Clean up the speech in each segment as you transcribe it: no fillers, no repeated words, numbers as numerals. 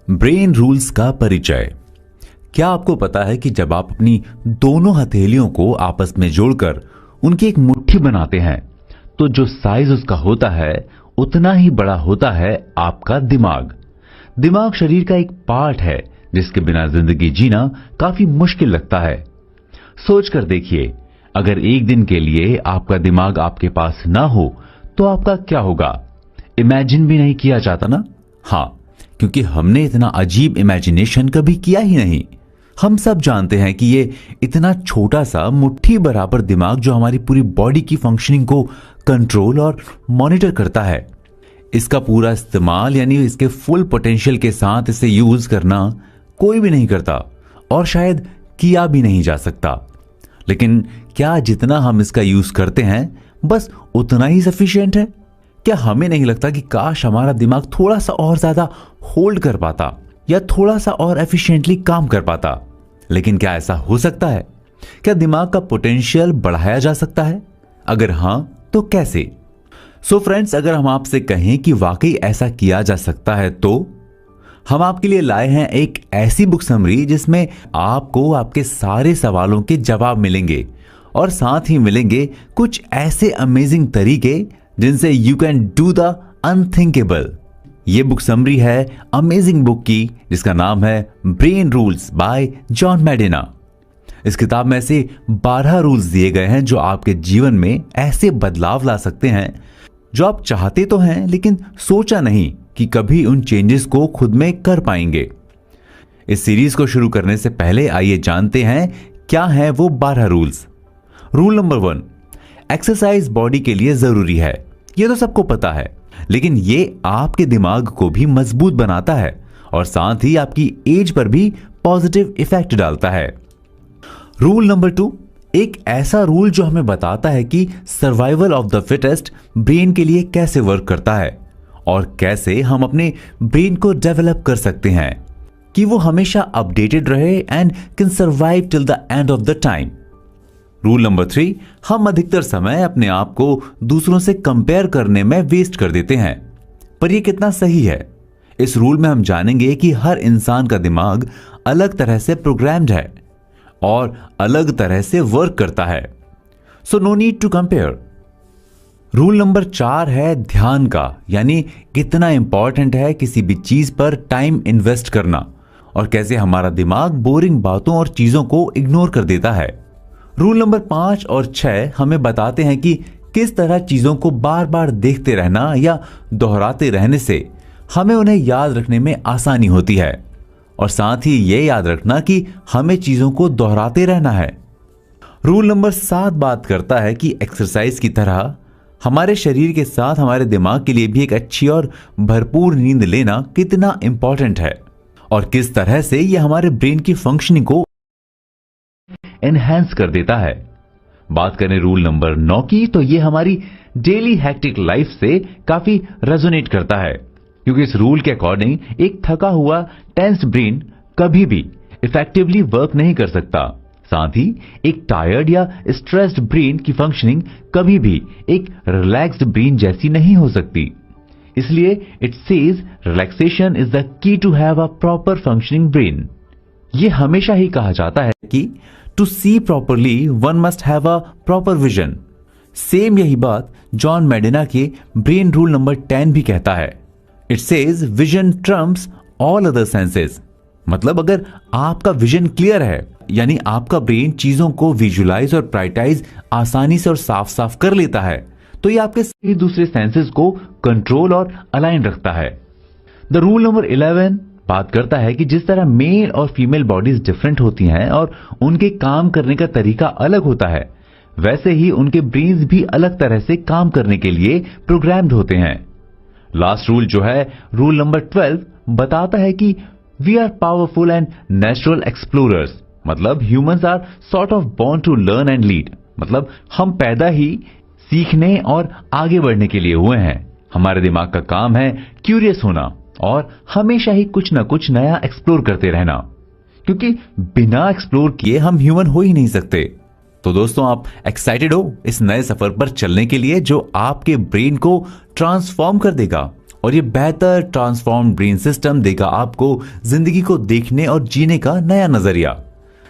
Brain rules का परिचय। क्या आपको पता है कि जब आप अपनी दोनों हथेलियों को आपस में जोड़कर उनकी एक मुट्ठी बनाते हैं तो जो साइज उसका होता है उतना ही बड़ा होता है आपका दिमाग। दिमाग शरीर का एक पार्ट है जिसके बिना जिंदगी जीना काफी मुश्किल लगता है। सोच कर देखिए, अगर एक दिन के लिए आपका दिमाग आपके पास ना हो तो आपका क्या होगा? इमेजिन भी नहीं किया जाता ना। हाँ, क्योंकि हमने इतना अजीब इमेजिनेशन कभी किया ही नहीं। हम सब जानते हैं कि ये इतना छोटा सा मुट्ठी बराबर दिमाग जो हमारी पूरी बॉडी की फंक्शनिंग को कंट्रोल और मॉनिटर करता है, इसका पूरा इस्तेमाल यानी इसके फुल पोटेंशियल के साथ इसे यूज करना कोई भी नहीं करता और शायद किया भी नहीं जा सकता। लेकिन क्या जितना हम इसका यूज करते हैं बस उतना ही सफिशिएंट है? क्या हमें नहीं लगता कि काश हमारा दिमाग थोड़ा सा और ज्यादा होल्ड कर पाता या थोड़ा सा और एफिशिएंटली काम कर पाता? लेकिन क्या ऐसा हो सकता है? क्या दिमाग का पोटेंशियल बढ़ाया जा सकता है? अगर हां तो कैसे? सो फ्रेंड्स, अगर हम आपसे कहें कि वाकई ऐसा किया जा सकता है तो हम आपके लिए लाए हैं एक ऐसी बुक समरी जिसमें आपको आपके सारे सवालों के जवाब मिलेंगे और साथ ही मिलेंगे कुछ ऐसे अमेजिंग तरीके जिनसे you can do the unthinkable. ये बुक समरी है अमेजिंग बुक की जिसका नाम है ब्रेन रूल्स बाय जॉन मेडिना। इस किताब में ऐसे 12 रूल्स दिए गए हैं जो आपके जीवन में ऐसे बदलाव ला सकते हैं जो आप चाहते तो हैं लेकिन सोचा नहीं कि कभी उन चेंजेस को खुद में कर पाएंगे। इस सीरीज को शुरू करने से पहले आइए जानते हैं क्या है वो 12 rules. Rule number 1, exercise body के लिए जरूरी है। ये तो सबको पता है, लेकिन ये आपके दिमाग को भी मजबूत बनाता है और साथ ही आपकी एज पर भी पॉजिटिव इफेक्ट डालता है। रूल नंबर 2, एक ऐसा रूल जो हमें बताता है कि survival of the fittest brain के लिए कैसे वर्क करता है और कैसे हम अपने ब्रेन को डेवलप कर सकते हैं कि वो हमेशा अपडेटेड रहे and can survive till the end of the time. Rule number 3, हम अधिकतर समय अपने आप को दूसरों से कंपेयर करने में वेस्ट कर देते हैं, पर यह कितना सही है? इस रूल में हम जानेंगे कि हर इंसान का दिमाग अलग तरह से प्रोग्राम्ड है और अलग तरह से वर्क करता है। So no need to compare. Rule number 4 है ध्यान का, यानी कितना इंपॉर्टेंट है किसी भी चीज पर टाइम इन्वेस्ट करना और कैसे हमारा दिमाग बोरिंग बातों और चीजों को इग्नोर कर देता है। रूल नंबर 5 और 6 हमें बताते हैं कि किस तरह चीजों को बार बार देखते रहना या दोहराते रहने से हमें उन्हें याद रखने में आसानी होती है और साथ ही यह याद रखना कि हमें चीजों को दोहराते रहना है। रूल नंबर 7 बात करता है कि एक्सरसाइज की तरह हमारे शरीर के साथ हमारे दिमाग के लिए भी एक अच्छी और भरपूर नींद लेना कितना इंपॉर्टेंट है और किस तरह से यह हमारे ब्रेन की फंक्शनिंग को एनहांस कर देता है। बात करें रूल नंबर 9 की तो यह हमारी डेली हैक्टिक लाइफ से काफी रेजोनेट करता है, क्योंकि इस रूल के अकॉर्डिंग एक थका हुआ टेंस्ड ब्रेन कभी भी इफेक्टिवली वर्क नहीं कर सकता। साथ ही एक टायर्ड या स्ट्रेस्ड ब्रेन की फंक्शनिंग कभी भी एक रिलैक्स्ड ब्रेन जैसी नहीं हो सकती। इसलिए it says relaxation is the key to have a proper functioning brain. यह हमेशा ही कहा जाता है कि to see properly one must have a proper vision. Same यही बात जॉन मेडिना के ब्रेन रूल नंबर 10 भी कहता है। It says vision Trump's all other senses. मतलब अगर आपका विजन क्लियर है, यानी आपका ब्रेन चीजों को विजुलाइज और प्रायोरिटाइज आसानी से और साफ साफ कर लेता है, तो ये आपके सभी दूसरे सेंसेस को कंट्रोल और अलाइन रखता है। द रूल नंबर 11 बात करता है कि जिस तरह मेल और फीमेल बॉडीज डिफरेंट होती हैं और उनके काम करने का तरीका अलग होता है, वैसे ही उनके ब्रेन्स भी अलग तरह से काम करने के लिए प्रोग्राम्ड होते हैं। लास्ट रूल जो है रूल नंबर 12 बताता है कि we are powerful and natural explorers. मतलब humans are sort of born to learn and lead. मतलब हम पैदा ही सीखने और आगे बढ़ने के लिए हुए हैं। हमारे दिमाग का काम है क्यूरियस होना और हमेशा ही कुछ ना कुछ नया एक्सप्लोर करते रहना, क्योंकि बिना एक्सप्लोर किए हम ह्यूमन हो ही नहीं सकते। तो दोस्तों, आप एक्साइटेड हो इस नए सफर पर चलने के लिए जो आपके ब्रेन को ट्रांसफॉर्म कर देगा और ये बेहतर ट्रांसफॉर्म ब्रेन सिस्टम देगा आपको जिंदगी को देखने और जीने का नया नजरिया।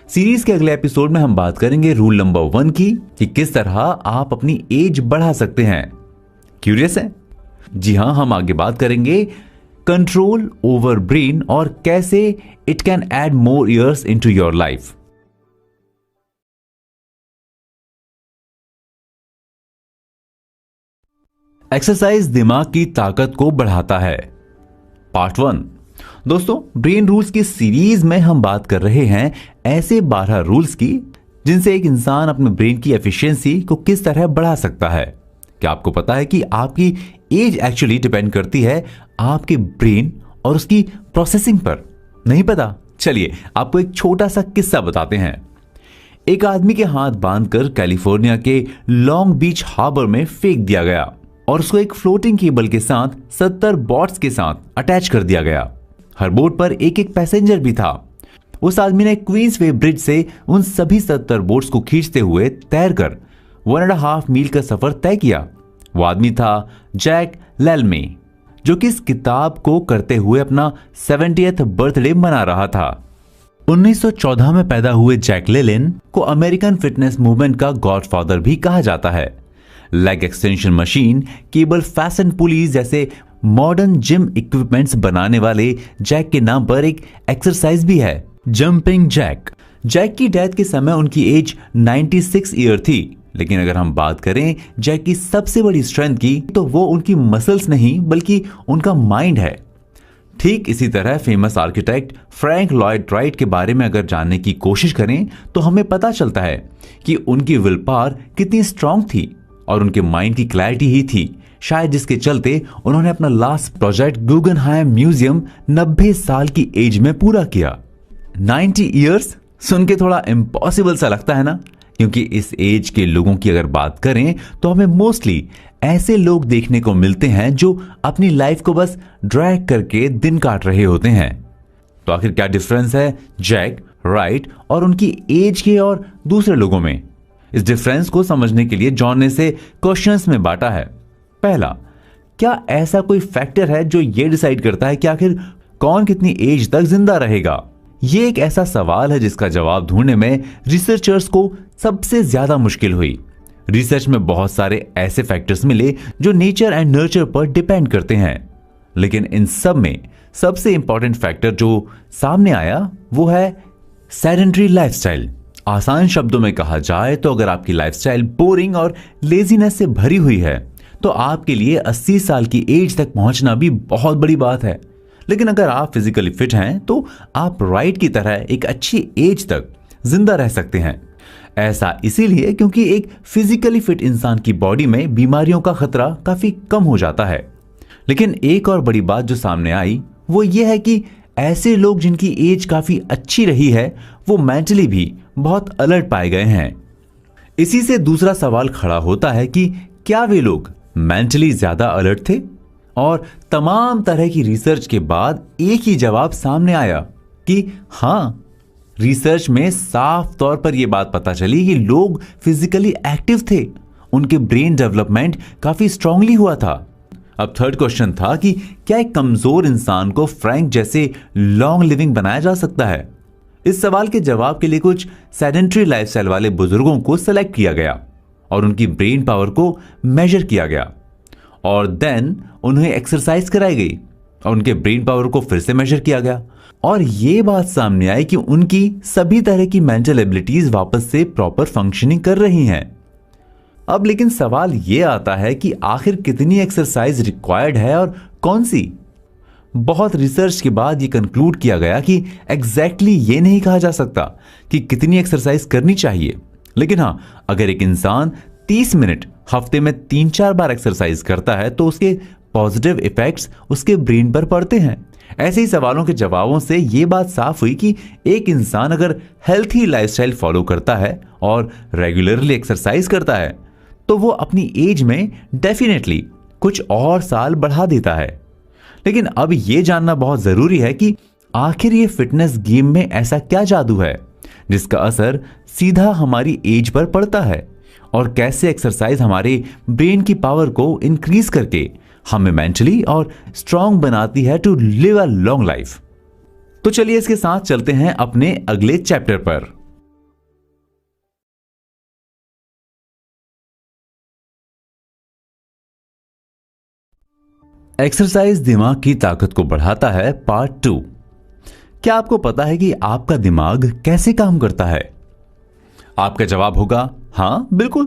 सीरीज के अगले एपिसोड में हम बात करेंगे रूल नंबर 1 की कि किस तरह आप अपनी एज बढ़ा सकते हैं। क्यूरियस है? जी हां, हम आगे बात करेंगे कंट्रोल ओवर ब्रेन और कैसे it can add more years into your life. Exercise दिमाग की ताकत को बढ़ाता है। पार्ट 1। दोस्तों, ब्रेन रूल्स की सीरीज में हम बात कर रहे हैं ऐसे 12 रूल्स की जिनसे एक इंसान अपने ब्रेन की एफिशिएंसी को किस तरह बढ़ा सकता है। क्या आपको पता है कि आपकी एज एक्चुअली डिपेंड करती है आपके ब्रेन और उसकी प्रोसेसिंग पर? नहीं पता? चलिए आपको एक छोटा सा किस्सा बताते हैं। एक आदमी के हाथ बांधकर कैलिफोर्निया के लॉन्ग बीच हार्बर में फेंक दिया गया और उसको एक फ्लोटिंग केबल के साथ 70 बोट्स के साथ अटैच कर दिया गया। हर बोट पर एक एक पैसेंजर भी था। उस आदमी ने क्वींसवे ब्रिज से उन सभी 70 बोट्स को खींचते हुए तैरकर 1.5 मील का सफर तय किया। वो आदमी था जैक लेलमे, जो कि इस किताब को करते हुए अपना 70th बर्थडे मना रहा था। 1914 में पैदा हुए जैक लेलिन को अमेरिकन फिटनेस मूवमेंट का गॉडफादर भी कहा जाता है। Leg extension machine, cable fashion pulleys जैसे मॉडर्न जिम इक्विपमेंट्स बनाने वाले जैक के नाम पर एक एक्सरसाइज भी है, जंपिंग जैक। जैक की डेथ के समय उनकी एज 96 ईयर थी। लेकिन अगर हम बात करें जैक की सबसे बड़ी स्ट्रेंथ की, तो वो उनकी मसल्स नहीं बल्कि उनका माइंड है। ठीक इसी तरह famous architect Frank Lloyd Wright के बारे में अगर जानने की कोशिश करें तो हमें पता चलता है कि उनकी विल पावर कितनी स्ट्रांग थी और उनके माइंड की क्लैरिटी ही थी शायद जिसके चलते उन्होंने अपना लास्ट प्रोजेक्ट गुगनहाइम म्यूजियम 90 साल की एज में पूरा किया। 90 इयर्स सुन के थोड़ा इम्पॉसिबल सा लगता है ना, क्योंकि इस एज के लोगों की अगर बात करें तो हमें मोस्टली ऐसे लोग देखने को मिलते हैं जो अपनी लाइफ को बस ड्रैग करके दिन काट रहे होते हैं। तो आखिर क्या डिफरेंस है जैक, राइट और उनकी एज के और दूसरे लोगों में? इस डिफरेंस को समझने के लिए जॉन ने इसे क्वेश्चंस में बांटा है। पहला, क्या ऐसा कोई फैक्टर है जो यह डिसाइड करता है कि आखिर कौन कितनी एज तक जिंदा रहेगा? यह एक ऐसा सवाल है जिसका जवाब ढूंढने में रिसर्चर्स को सबसे ज्यादा मुश्किल हुई। रिसर्च में बहुत सारे ऐसे फैक्टर्स मिले जो नेचर एंड नर्चर पर डिपेंड करते हैं, लेकिन इन सब में सबसे इंपॉर्टेंट फैक्टर जो सामने आया वो है सेडेंटरी लाइफस्टाइल। आसान शब्दों में कहा जाए तो अगर आपकी लाइफस्टाइल बोरिंग और लेजीनेस से भरी हुई है तो आपके लिए 80 साल की एज तक पहुंचना भी बहुत बड़ी बात है। लेकिन अगर आप फिजिकली फिट हैं तो आप राइट की तरह एक अच्छी एज तक जिंदा रह सकते हैं। ऐसा इसीलिए क्योंकि एक फिजिकली फिट इंसान की बॉडी में बीमारियों का खतरा काफी कम हो जाता है। लेकिन एक और बड़ी बात जो सामने आई वो ये है कि ऐसे लोग जिनकी एज काफी अच्छी रही है वो मेंटली भी बहुत अलर्ट पाए गए हैं। इसी से दूसरा सवाल खड़ा होता है कि क्या वे लोग मेंटली ज्यादा अलर्ट थे? और तमाम तरह की रिसर्च के बाद एक ही जवाब सामने आया कि हां, रिसर्च में साफ तौर पर यह बात पता चली कि लोग फिजिकली एक्टिव थे, उनके ब्रेन डेवलपमेंट काफी स्ट्रांगली हुआ था। अब थर्ड क्वेश्चन था कि क्या एक कमजोर इंसान को फ्रैंक जैसे लॉन्ग लिविंग बनाया जा सकता है? इस सवाल के जवाब के लिए कुछ सेडेंटरी लाइफस्टाइल वाले बुजुर्गों को सेलेक्ट किया गया और उनकी ब्रेन पावर को मेजर किया गया और देन उन्हें एक्सरसाइज कराई गई और उनके ब्रेन पावर को फिर से मेजर किया गया और यह बात सामने आई कि उनकी सभी तरह की मेंटल एबिलिटीज वापस से प्रॉपर फंक्शनिंग कर रही हैं। अब लेकिन सवाल यह आता है कि आखिर कितनी एक्सरसाइज रिक्वायर्ड है और कौन सी? बहुत रिसर्च के बाद यह कंक्लूड किया गया कि एग्जैक्टली यह नहीं कहा जा सकता कि कितनी एक्सरसाइज करनी चाहिए। लेकिन हां, अगर एक इंसान 30 मिनट हफ्ते में 3-4 बार एक्सरसाइज करता है तो उसके पॉजिटिव इफेक्ट्स उसके ब्रेन पर पड़ते हैं। ऐसे ही सवालों के जवाबों से यह बात साफ हुई कि एक इंसान अगर हेल्थी लाइफस्टाइल फॉलो करता है और रेगुलरली एक्सरसाइज करता है तो वो अपनी एज में डेफिनेटली कुछ और साल बढ़ा देता है। लेकिन अब यह जानना बहुत जरूरी है कि आखिर ये फिटनेस गेम में ऐसा क्या जादू है जिसका असर सीधा हमारी एज पर पड़ता है और कैसे एक्सरसाइज हमारे ब्रेन की पावर को इंक्रीज करके हमें मेंटली और स्ट्रांग बनाती है to live a long life. तो चलिए इसके साथ चलते हैं अपने अगले चैप्टर पर। एक्सरसाइज दिमाग की ताकत को बढ़ाता है, पार्ट 2। क्या आपको पता है कि आपका दिमाग कैसे काम करता है? आपका जवाब होगा हाँ बिल्कुल।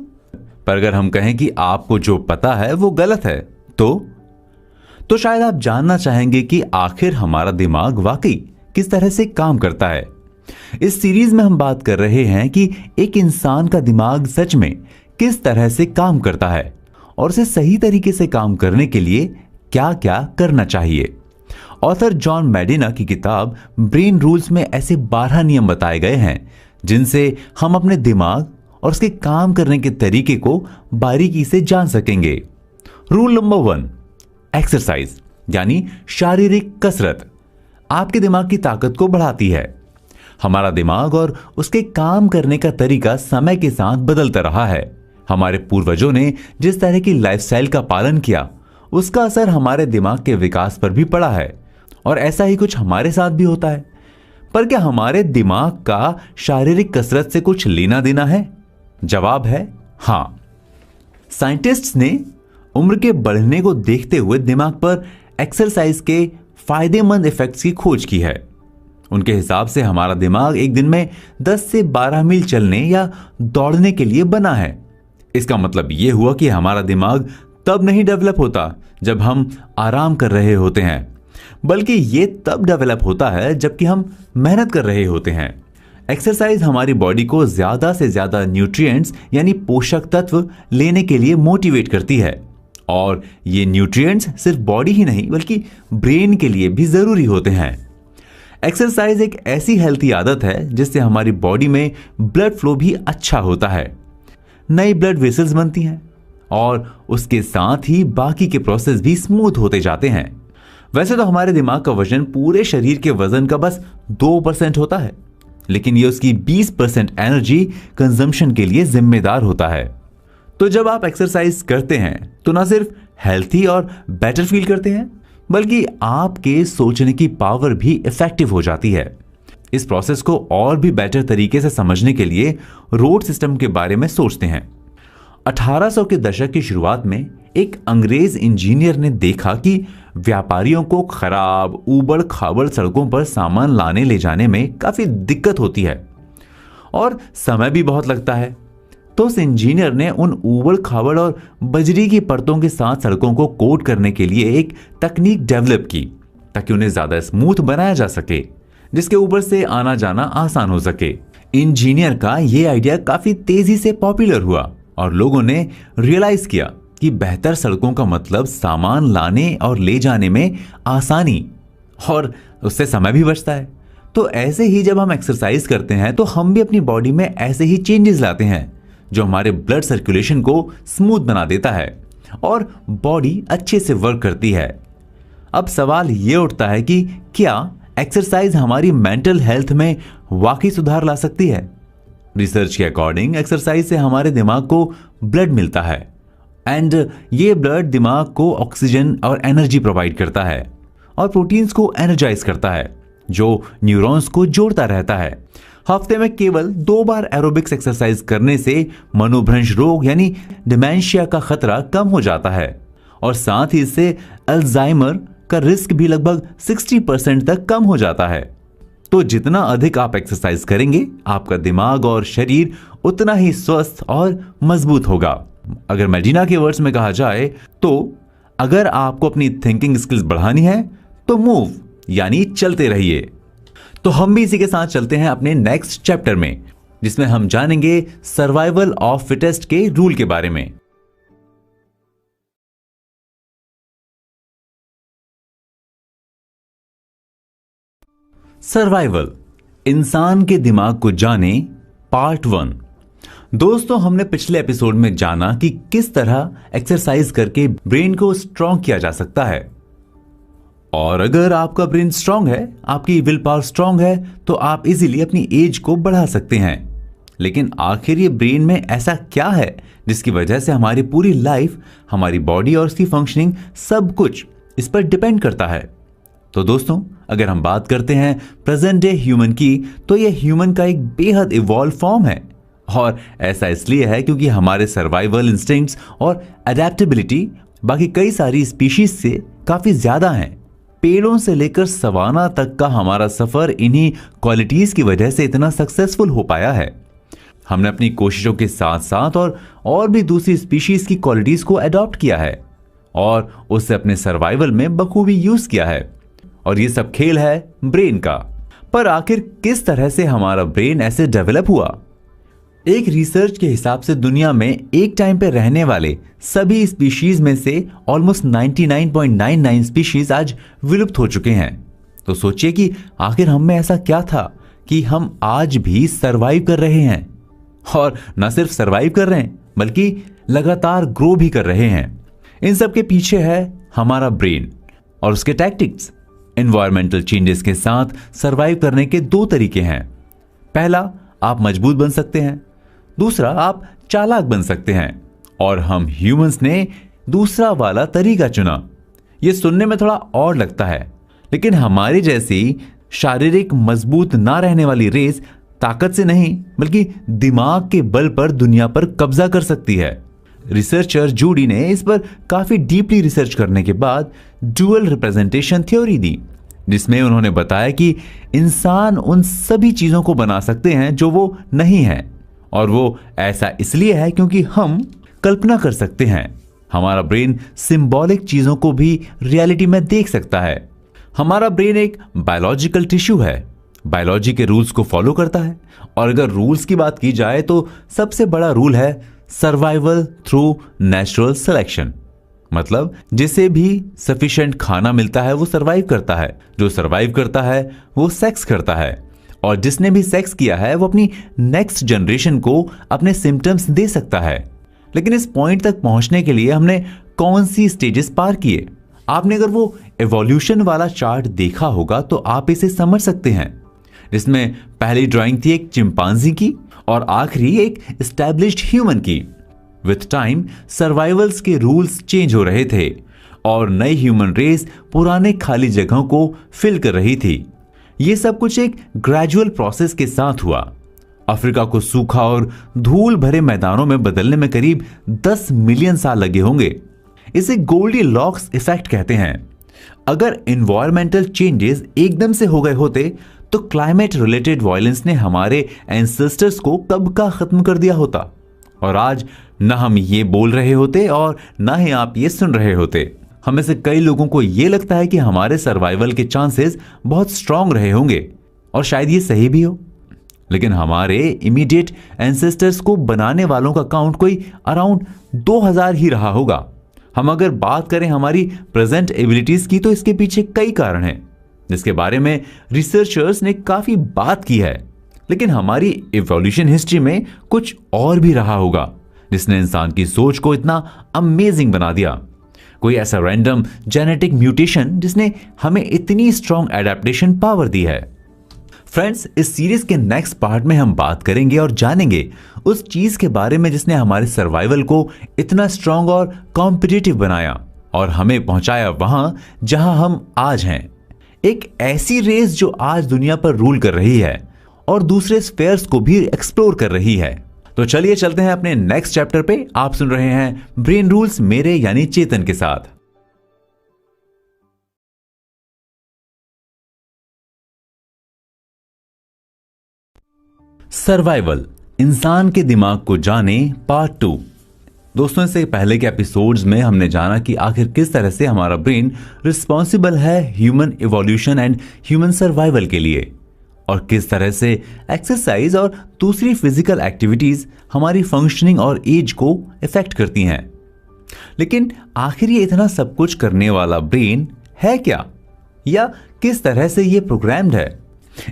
पर अगर हम कहें कि आपको जो पता है वो गलत है तो शायद आप जानना चाहेंगे कि आखिर हमारा दिमाग वाकई किस तरह से काम करता है। इस सीरीज में हम बात कर रहे हैं कि एक इंसान का दिमाग सच में किस तरह से काम करता है और उसे सही तरीके से काम करने के लिए क्या क्या करना चाहिए। ऑथर जॉन मेडिना की किताब ब्रेन रूल्स में ऐसे 12 नियम बताए गए हैं जिनसे हम अपने दिमाग और उसके काम करने के तरीके को बारीकी से जान सकेंगे। रूल नंबर 1, एक्सरसाइज यानी शारीरिक कसरत आपके दिमाग की ताकत को बढ़ाती है। हमारा दिमाग और उसके काम करने का तरीका समय के साथ बदलता रहा है। हमारे पूर्वजों ने जिस तरह की लाइफस्टाइल का पालन किया उसका असर हमारे दिमाग के विकास पर भी पड़ा है और ऐसा ही कुछ हमारे साथ भी होता है। पर क्या हमारे दिमाग का शारीरिक कसरत से कुछ लेना देना है? जवाब है हां। साइंटिस्ट्स ने उम्र के बढ़ने को देखते हुए दिमाग पर एक्सरसाइज के फायदेमंद इफेक्ट्स की खोज की है। उनके हिसाब से हमारा दिमाग एक दिन में 10 से 12 मील चलने या दौड़ने के लिए बना है। इसका मतलब यह हुआ कि हमारा दिमाग तब नहीं डेवलप होता जब हम आराम कर रहे होते हैं, बल्कि यह तब डेवलप होता है जबकि हम मेहनत कर रहे होते हैं। एक्सरसाइज हमारी बॉडी को ज्यादा से ज्यादा न्यूट्रिएंट्स यानी पोषक तत्व लेने के लिए मोटिवेट करती है और ये न्यूट्रिएंट्स सिर्फ बॉडी ही नहीं बल्कि ब्रेन के लिए भी जरूरी होते हैं। एक्सरसाइज एक ऐसी हेल्थी आदत है जिससे हमारी बॉडी में ब्लड फ्लो भी अच्छा होता है, नई ब्लड वेसल्स बनती हैं और उसके साथ ही बाकी के प्रोसेस भी स्मूथ होते जाते हैं। वैसे तो हमारे दिमाग का वजन पूरे शरीर के वजन का बस 2% होता है, लेकिन ये उसकी 20% एनर्जी कंजम्पशन के लिए जिम्मेदार होता है। तो जब आप एक्सरसाइज करते हैं तो ना सिर्फ हेल्थी और बेटर फील करते हैं बल्कि आपके सोचने की पावर भी इफेक्टिव हो जाती है। इस प्रोसेस को और भी बेटर तरीके से समझने के लिए रोड सिस्टम के बारे में सोचते हैं। 1800 के दशक की शुरुआत में एक अंग्रेज इंजीनियर ने देखा कि व्यापारियों को खराब ऊबड़ खाबड़ सड़कों पर सामान लाने ले जाने में काफी दिक्कत होती है और समय भी बहुत लगता है। तो उस इंजीनियर ने उन ऊबड़ खाबड़ और बजरी की परतों के साथ सड़कों को कोट करने के लिए एक तकनीक डेवलप की ताकि उन्हें ज्यादा स्मूथ बनाया जा सके, जिसके ऊपर से आना जाना आसान हो सके। इंजीनियर का यह आइडिया काफी तेजी से पॉपुलर हुआ और लोगों ने रियलाइज किया कि बेहतर सड़कों का मतलब सामान लाने और ले जाने में आसानी और उससे समय भी बचता है। तो ऐसे ही जब हम एक्सरसाइज करते हैं तो हम भी अपनी बॉडी में ऐसे ही चेंजेस लाते हैं जो हमारे ब्लड सर्कुलेशन को स्मूथ बना देता है और बॉडी अच्छे से वर्क करती है। अब सवाल ये उठता है कि क्या एक्सरसाइज हमारी मेंटल हेल्थ में वाकई सुधार ला सकती है? रिसर्च के अकॉर्डिंग एक्सरसाइज से हमारे दिमाग को ब्लड मिलता है एंड ये ब्लड दिमाग को ऑक्सीजन और एनर्जी प्रोवाइड करता है और प्रोटीन्स को एनर्जाइज करता है जो न्यूरॉन्स को जोड़ता रहता है। हफ्ते में केवल 2 बार एरोबिक्स एक्सरसाइज करने से मनोभ्रंश रोग यानी डिमेंशिया का खतरा कम हो जाता है और साथ ही इससे अल्जाइमर का रिस्क भी लगभग 60% तक कम हो जाता है। तो जितना अधिक आप एक्सरसाइज करेंगे आपका दिमाग और शरीर उतना ही स्वस्थ और मजबूत होगा। अगर मेडिना के वर्ड्स में कहा जाए तो अगर आपको अपनी थिंकिंग स्किल्स बढ़ानी है तो मूव यानी चलते रहिए। तो हम भी इसी के साथ चलते हैं अपने नेक्स्ट चैप्टर में जिसमें हम जानेंगे सर्वाइवल ऑफ फिटेस्ट के रूल के बारे में। सर्वाइवल, इंसान के दिमाग को जाने, पार्ट 1। दोस्तों, हमने पिछले एपिसोड में जाना कि किस तरह एक्सरसाइज करके ब्रेन को स्ट्रांग किया जा सकता है और अगर आपका ब्रेन स्ट्रांग है, आपकी विल पावर स्ट्रांग है तो आप इजीली अपनी एज को बढ़ा सकते हैं। लेकिन आखिर ये ब्रेन में ऐसा क्या है जिसकी वजह से हमारी पूरी लाइफ, हमारी बॉडी और उसकी फंक्शनिंग सब कुछ इस पर डिपेंड करता है? तो दोस्तों, अगर हम बात करते हैं प्रेजेंट डे ह्यूमन की, तो यह ह्यूमन का एक बेहद इवॉल्व फॉर्म है। और ऐसा इसलिए है क्योंकि हमारे सर्वाइवल इंस्टिंक्ट्स और अडेप्टेबिलिटी बाकी कई सारी स्पीशीज से काफी ज्यादा हैं। पेड़ों से लेकर सवाना तक का हमारा सफर इन्हीं क्वालिटीज की वजह से इतना सक्सेसफुल हो पाया है। हमने अपनी कोशिशों के साथ साथ और भी दूसरी स्पीशीज की क्वालिटीज को अडॉप्ट किया है और उसे अपने सर्वाइवल में बखूबी यूज किया है। और ये सब खेल है ब्रेन का। पर आखिर किस तरह से हमारा ब्रेन ऐसे डेवलप हुआ? एक रिसर्च के हिसाब से दुनिया में एक टाइम पे रहने वाले सभी स्पीशीज में से ऑलमोस्ट 99.99 स्पीशीज आज विलुप्त हो चुके हैं। तो सोचिए कि आखिर हम में ऐसा क्या था कि हम आज भी सरवाइव कर रहे हैं, और न सिर्फ सरवाइव कर रहे हैं बल्कि लगातार ग्रो भी कर रहे हैं। इन सब के पीछे है हमारा ब्रेन और उसके टैक्टिक्स। एनवायरमेंटल चेंजेस के साथ सरवाइव करने के दो तरीके हैं। पहला, आप मजबूत बन सकते हैं। दूसरा, आप चालाक बन सकते हैं। और हम ह्यूमंस ने दूसरा वाला तरीका चुना। यह सुनने में थोड़ा और लगता है, लेकिन हमारी जैसी शारीरिक मजबूत ना रहने वाली रेस ताकत से नहीं बल्कि दिमाग के बल पर दुनिया पर कब्जा कर सकती है। रिसर्चर जूडी ने इस पर काफी डीपली रिसर्च करने के बाद डुअल रिप्रेजेंटेशन थ्योरी दी, जिसमें उन्होंने बताया कि इंसान उन सभी चीजों को बना सकते हैं जो वो नहीं है, और वो ऐसा इसलिए है क्योंकि हम कल्पना कर सकते हैं। हमारा ब्रेन सिंबॉलिक चीजों को भी रियलिटी में देख सकता है। हमारा ब्रेन एक बायोलॉजिकल टिश्यू है, बायोलॉजी के रूल्स को फॉलो करता है। और अगर रूल्स की बात की जाए तो सबसे बड़ा रूल है सर्वाइवल थ्रू नेचुरल सिलेक्शन। मतलब जिसे भी सफिशिएंट खाना मिलता है वो सरवाइव करता है, जो सरवाइव करता है वो सेक्स करता है, और जिसने भी सेक्स किया है वो अपनी नेक्स्ट जनरेशन को अपने सिम्टम्स दे सकता है। लेकिन इस पॉइंट तक पहुंचने के लिए हमने कौन सी स्टेजेस पार किए? आपने अगर वो एवोल्यूशन वाला चार्ट देखा होगा तो आप इसे समझ सकते हैं, जिसमें पहली ड्राइंग थी एक चिंपांजी की और आखिरी एक एस्टैब्लिश्ड ह्यूमन की। विथ टाइम सर्वाइवल्स के रूल्स चेंज हो रहे थे और नई ह्यूमन रेस पुराने खाली जगहों को फिल कर रही थी। यह सब कुछ एक ग्रेजुअल प्रोसेस के साथ हुआ। अफ्रीका को सूखा और धूल भरे मैदानों में बदलने में करीब 10 मिलियन साल लगे होंगे। इसे गोल्डीलॉक्स इफेक्ट कहते हैं। अगर एनवायरमेंटल चेंजेस एकदम से हो गए होते तो क्लाइमेट रिलेटेड वायलेंस ने हमारे एंसेस्टर्स को कब का खत्म कर दिया होता, और आज न हम ये बोल रहे होते और न ही आप ये सुन रहे होते। हमें से कई लोगों को ये लगता है कि हमारे सर्वाइवल के चांसेस बहुत स्ट्रांग रहे होंगे, और शायद ये सही भी हो। लेकिन हमारे इमीडिएट एंसेस्टर्स को बनाने वालों का काउंट कोई अराउंड 2000 ही रहा होगा। हम अगर बात करें हमारी प्रेजेंट एबिलिटीज की तो इसके पीछे कई कारण हैं, जिसके बारे में रिसर्चर्स ने काफी बात की है। लेकिन हमारी इवोल्यूशन हिस्ट्री में कुछ और भी रहा होगा जिसने इंसान की सोच को इतना अमेजिंग बना दिया। कोई ऐसा रैंडम जेनेटिक म्यूटेशन जिसने हमें इतनी स्ट्रॉन्ग एडेप्टेशन पावर दी है। फ्रेंड्स, इस सीरीज के नेक्स्ट पार्ट में हम बात करेंगे और जानेंगे उस चीज के बारे में जिसने हमारे सर्वाइवल को इतना स्ट्रॉन्ग और कॉम्पिटिटिव बनाया और हमें पहुंचाया वहां जहां हम आज हैं। एक ऐसी रेस जो आज दुनिया पर रूल कर रही है और दूसरे स्फेयर्स को भी एक्सप्लोर कर रही है। तो चलिए चलते हैं अपने नेक्स्ट चैप्टर पे। आप सुन रहे हैं ब्रेन रूल्स मेरे यानी चेतन के साथ। सर्वाइवल, इंसान के दिमाग को जाने पार्ट 2। दोस्तों, इससे पहले के एपिसोड्स में हमने जाना कि आखिर किस तरह से हमारा ब्रेन रिस्पॉन्सिबल है human evolution and human survival के लिए, और किस तरह से एक्सरसाइज और दूसरी फिजिकल एक्टिविटीज हमारी फंक्शनिंग और एज को इफेक्ट करती हैं। लेकिन आखिर ये इतना सब कुछ करने वाला ब्रेन है क्या, या किस तरह से ये प्रोग्राम्ड है?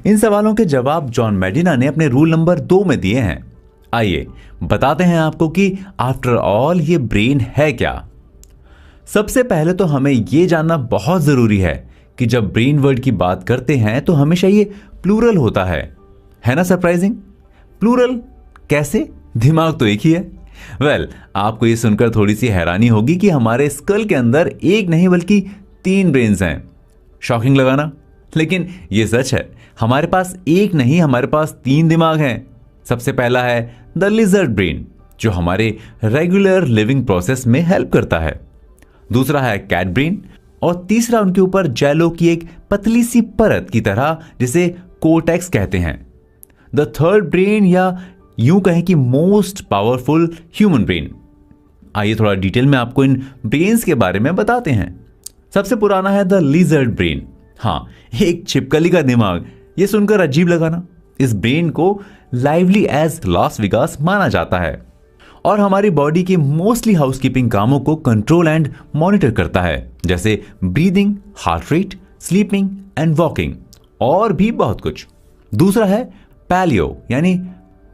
इन सवालों के जवाब जॉन मेडिना ने अपने रूल नंबर 2 में दिए हैं। आइए बताते हैं आपको कि आफ्टर ऑल ये ब्रेन है क्या। सबसे पहले तो हमें यह जानना बहुत जरूरी है कि जब ब्रेन वर्ड की बात करते हैं तो हमेशा ये प्लूरल होता है ना? सरप्राइजिंग। प्लूरल कैसे? दिमाग तो एक ही है। वेल, आपको ये सुनकर थोड़ी सी हैरानी होगी कि हमारे स्कल के अंदर एक नहीं बल्कि 3 ब्रेन्स हैं। शॉकिंग लगा ना? लेकिन ये सच है, हमारे पास एक नहीं, हमारे पास 3 दिमाग हैं। सबसे पहला है द लिजर्ड ब्रेन, जो हमारे रेगुलर लिविंग प्रोसेस में हेल्प करता है। दूसरा है कैट ब्रेन, और तीसरा उनके ऊपर जेलो की एक पतली सी परत की तरह, जिसे कोर्टेक्स कहते हैं। द थर्ड ब्रेन, या यूं कहें कि मोस्ट पावरफुल ह्यूमन ब्रेन। आइए थोड़ा डिटेल में आपको इन ब्रेन्स के बारे में बताते हैं। सबसे पुराना है द लिजर्ड ब्रेन। हाँ, एक छिपकली का दिमाग। ये सुनकर अजीब लगा ना? इस ब्रेन को लाइवली एज लास वेगास माना जाता है और हमारी बॉडी के मोस्टली हाउसकीपिंग कामों को कंट्रोल एंड मॉनिटर करता है, जैसे breathing, heart rate, sleeping and walking, और भी बहुत कुछ। दूसरा है पैलियो यानी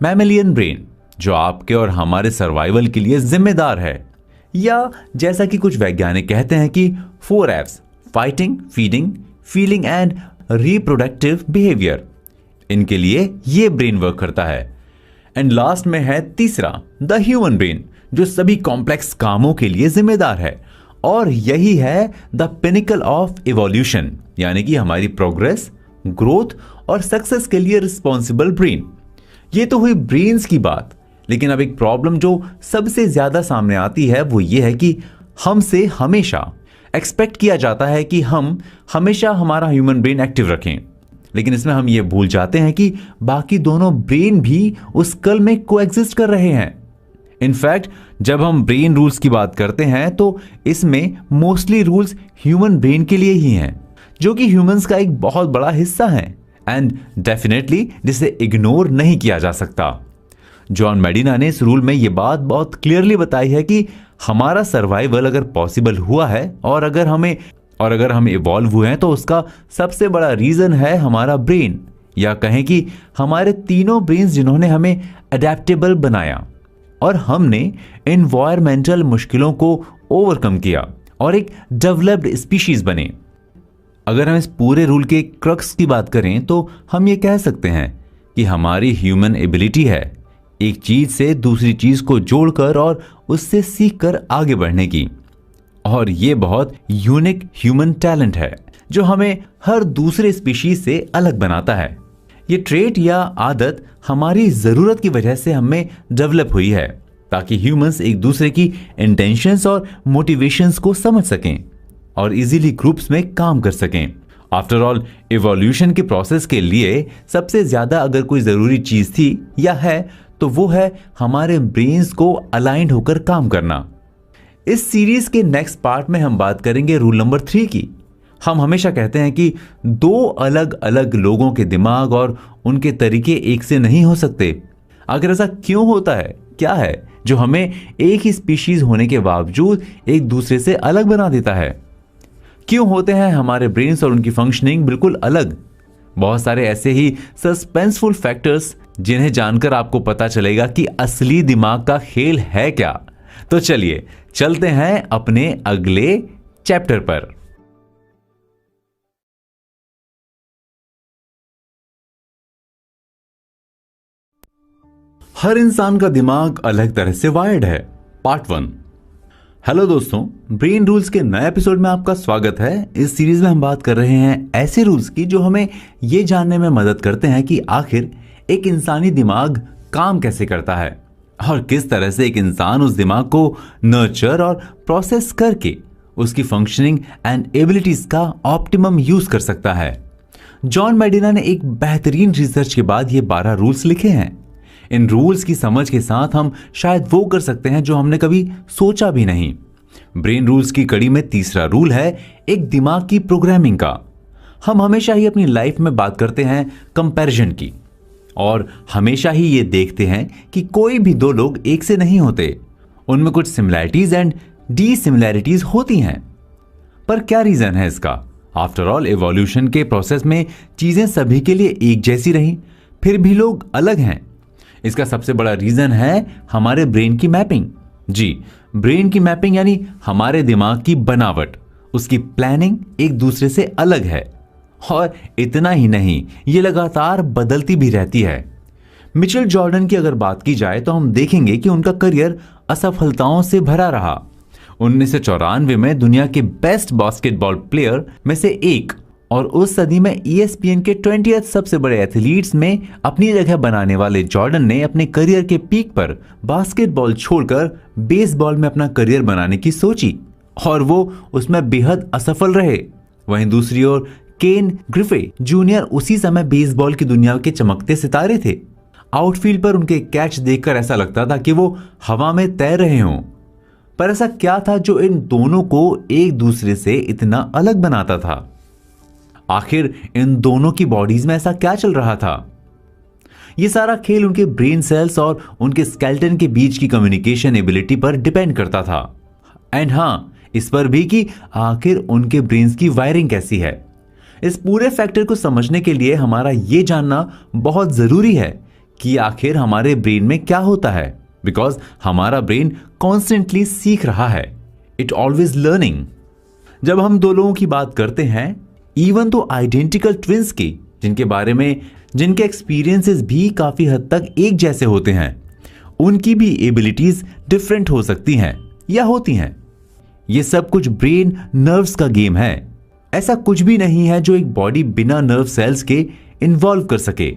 मैमेलियन ब्रेन, जो आपके और हमारे सर्वाइवल के लिए जिम्मेदार है, या जैसा कि कुछ वैज्ञानिक कहते हैं कि 4 F's: fighting, feeding, feeling and reproductive behaviour. इनके लिए ये ब्रेन वर्क करता है। एंड लास्ट में है तीसरा द ह्यूमन ब्रेन, जो सभी कॉम्प्लेक्स कामों के लिए जिम्मेदार है, और यही है द पिनिकल ऑफ इवोल्यूशन, यानी कि हमारी प्रोग्रेस, ग्रोथ और सक्सेस के लिए रिस्पॉन्सिबल ब्रेन। ये तो हुई ब्रेन्स की बात, लेकिन अब एक प्रॉब्लम जो सबसे ज्यादा सामने आती है वो ये है कि हमसे हमेशा एक्सपेक्ट किया जाता है कि हम हमेशा हमारा ह्यूमन ब्रेन एक्टिव रखें, लेकिन इसमें हम ये भूल जाते हैं कि बाकी दोनों ब्रेन भी उस कल में कोएग्जिस्ट कर रहे हैं। इनफैक्ट जब हम ब्रेन रूल्स की बात करते हैं तो इसमें मोस्टली रूल्स ह्यूमन ब्रेन के लिए ही हैं, जो कि ह्यूमंस का एक बहुत बड़ा हिस्सा है एंड डेफिनेटली जिसे इग्नोर नहीं किया जा सकता। जॉन मेडिना ने इस रूल में यह बात बहुत क्लियरली बताई है कि हमारा सर्वाइवल अगर पॉसिबल हुआ है और अगर हम इवॉल्व हुए हैं तो उसका सबसे बड़ा रीजन है हमारा ब्रेन, या कहें कि हमारे तीनों ब्रेन्स जिन्होंने हमें अडेप्टेबल बनाया और हमने एनवायरमेंटल मुश्किलों को ओवरकम किया और एक डेवलप्ड स्पीशीज बने। अगर हम इस पूरे रूल के क्रक्स की बात करें तो हम ये कह सकते हैं कि हमारी ह्यूमन एबिलिटी है एक चीज से दूसरी चीज को जोड़कर और उससे सीखकर आगे बढ़ने की, और ये बहुत यूनिक ह्यूमन टैलेंट है जो हमें हर दूसरे स्पीशीज से अलग बनाता है। ये ट्रेट या आदत हमारी जरूरत की वजह से हमें डेवलप हुई है ताकि ह्यूमंस एक दूसरे की इंटेंशंस और मोटिवेशंस को समझ सकें और इजीली ग्रुप्स में काम कर सकें। आफ्टर ऑल, इवोल्यूशन के प्रोसेस के लिए सबसे ज्यादा अगर कोई जरूरी चीज थी या है तो वो है हमारे ब्रेन्स को अलाइंड होकर काम करना। इस सीरीज के नेक्स्ट पार्ट में हम बात करेंगे रूल नंबर 3 की। हम हमेशा कहते हैं कि 2 अलग अलग लोगों के दिमाग और उनके तरीके एक से नहीं हो सकते। आखिर ऐसा क्यों होता है? क्या है जो हमें एक ही स्पीशीज होने के बावजूद एक दूसरे से अलग बना देता है? क्यों होते हैं हमारे ब्रेन्स और उनकी फंक्शनिंग बिल्कुल अलग? बहुत सारे ऐसे ही सस्पेंसफुल फैक्टर्स जिन्हें जानकर आपको पता चलेगा कि असली दिमाग का खेल है क्या। तो चलिए चलते हैं अपने अगले चैप्टर पर। हर इंसान का दिमाग अलग तरह से वायर्ड है, पार्ट 1। हेलो दोस्तों, ब्रेन रूल्स के नए एपिसोड में आपका स्वागत है। इस सीरीज में हम बात कर रहे हैं ऐसे रूल्स की जो हमें यह जानने में मदद करते हैं कि आखिर एक इंसानी दिमाग काम कैसे करता है और किस तरह से एक इंसान उस दिमाग को नर्चर और प्रोसेस करके उसकी फंक्शनिंग एंड एबिलिटीज का ऑप्टिमम यूज कर सकता है। जॉन मेडिना ने एक बेहतरीन रिसर्च के बाद ये 12 रूल्स लिखे हैं। इन रूल्स की समझ के साथ हम शायद वो कर सकते हैं जो हमने कभी सोचा भी नहीं। ब्रेन रूल्स की कड़ी में तीसरा रूल है एक दिमाग की प्रोग्रामिंग का। हम हमेशा ही अपनी लाइफ में बात करते हैं कंपैरिजन की और हमेशा ही ये देखते हैं कि कोई भी 2 लोग एक से नहीं होते, उनमें कुछ सिमिलैरिटीज एंड डिसिमिलैरिटीज होती हैं। पर क्या रीजन है इसका? आफ्टर ऑल, इवोल्यूशन के प्रोसेस में चीजें सभी के लिए एक जैसी रही, फिर भी लोग अलग हैं। इसका सबसे बड़ा रीजन है हमारे ब्रेन की मैपिंग। जी, ब्रेन की मैपिंग यानी हमारे दिमाग की बनावट, उसकी प्लानिंग एक दूसरे से अलग है। और इतना ही नहीं, ये लगातार बदलती भी रहती है। मिचेल जॉर्डन की अगर बात की जाए तो हम देखेंगे कि उनका करियर असफलताओं से भरा रहा। 1994 में दुनिया के बेस्ट बास्केटबॉल प्लेयर में से एक और उस सदी में ESPN के 20th सबसे बड़े एथलीट्स में अपनी जगह बनाने वाले जॉर्डन ने अपने करियर के पीक पर बास्केटबॉल छोड़कर बेसबॉल में अपना करियर बनाने की सोची और वो उसमें बेहद असफल रहे। वहीं दूसरी ओर केन ग्रिफे जूनियर उसी समय बेसबॉल की दुनिया के चमकते सितारे थे। आउटफील्ड पर उनके कैच देखकर ऐसा लगता था कि वो हवा में तैर रहे हों। पर ऐसा क्या था जो इन दोनों को एक दूसरे से इतना अलग बनाता था? आखिर इन दोनों की बॉडीज में ऐसा क्या चल रहा था? यह सारा खेल उनके ब्रेन सेल्स और उनके स्केलेटन के बीच की कम्युनिकेशन एबिलिटी पर डिपेंड करता था। एंड हां, इस पर भी कि आखिर उनके ब्रेन्स की वायरिंग कैसी है। इस पूरे फैक्टर को समझने के लिए हमारा यह जानना बहुत जरूरी है कि आखिर हमारे ब्रेन में क्या होता है, बिकॉज हमारा ब्रेन कॉन्स्टेंटली सीख रहा है। It always learning. जब हम दो लोगों की बात करते हैं, इवन तो आइडेंटिकल ट्विंस की, जिनके बारे में जिनके एक्सपीरियंसेस भी काफी हद तक एक जैसे होते हैं, उनकी भी एबिलिटीज डिफरेंट हो सकती हैं या होती हैं। ये सब कुछ ब्रेन नर्व्स का गेम है। ऐसा कुछ भी नहीं है जो एक बॉडी बिना नर्व सेल्स के इन्वॉल्व कर सके।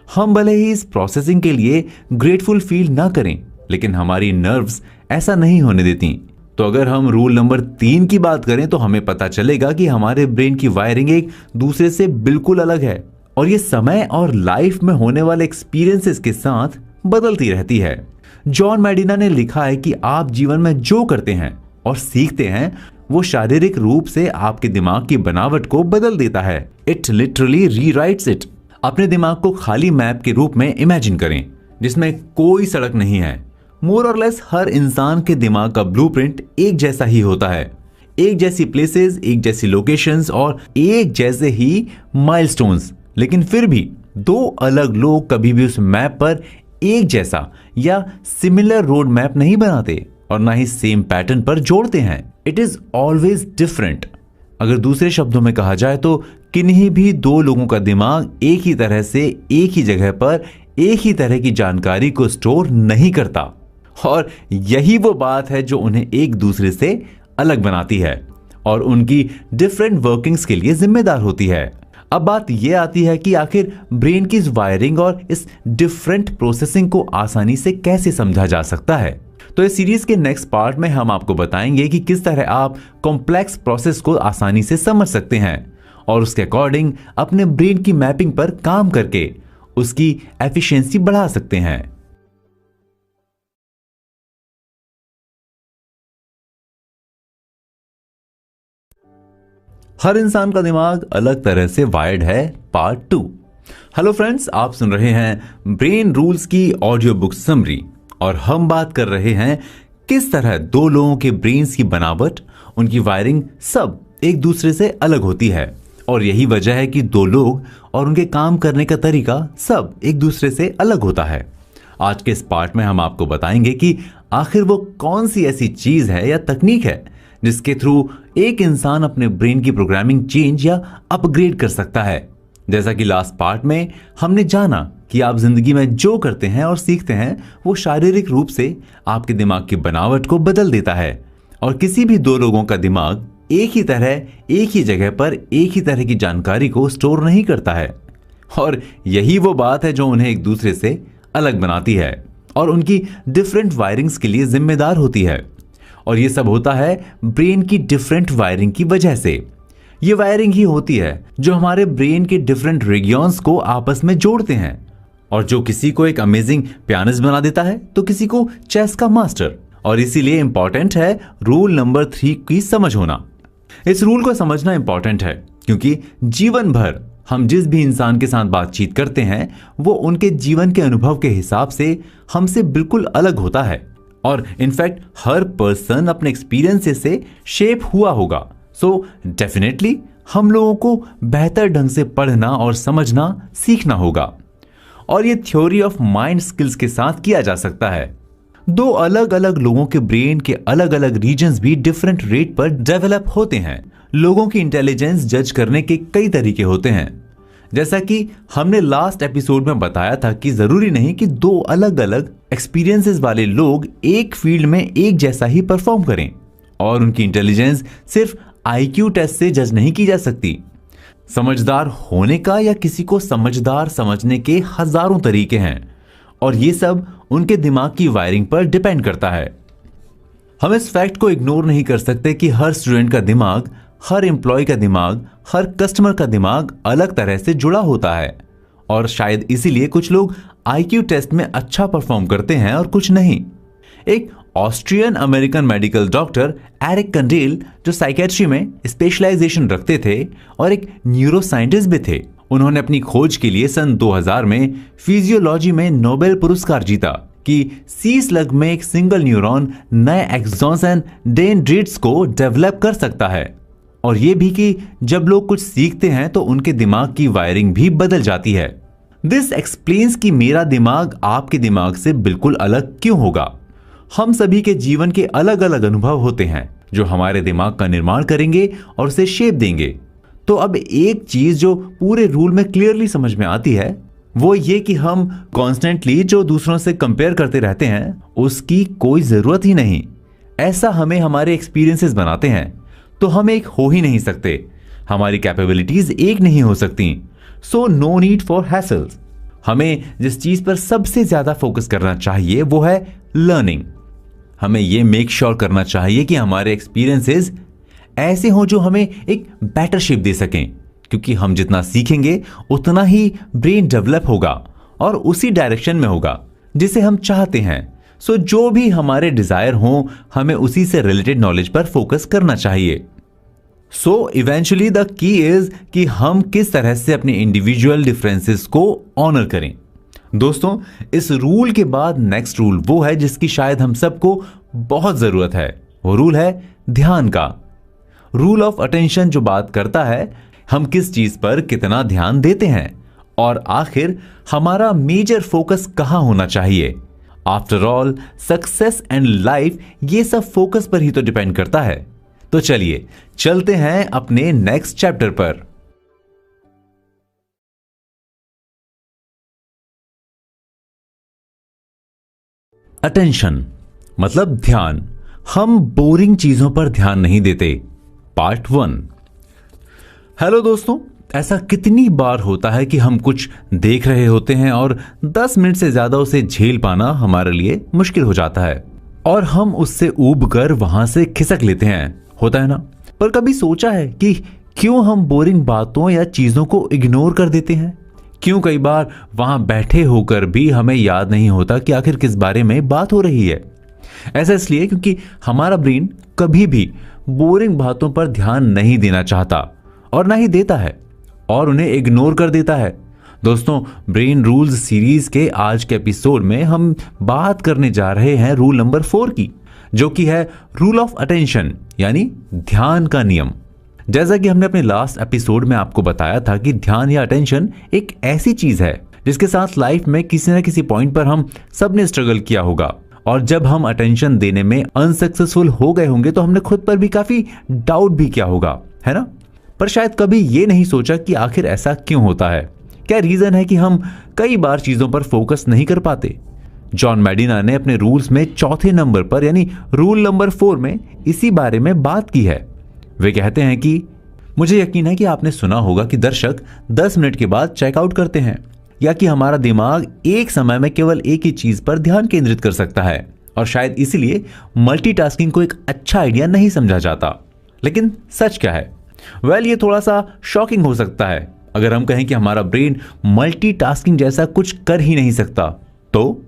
हम भले ही इस प्रोसेसिंग के लिए ग्रेटफुल फील ना करें, लेकिन हमारी नर्व्स ऐसा नहीं होने देती। तो अगर हम रूल नंबर 3 की बात करें तो हमें पता चलेगा कि हमारे ब्रेन की वायरिंग एक दूसरे से बिल्कुल अलग है और ये समय और लाइफ में होने वाले एक्सपीरियंसेस के साथ बदलती रहती है। जॉन मेडिना ने लिखा है कि आप जीवन में जो करते हैं और सीखते हैं वो शारीरिक रूप से आपके दिमाग की बनावट को बदल देता है। It literally rewrites it. अपने दिमाग को खाली मैप के रूप में इमेजिन करें जिसमें कोई सड़क नहीं है। मोर और लेस हर इंसान के दिमाग का ब्लूप्रिंट एक जैसा ही होता है। एक जैसी प्लेसेस, एक जैसी लोकेशंस और एक जैसे ही माइलस्टोन्स। लेकिन फिर भी दो अलग लोग कभी भी उस मैप पर एक जैसा या सिमिलर रोड मैप नहीं बनाते और ना ही सेम पैटर्न पर जोड़ते हैं। It is always different. अगर दूसरे शब्दों में कहा जाए तो किन्हीं भी दो लोगों का दिमाग एक ही तरह से एक ही जगह पर एक ही तरह की जानकारी को स्टोर नहीं करता और यही वो बात है जो उन्हें एक दूसरे से अलग बनाती है और उनकी डिफरेंट वर्किंग्स के लिए जिम्मेदार होती है। अब बात यह आती है कि आखिर ब्रेन की इस वायरिंग और इस डिफरेंट प्रोसेसिंग को आसानी से कैसे समझा जा सकता है। तो इस सीरीज के नेक्स्ट पार्ट में हम आपको बताएंगे कि किस तरह आप कॉम्प्लेक्स प्रोसेस को आसानी से समझ सकते हैं और उसके अकॉर्डिंग अपने ब्रेन की मैपिंग पर काम करके उसकी एफिशिएंसी बढ़ा सकते हैं। हर इंसान का दिमाग अलग तरह से वायर्ड है, पार्ट 2। हेलो फ्रेंड्स, आप सुन रहे हैं ब्रेन रूल्स की ऑडियो बुक समरी और हम बात कर रहे हैं किस तरह दो लोगों के ब्रेन्स की बनावट, उनकी वायरिंग सब एक दूसरे से अलग होती है और यही वजह है कि दो लोग और उनके काम करने का तरीका सब एक दूसरे से अलग होता है। आज के इस पार्ट में हम आपको बताएंगे कि आखिर वो कौन सी ऐसी चीज है या तकनीक है जिसके थ्रू एक इंसान अपने ब्रेन की प्रोग्रामिंग चेंज या अपग्रेड कर सकता है। जैसा कि लास्ट पार्ट में हमने जाना कि आप जिंदगी में जो करते हैं और सीखते हैं वो शारीरिक रूप से आपके दिमाग की बनावट को बदल देता है और किसी भी दो लोगों का दिमाग एक ही तरह एक ही जगह पर एक ही तरह की जानकारी को स्टोर नहीं करता है और यही वो बात है जो उन्हें एक दूसरे से अलग बनाती है और उनकी डिफरेंट वायरिंग्स के लिए जिम्मेदार होती है। और ये सब होता है ब्रेन की डिफरेंट वायरिंग की वजह से। ये वायरिंग ही होती है जो हमारे ब्रेन के डिफरेंट रीजियंस को आपस में जोड़ते हैं और जो किसी को एक अमेजिंग पियानिस्ट बना देता है तो किसी को चेस का मास्टर। और इसीलिए इंपॉर्टेंट है रूल नंबर 3 की समझ होना। इस रूल को समझना इंपॉर्टेंट है क्योंकि जीवन भर हम जिस भी इंसान के साथ बातचीत करते हैं वो उनके जीवन के अनुभव के हिसाब से हमसे बिल्कुल अलग होता है और इनफैक्ट हर पर्सन अपने एक्सपीरियंसेस से शेप हुआ होगा। सो डेफिनेटली हम लोगों को बेहतर ढंग से पढ़ना और समझना सीखना होगा और ये थ्योरी ऑफ माइंड स्किल्स के साथ किया जा सकता है। दो अलग अलग लोगों के ब्रेन के अलग अलग रीजन्स भी डिफरेंट रेट पर डेवलप होते हैं। लोगों की इंटेलिजेंस जज करने के कई तरीके होते हैं, जैसा कि हमने लास्ट एपिसोड में बताया था कि जरूरी नहीं कि दो अलग अलग एक्सपीरियंसेस वाले लोग एक फील्ड में एक जैसा ही परफॉर्म करें, और उनकी इंटेलिजेंस सिर्फ आईक्यू टेस्ट से जज नहीं की जा सकती। समझदार होने का या किसी को समझदार समझने के हजारों तरीके हैं, और ये सब उनके दिमाग की वायरिंग पर डिपेंड करता है। हम इस फैक्ट को इग्नोर नहीं कर सकते कि हर स्टूडेंट का दिमाग, हर एम्प्लॉय का दिमाग, हर कस्टमर का दिमाग अलग तरह से जुड़ा होता है, और शायद इसीलिए कुछ लोग आईक्यू टेस्ट में अच्छा परफॉर्म करते हैं और कुछ नहीं। एक Austrian American medical doctor Eric Kandel, जो साइकेट्री में स्पेशलाइजेशन रखते थे और एक न्यूरो साइंटिस्ट भी थे, उन्होंने अपनी खोज के लिए सन 2000 में फिजियोलॉजी में नोबेल पुरस्कार जीता कि सी स्लग में एक सिंगल न्यूरॉन नए एक्सॉन्स एंड डेंड्रिट्स को डेवलप कर सकता है, और यह भी कि जब लोग कुछ सीखते हैं तो उनके दिमाग की वायरिंग भी बदल जाती है। दिस एक्सप्लेन्स कि मेरा दिमाग आपके दिमाग से बिल्कुल अलग क्यों होगा। हम सभी के जीवन के अलग अलग अनुभव होते हैं जो हमारे दिमाग का निर्माण करेंगे और उसे शेप देंगे। तो अब एक चीज जो पूरे रूल में क्लियरली समझ में आती है वो ये कि हम कॉन्स्टेंटली जो दूसरों से कंपेयर करते रहते हैं उसकी कोई जरूरत ही नहीं। ऐसा हमें हमारे एक्सपीरियंसेस बनाते हैं, तो हम एक हो ही नहीं सकते, हमारी कैपेबिलिटीज एक नहीं हो सकती। So no need for hassles. हमें जिस चीज पर सबसे ज्यादा फोकस करना चाहिए वो है लर्निंग। हमें यह मेक श्योर करना चाहिए कि हमारे एक्सपीरियंसेस ऐसे हों जो हमें एक बेटर शेप दे सकें, क्योंकि हम जितना सीखेंगे उतना ही ब्रेन डेवलप होगा और उसी डायरेक्शन में होगा जिसे हम चाहते हैं। सो जो भी हमारे डिजायर हों हमें उसी से रिलेटेड नॉलेज पर फोकस करना चाहिए। So eventually the key is कि हम किस तरह से अपने इंडिविजुअल डिफरेंसेस को ऑनर करें। दोस्तों, इस रूल के बाद नेक्स्ट रूल वो है जिसकी शायद हम सबको बहुत जरूरत है। वो रूल है ध्यान का। रूल ऑफ अटेंशन जो बात करता है हम किस चीज पर कितना ध्यान देते हैं और आखिर हमारा मेजर फोकस कहां होना चाहिए। After all success and life ये सब फोकस पर ही तो डिपेंड करता है। तो चलिए चलते हैं अपने नेक्स्ट चैप्टर पर। अटेंशन मतलब ध्यान। हम बोरिंग चीजों पर ध्यान नहीं देते। पार्ट 1। हेलो दोस्तों, ऐसा कितनी बार होता है कि हम कुछ देख रहे होते हैं और 10 मिनट से ज्यादा उसे झेल पाना हमारे लिए मुश्किल हो जाता है और हम उससे ऊब कर वहां से खिसक लेते हैं, होता है ना। पर कभी सोचा है कि क्यों हम बोरिंग बातों या चीजों को इग्नोर कर देते हैं? क्यों कई बार वहां बैठे होकर भी हमें याद नहीं होता कि आखिर किस बारे में बात हो रही है? ऐसा इसलिए क्योंकि हमारा ब्रेन कभी भी बोरिंग बातों पर ध्यान नहीं देना चाहता और ना ही देता है और उन्हें इग्नोर कर देता है। दोस्तों, ब्रेन रूल्स सीरीज के आज के एपिसोड में हम बात करने जा रहे हैं रूल नंबर 4 की, जो कि है रूल ऑफ अटेंशन यानी ध्यान का नियम। जैसा कि हमने अपने लास्ट एपिसोड में आपको बताया था कि ध्यान या अटेंशन एक ऐसी चीज है जिसके साथ लाइफ में किसी न किसी पॉइंट पर हम सबने स्ट्रगल किया होगा, और जब हम अटेंशन देने में अनसक्सेसफुल हो गए होंगे तो हमने खुद पर भी काफी डाउट भी किया होगा, है ना। पर शायद कभी ये नहीं सोचा कि आखिर ऐसा क्यों होता है, क्या रीजन है कि हम कई बार चीजों पर फोकस नहीं कर पाते। जॉन मेडिना ने अपने रूल्स में चौथे नंबर पर यानी रूल नंबर 4 में इसी बारे में बात की है। वे कहते हैं कि मुझे यकीन है कि आपने सुना होगा कि दर्शक 10 मिनट के बाद चेकआउट करते हैं, या कि हमारा दिमाग एक समय में केवल एक ही चीज पर ध्यान केंद्रित कर सकता है और शायद इसीलिए मल्टीटास्किंग को एक अच्छा आइडिया नहीं समझा जाता। लेकिन सच क्या है? वेल, ये थोड़ा सा शॉकिंग हो सकता है अगर हम कहें कि हमारा ब्रेन मल्टीटास्किंग जैसा कुछ कर ही नहीं सकता। तो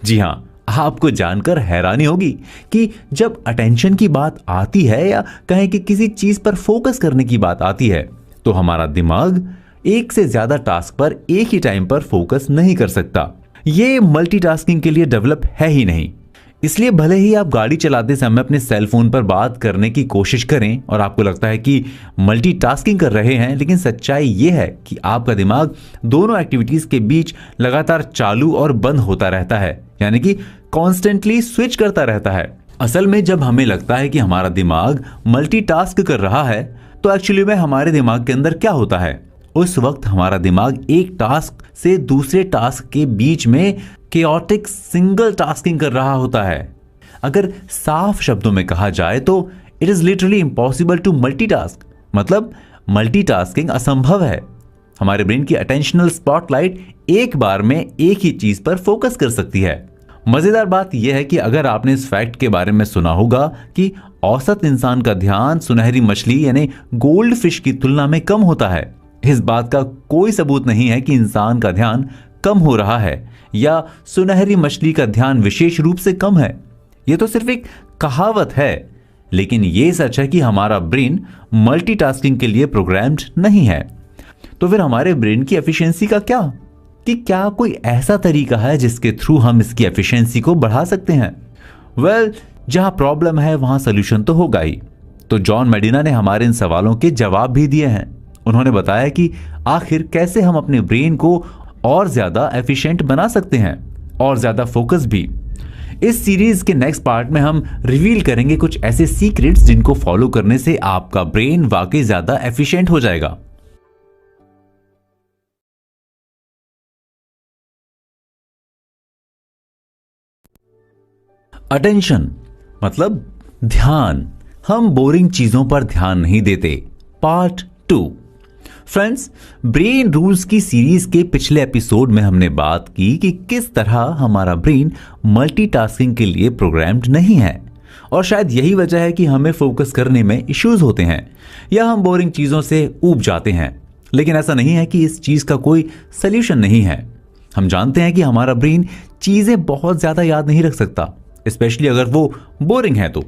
जी हां, आपको जानकर हैरानी होगी कि जब अटेंशन की बात आती है या कहें कि किसी चीज पर फोकस करने की बात आती है तो हमारा दिमाग एक से ज्यादा टास्क पर एक ही टाइम पर फोकस नहीं कर सकता। ये मल्टीटास्किंग के लिए डेवलप है ही नहीं। इसलिए भले ही आप गाड़ी चलाते समय अपने सेल फोन पर बात करने की कोशिश करें और आपको लगता है कि मल्टीटास्किंग कर रहे हैं, लेकिन सच्चाई ये है कि आपका दिमाग दोनों एक्टिविटीज के बीच लगातार चालू और बंद होता रहता है, यानी कि कॉन्स्टेंटली स्विच करता रहता है। असल में जब हमें लगता है कि हमारा दिमाग मल्टीटास्क कर रहा है तो एक्चुअली में हमारे दिमाग के अंदर क्या होता है, उस वक्त हमारा दिमाग एक टास्क से दूसरे टास्क के बीच में केओटिक सिंगल टास्किंग कर रहा होता है। अगर साफ शब्दों में कहा जाए तो it is literally impossible to multitask, मतलब मल्टीटास्किंग असंभव है। हमारे ब्रेन की अटेंशनल स्पॉटलाइट एक बार में एक ही चीज पर फोकस कर सकती है। मजेदार बात यह है कि अगर आपने इस फैक्ट के बारे में सुना होगा कि औसत इंसान का ध्यान सुनहरी मछली यानी गोल्ड फिश की तुलना में कम होता है, इस बात का कोई सबूत नहीं है कि इंसान का ध्यान कम हो रहा है या सुनहरी मछली का ध्यान विशेष रूप से कम है। यह तो सिर्फ एक कहावत है, लेकिन यह सच है कि हमारा ब्रेन मल्टीटास्किंग के लिए प्रोग्राम्ड नहीं है। तो फिर हमारे ब्रेन की एफिशिएंसी का क्या? कि क्या कोई ऐसा तरीका है जिसके थ्रू हम इसकी एफिशिएंसी को बढ़ा सकते हैं? वेल, जहां प्रॉब्लम है वहां सोल्यूशन तो होगा ही। तो जॉन मेडिना ने हमारे इन सवालों के जवाब भी दिए हैं। उन्होंने बताया कि आखिर कैसे हम अपने ब्रेन को और ज्यादा एफिशिएंट बना सकते हैं और ज्यादा फोकस भी। इस सीरीज के नेक्स्ट पार्ट में हम रिवील करेंगे कुछ ऐसे सीक्रेट्स जिनको फॉलो करने से आपका ब्रेन वाकई ज्यादा एफिशिएंट हो जाएगा। अटेंशन मतलब ध्यान। हम बोरिंग चीजों पर ध्यान नहीं देते। पार्ट 2। फ्रेंड्स, ब्रेन रूल्स की सीरीज के पिछले एपिसोड में हमने बात की कि किस तरह हमारा ब्रेन मल्टीटास्किंग के लिए प्रोग्राम्ड नहीं है, और शायद यही वजह है कि हमें फोकस करने में इश्यूज होते हैं या हम बोरिंग चीजों से ऊब जाते हैं। लेकिन ऐसा नहीं है कि इस चीज का कोई सोल्यूशन नहीं है। हम जानते हैं कि हमारा ब्रेन चीजें बहुत ज्यादा याद नहीं रख सकता, स्पेशली अगर वो बोरिंग है तो।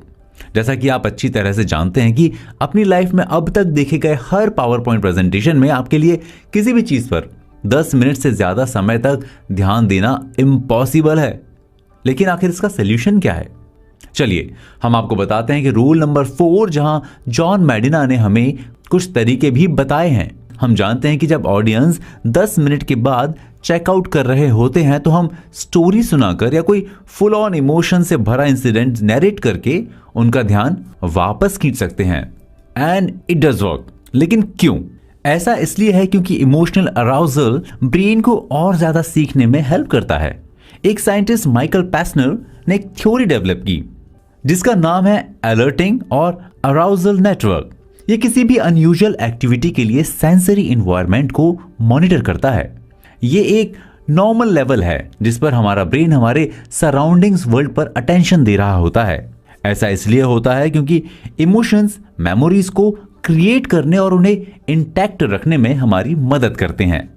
जैसा कि आप अच्छी तरह से जानते हैं कि अपनी लाइफ में अब तक देखे गए हर पावर पॉइंट प्रेजेंटेशन में आपके लिए किसी भी चीज पर 10 मिनट से ज्यादा समय तक ध्यान देना इम्पॉसिबल है। लेकिन आखिर इसका सोल्यूशन क्या है? चलिए हम आपको बताते हैं कि रूल नंबर 4, जहां जॉन मेडिना ने हमें कुछ तरीके भी बताए हैं। हम जानते हैं कि जब ऑडियंस 10 मिनट के बाद चेकआउट कर रहे होते हैं तो हम स्टोरी सुनाकर या कोई फुल ऑन इमोशन से भरा इंसिडेंट नैरेट करके उनका ध्यान वापस खींच सकते हैं। And it does work. लेकिन क्यों? ऐसा इसलिए है क्योंकि इमोशनल अराउजल ब्रेन को और ज्यादा सीखने में हेल्प करता है। एक साइंटिस्ट माइकल पैसनर ने एक थ्योरी डेवलप की जिसका नाम है अलर्टिंग और अराउजल नेटवर्क। ये किसी भी अनयूजुअल एक्टिविटी के लिए सेंसरी एनवायरनमेंट को मॉनिटर करता है। ये एक नॉर्मल लेवल है जिस पर हमारा ब्रेन हमारे सराउंडिंग्स वर्ल्ड पर अटेंशन दे रहा होता है। ऐसा इसलिए होता है क्योंकि इमोशंस मेमोरीज को क्रिएट करने और उन्हें इंटैक्ट रखने में हमारी मदद करते हैं।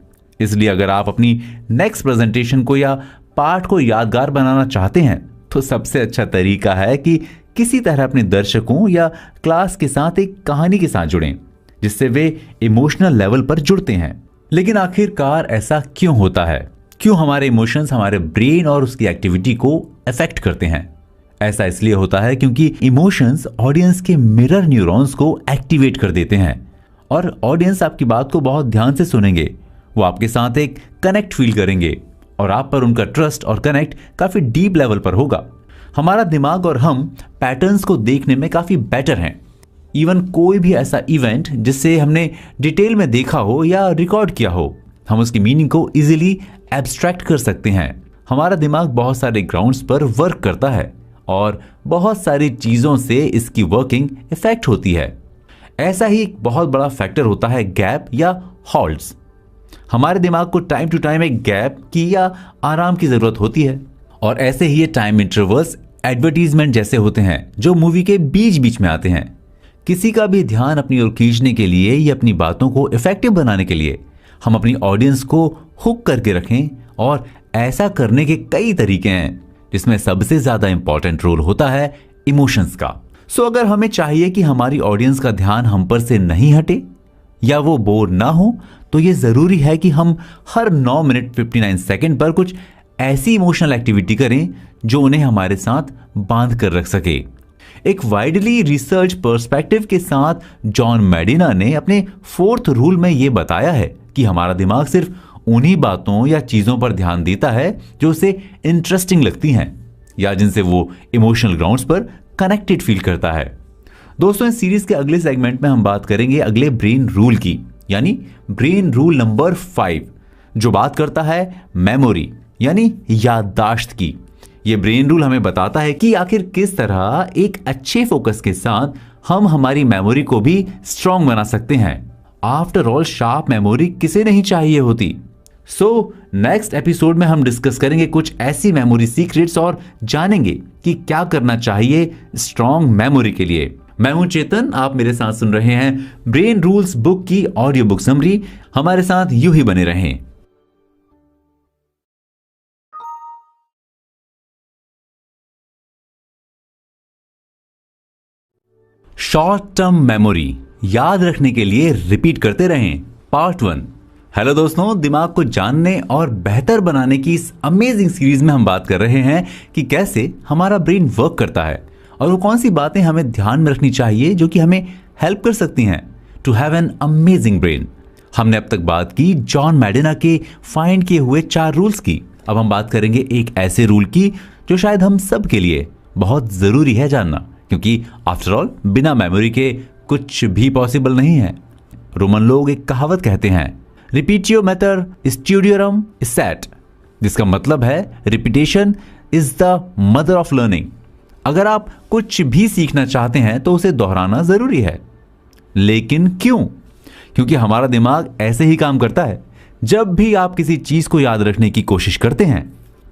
इसलिए अगर आप अपनी नेक्स्ट प्रेजेंटेशन को या पाठ को यादगार बनाना चाहते हैं तो सबसे अच्छा तरीका है कि किसी तरह अपने दर्शकों या क्लास के साथ एक कहानी के साथ जुड़ें जिससे वे इमोशनल लेवल पर जुड़ते हैं। लेकिन आखिरकार ऐसा क्यों होता है? क्यों हमारे इमोशंस हमारे ब्रेन और उसकी एक्टिविटी को अफेक्ट करते हैं? ऐसा इसलिए होता है क्योंकि इमोशंस ऑडियंस के मिरर न्यूरॉन्स को एक्टिवेट कर देते हैं और ऑडियंस आपकी बात को बहुत ध्यान से सुनेंगे। वो आपके साथ एक कनेक्ट फील करेंगे और आप पर उनका ट्रस्ट और कनेक्ट काफी डीप लेवल पर होगा। हमारा दिमाग और हम पैटर्न्स को देखने में काफी बेटर हैं। इवन कोई भी ऐसा इवेंट जिससे हमने डिटेल में देखा हो या रिकॉर्ड किया हो, हम उसकी मीनिंग को इजीली एब्स्ट्रैक्ट कर सकते हैं। हमारा दिमाग बहुत सारे ग्राउंड्स पर वर्क करता है और बहुत सारी चीजों से इसकी वर्किंग इफेक्ट होती है। ऐसा ही एक बहुत बड़ा फैक्टर होता है गैप या हॉल्ट्स। हमारे दिमाग को टाइम टू टाइम एक गैप की या आराम की जरूरत होती है और ऐसे ही ये टाइम इंटरवल्स एडवर्टीजमेंट जैसे होते हैं जो मूवी के बीच बीच में आते हैं। किसी का भी ध्यान अपनी ओर खींचने के लिए या अपनी बातों को इफेक्टिव बनाने के लिए हम अपनी ऑडियंस को हुक करके रखें, और ऐसा करने के कई तरीके हैं जिसमें सबसे ज्यादा इंपॉर्टेंट रोल होता है इमोशंस का। सो अगर हमें चाहिए कि हमारी ऑडियंस का ध्यान हम पर से नहीं हटे या वो बोर ना हो, तो ये जरूरी है कि हम हर 9 मिनट 59 सेकंड पर कुछ ऐसी इमोशनल एक्टिविटी करें जो उन्हें हमारे साथ बांध कर रख सके। एक वाइडली रिसर्च पर्सपेक्टिव के साथ जॉन मेडिना ने अपने 4th रूल में यह बताया है कि हमारा दिमाग सिर्फ उन्हीं बातों या चीजों पर ध्यान देता है जो उसे इंटरेस्टिंग लगती हैं या जिनसे वो इमोशनल ग्राउंड्स पर कनेक्टेड फील करता है। दोस्तों, इस सीरीज के अगले सेगमेंट में हम बात करेंगे अगले ब्रेन रूल की, यानी ब्रेन रूल नंबर 5, जो बात करता है मेमोरी यानी याददाश्त की। ये ब्रेन रूल हमें बताता है कि आखिर किस तरह एक अच्छे फोकस के साथ हम हमारी मेमोरी को भी स्ट्रांग बना सकते हैं। आफ्टर ऑल शार्प मेमोरी किसे नहीं चाहिए होती। नेक्स्ट एपिसोड में हम डिस्कस करेंगे कुछ ऐसी मेमोरी सीक्रेट्स और जानेंगे कि क्या करना चाहिए स्ट्रांग मेमोरी के लिए। मैं हूं चेतन, आप मेरे साथ सुन रहे हैं ब्रेन रूल्स बुक की ऑडियो बुक समरी। हमारे साथ यूं ही बने रहें। शॉर्ट टर्म मेमोरी, याद रखने के लिए रिपीट करते रहें, पार्ट 1। हेलो दोस्तों, दिमाग को जानने और बेहतर बनाने की इस अमेजिंग सीरीज में हम बात कर रहे हैं कि कैसे हमारा ब्रेन वर्क करता है और वो कौन सी बातें हमें ध्यान में रखनी चाहिए जो कि हमें हेल्प कर सकती हैं to have an amazing brain. हमने अब तक बात की जॉन मैडिना के फाइंड किए हुए 4 रूल्स की। अब हम बात करेंगे एक ऐसे रूल की जो शायद हम सब के लिए बहुत जरूरी है जानना, क्योंकि आफ्टर ऑल बिना मेमोरी के कुछ भी पॉसिबल नहीं है। रोमन लोग एक कहावत कहते हैं, रिपीटियो मैटर स्टूडियोरम सेट, जिसका मतलब है repetition is the mother of learning. अगर आप कुछ भी सीखना चाहते हैं तो उसे दोहराना जरूरी है। लेकिन क्यों? क्योंकि हमारा दिमाग ऐसे ही काम करता है। जब भी आप किसी चीज को याद रखने की कोशिश करते हैं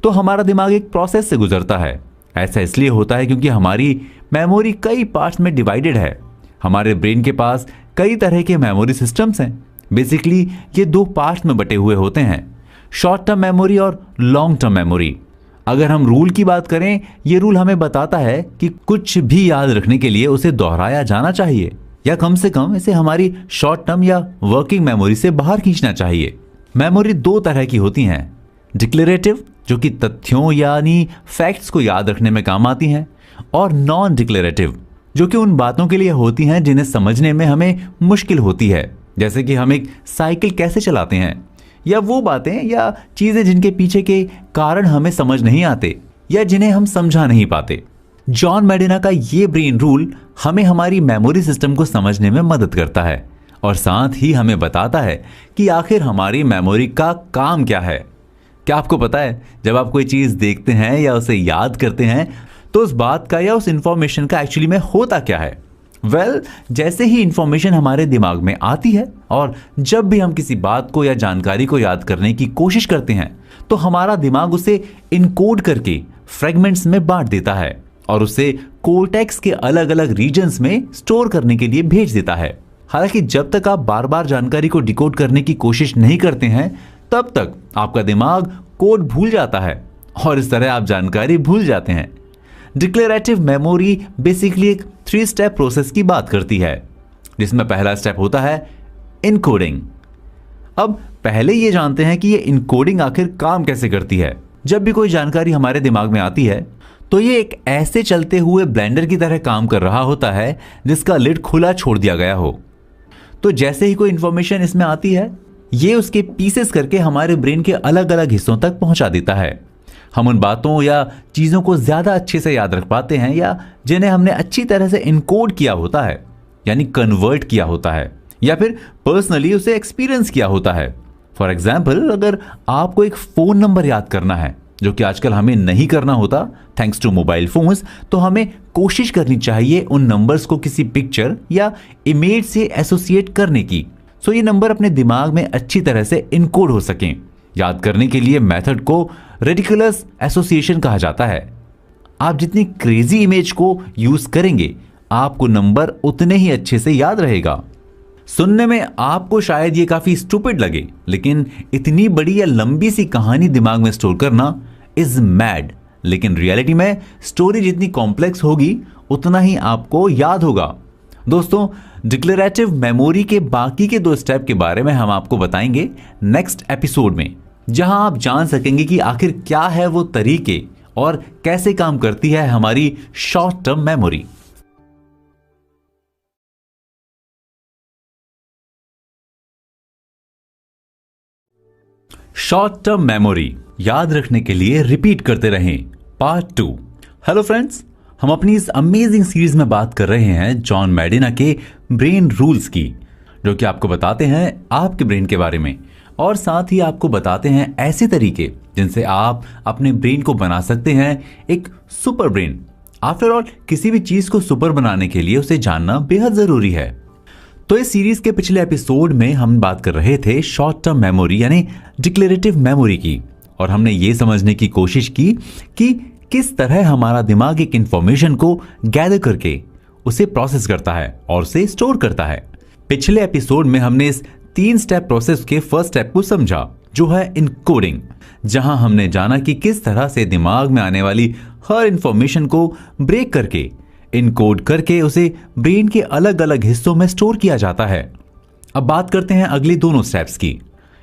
तो हमारा दिमाग एक प्रोसेस से गुजरता है। ऐसा इसलिए होता है क्योंकि हमारी मेमोरी कई पार्ट्स में डिवाइडेड है। हमारे ब्रेन के पास कई तरह के मेमोरी सिस्टम्स हैं। बेसिकली ये 2 पार्ट्स में बटे हुए होते हैं, शॉर्ट टर्म मेमोरी और लॉन्ग टर्म मेमोरी। अगर हम रूल की बात करें, ये रूल हमें बताता है कि कुछ भी याद रखने के लिए उसे दोहराया जाना चाहिए या कम से कम इसे हमारी शॉर्ट टर्म या वर्किंग मेमोरी से बाहर खींचना चाहिए। मेमोरी 2 तरह की होती हैं, डिक्लेरेटिव जो कि तथ्यों यानी फैक्ट्स को याद रखने में काम आती हैं, और नॉन डिक्लेरेटिव जो कि उन बातों के लिए होती हैं जिन्हें समझने में हमें मुश्किल होती है, जैसे कि हम एक साइकिल कैसे चलाते हैं, या वो बातें या चीजें जिनके पीछे के कारण हमें समझ नहीं आते या जिन्हें हम समझा नहीं पाते। जॉन मैडिना का ये ब्रेन रूल हमें हमारी मेमोरी सिस्टम को समझने में मदद करता है और साथ ही हमें बताता है कि आखिर हमारी मेमोरी का काम क्या है। क्या आपको पता है, जब आप कोई चीज देखते हैं या उसे याद करते हैं तो उस बात का या उस इंफॉर्मेशन का एक्चुअली में होता क्या है? जैसे ही इंफॉर्मेशन हमारे दिमाग में आती है और जब भी हम किसी बात को या जानकारी को याद करने की कोशिश करते हैं तो हमारा दिमाग उसे इनकोड करके फ्रेगमेंट्स में बांट देता है और उसे कोर्टेक्स के अलग अलग रीजन्स में स्टोर करने के लिए भेज देता है। हालांकि जब तक आप बार बार जानकारी को डिकोड करने की कोशिश नहीं करते हैं तब तक आपका दिमाग कोड भूल जाता है और इस तरह आप जानकारी भूल जाते हैं। डिक्लेरेटिव मेमोरी बेसिकली एक 3 स्टेप प्रोसेस की बात करती है, जिसमें पहला स्टेप होता है इनकोडिंग। अब पहले ये जानते हैं कि ये इनकोडिंग आखिर काम कैसे करती है। जब भी कोई जानकारी हमारे दिमाग में आती है तो ये एक ऐसे चलते हुए ब्लेंडर की तरह काम कर रहा होता है जिसका लिड खुला छोड़ दिया गया हो। तो जैसे ही कोई इंफॉर्मेशन इसमें आती है, ये उसके पीसेस करके हमारे ब्रेन के अलग अलग हिस्सों तक पहुंचा देता है। हम उन बातों या चीज़ों को ज़्यादा अच्छे से याद रख पाते हैं या जिन्हें हमने अच्छी तरह से इनकोड किया होता है, यानी कन्वर्ट किया होता है, या फिर पर्सनली उसे एक्सपीरियंस किया होता है। फॉर एग्जाम्पल, अगर आपको एक फ़ोन नंबर याद करना है, जो कि आजकल हमें नहीं करना होता थैंक्स टू मोबाइल फोन्स, तो हमें कोशिश करनी चाहिए उन नंबर्स को किसी पिक्चर या इमेज से एसोसिएट करने की, सो ये नंबर अपने दिमाग में अच्छी तरह से इनकोड हो सकें। याद करने के लिए मेथड को रेडिकुलस एसोसिएशन कहा जाता है। आप जितनी क्रेजी इमेज को यूज करेंगे, आपको नंबर उतने ही अच्छे से याद रहेगा। सुनने में आपको शायद ये काफी स्टूपिड लगे, लेकिन इतनी बड़ी या लंबी सी कहानी दिमाग में स्टोर करना इज मैड। लेकिन रियलिटी में स्टोरी जितनी कॉम्प्लेक्स होगी उतना ही आपको याद होगा। दोस्तों, डिक्लेरेटिव मेमोरी के बाकी के 2 स्टेप के बारे में हम आपको बताएंगे नेक्स्ट एपिसोड में, जहां आप जान सकेंगे कि आखिर क्या है वो तरीके और कैसे काम करती है हमारी short term memory. Short term memory, याद रखने के लिए रिपीट करते रहें, पार्ट 2। हेलो फ्रेंड्स, हम अपनी इस अमेजिंग सीरीज में बात कर रहे हैं जॉन मैडिना के ब्रेन रूल्स की। जो कि आपको बताते हैं आपके ब्रेन के बारे में, और साथ ही आपको बताते हैं ऐसे तरीके जिनसे आप अपने ब्रेन को बना सकते हैं एक सुपर ब्रेन। आफ्टर ऑल, किसी भी चीज को सुपर बनाने के लिए उसे जानना बेहद जरूरी है। तो इस सीरीज के पिछले एपिसोड में हम बात कर रहे थे शॉर्ट टर्म मेमोरी यानी डिक्लेरेटिव मेमोरी की, और हमने ये समझने की कोशिश की कि किस तरह हमारा दिमाग एक इंफॉर्मेशन को गैदर करके उसे प्रोसेस करता है और उसे स्टोर करता है। पिछले एपिसोड में हमने इस 3 स्टेप प्रोसेस के फर्स्ट स्टेप को समझा, जो है इनकोडिंग, जहां हमने जाना कि किस तरह से दिमाग में आने वाली हर इंफॉर्मेशन को ब्रेक करके इनकोड करके उसे ब्रेन के अलग अलग हिस्सों में स्टोर किया जाता है। अब बात करते हैं अगली दोनों स्टेप्स की।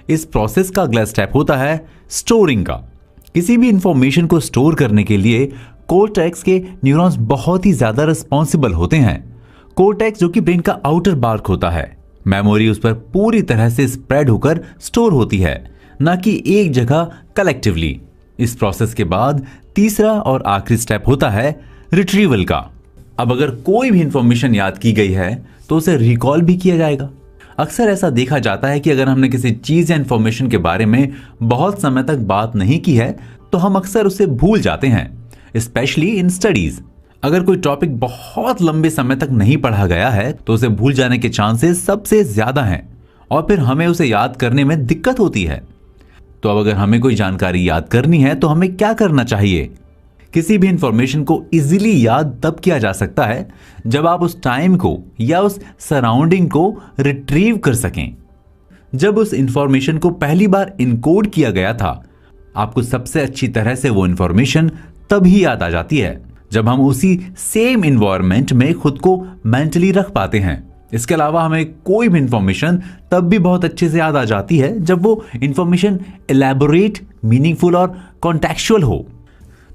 इस प्रोसेस का अगला स्टेप होता है स्टोरिंग का। किसी भी इंफॉर्मेशन को स्टोर करने के लिए कोर्टेक्स के न्यूरॉन्स बहुत ही ज्यादा रिस्पॉन्सिबल होते हैं। कोर्टेक्स, जो कि ब्रेन का आउटर बार्क होता है, मेमोरी उस पर पूरी तरह से स्प्रेड होकर स्टोर होती है, ना कि एक जगह कलेक्टिवली। इस प्रोसेस के बाद तीसरा और आखिरी स्टेप होता है रिट्रीवल का। अब अगर कोई भी इंफॉर्मेशन याद की गई है तो उसे रिकॉल भी किया जाएगा। अक्सर ऐसा देखा जाता है कि अगर हमने किसी चीज या इंफॉर्मेशन के बारे में बहुत समय तक बात नहीं की है तो हम अक्सर उसे भूल जाते हैं, स्पेशली इन स्टडीज। अगर कोई टॉपिक बहुत लंबे समय तक नहीं पढ़ा गया है तो उसे भूल जाने के चांसेस सबसे ज्यादा हैं, और फिर हमें उसे याद करने में दिक्कत होती है। तो अब अगर हमें कोई जानकारी याद करनी है तो हमें क्या करना चाहिए? किसी भी इंफॉर्मेशन को इजीली याद तब किया जा सकता है जब आप उस टाइम को या उस सराउंडिंग को रिट्रीव कर सकें। जब उस इंफॉर्मेशन को पहली बार इनकोड किया गया था, आपको सबसे अच्छी तरह से वो इंफॉर्मेशन तभी याद आ जाती है जब हम उसी सेम इन्वायरमेंट में खुद को मेंटली रख पाते हैं। इसके अलावा हमें कोई भी इंफॉर्मेशन तब भी बहुत अच्छे से याद आ जाती है जब वो इंफॉर्मेशन एलैबोरेट, मीनिंगफुल और कॉन्टेक्चुअल हो।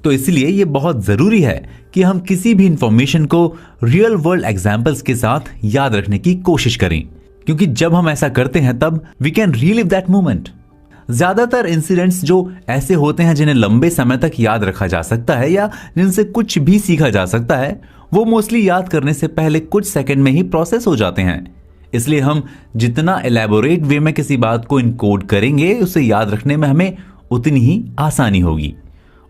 तो इसलिए ये बहुत जरूरी है कि हम किसी भी इंफॉर्मेशन को रियल वर्ल्ड एग्जांपल्स के साथ याद रखने की कोशिश करें, क्योंकि जब हम ऐसा करते हैं तब we can relive that moment. ज्यादातर इंसिडेंट्स जो ऐसे होते हैं जिन्हें लंबे समय तक याद रखा जा सकता है या जिनसे कुछ भी सीखा जा सकता है, वो मोस्टली याद करने से पहले कुछ सेकंड में ही प्रोसेस हो जाते हैं। इसलिए हम जितना एलैबोरेट वे में किसी बात को इनकोड करेंगे, उसे याद रखने में हमें उतनी ही आसानी होगी।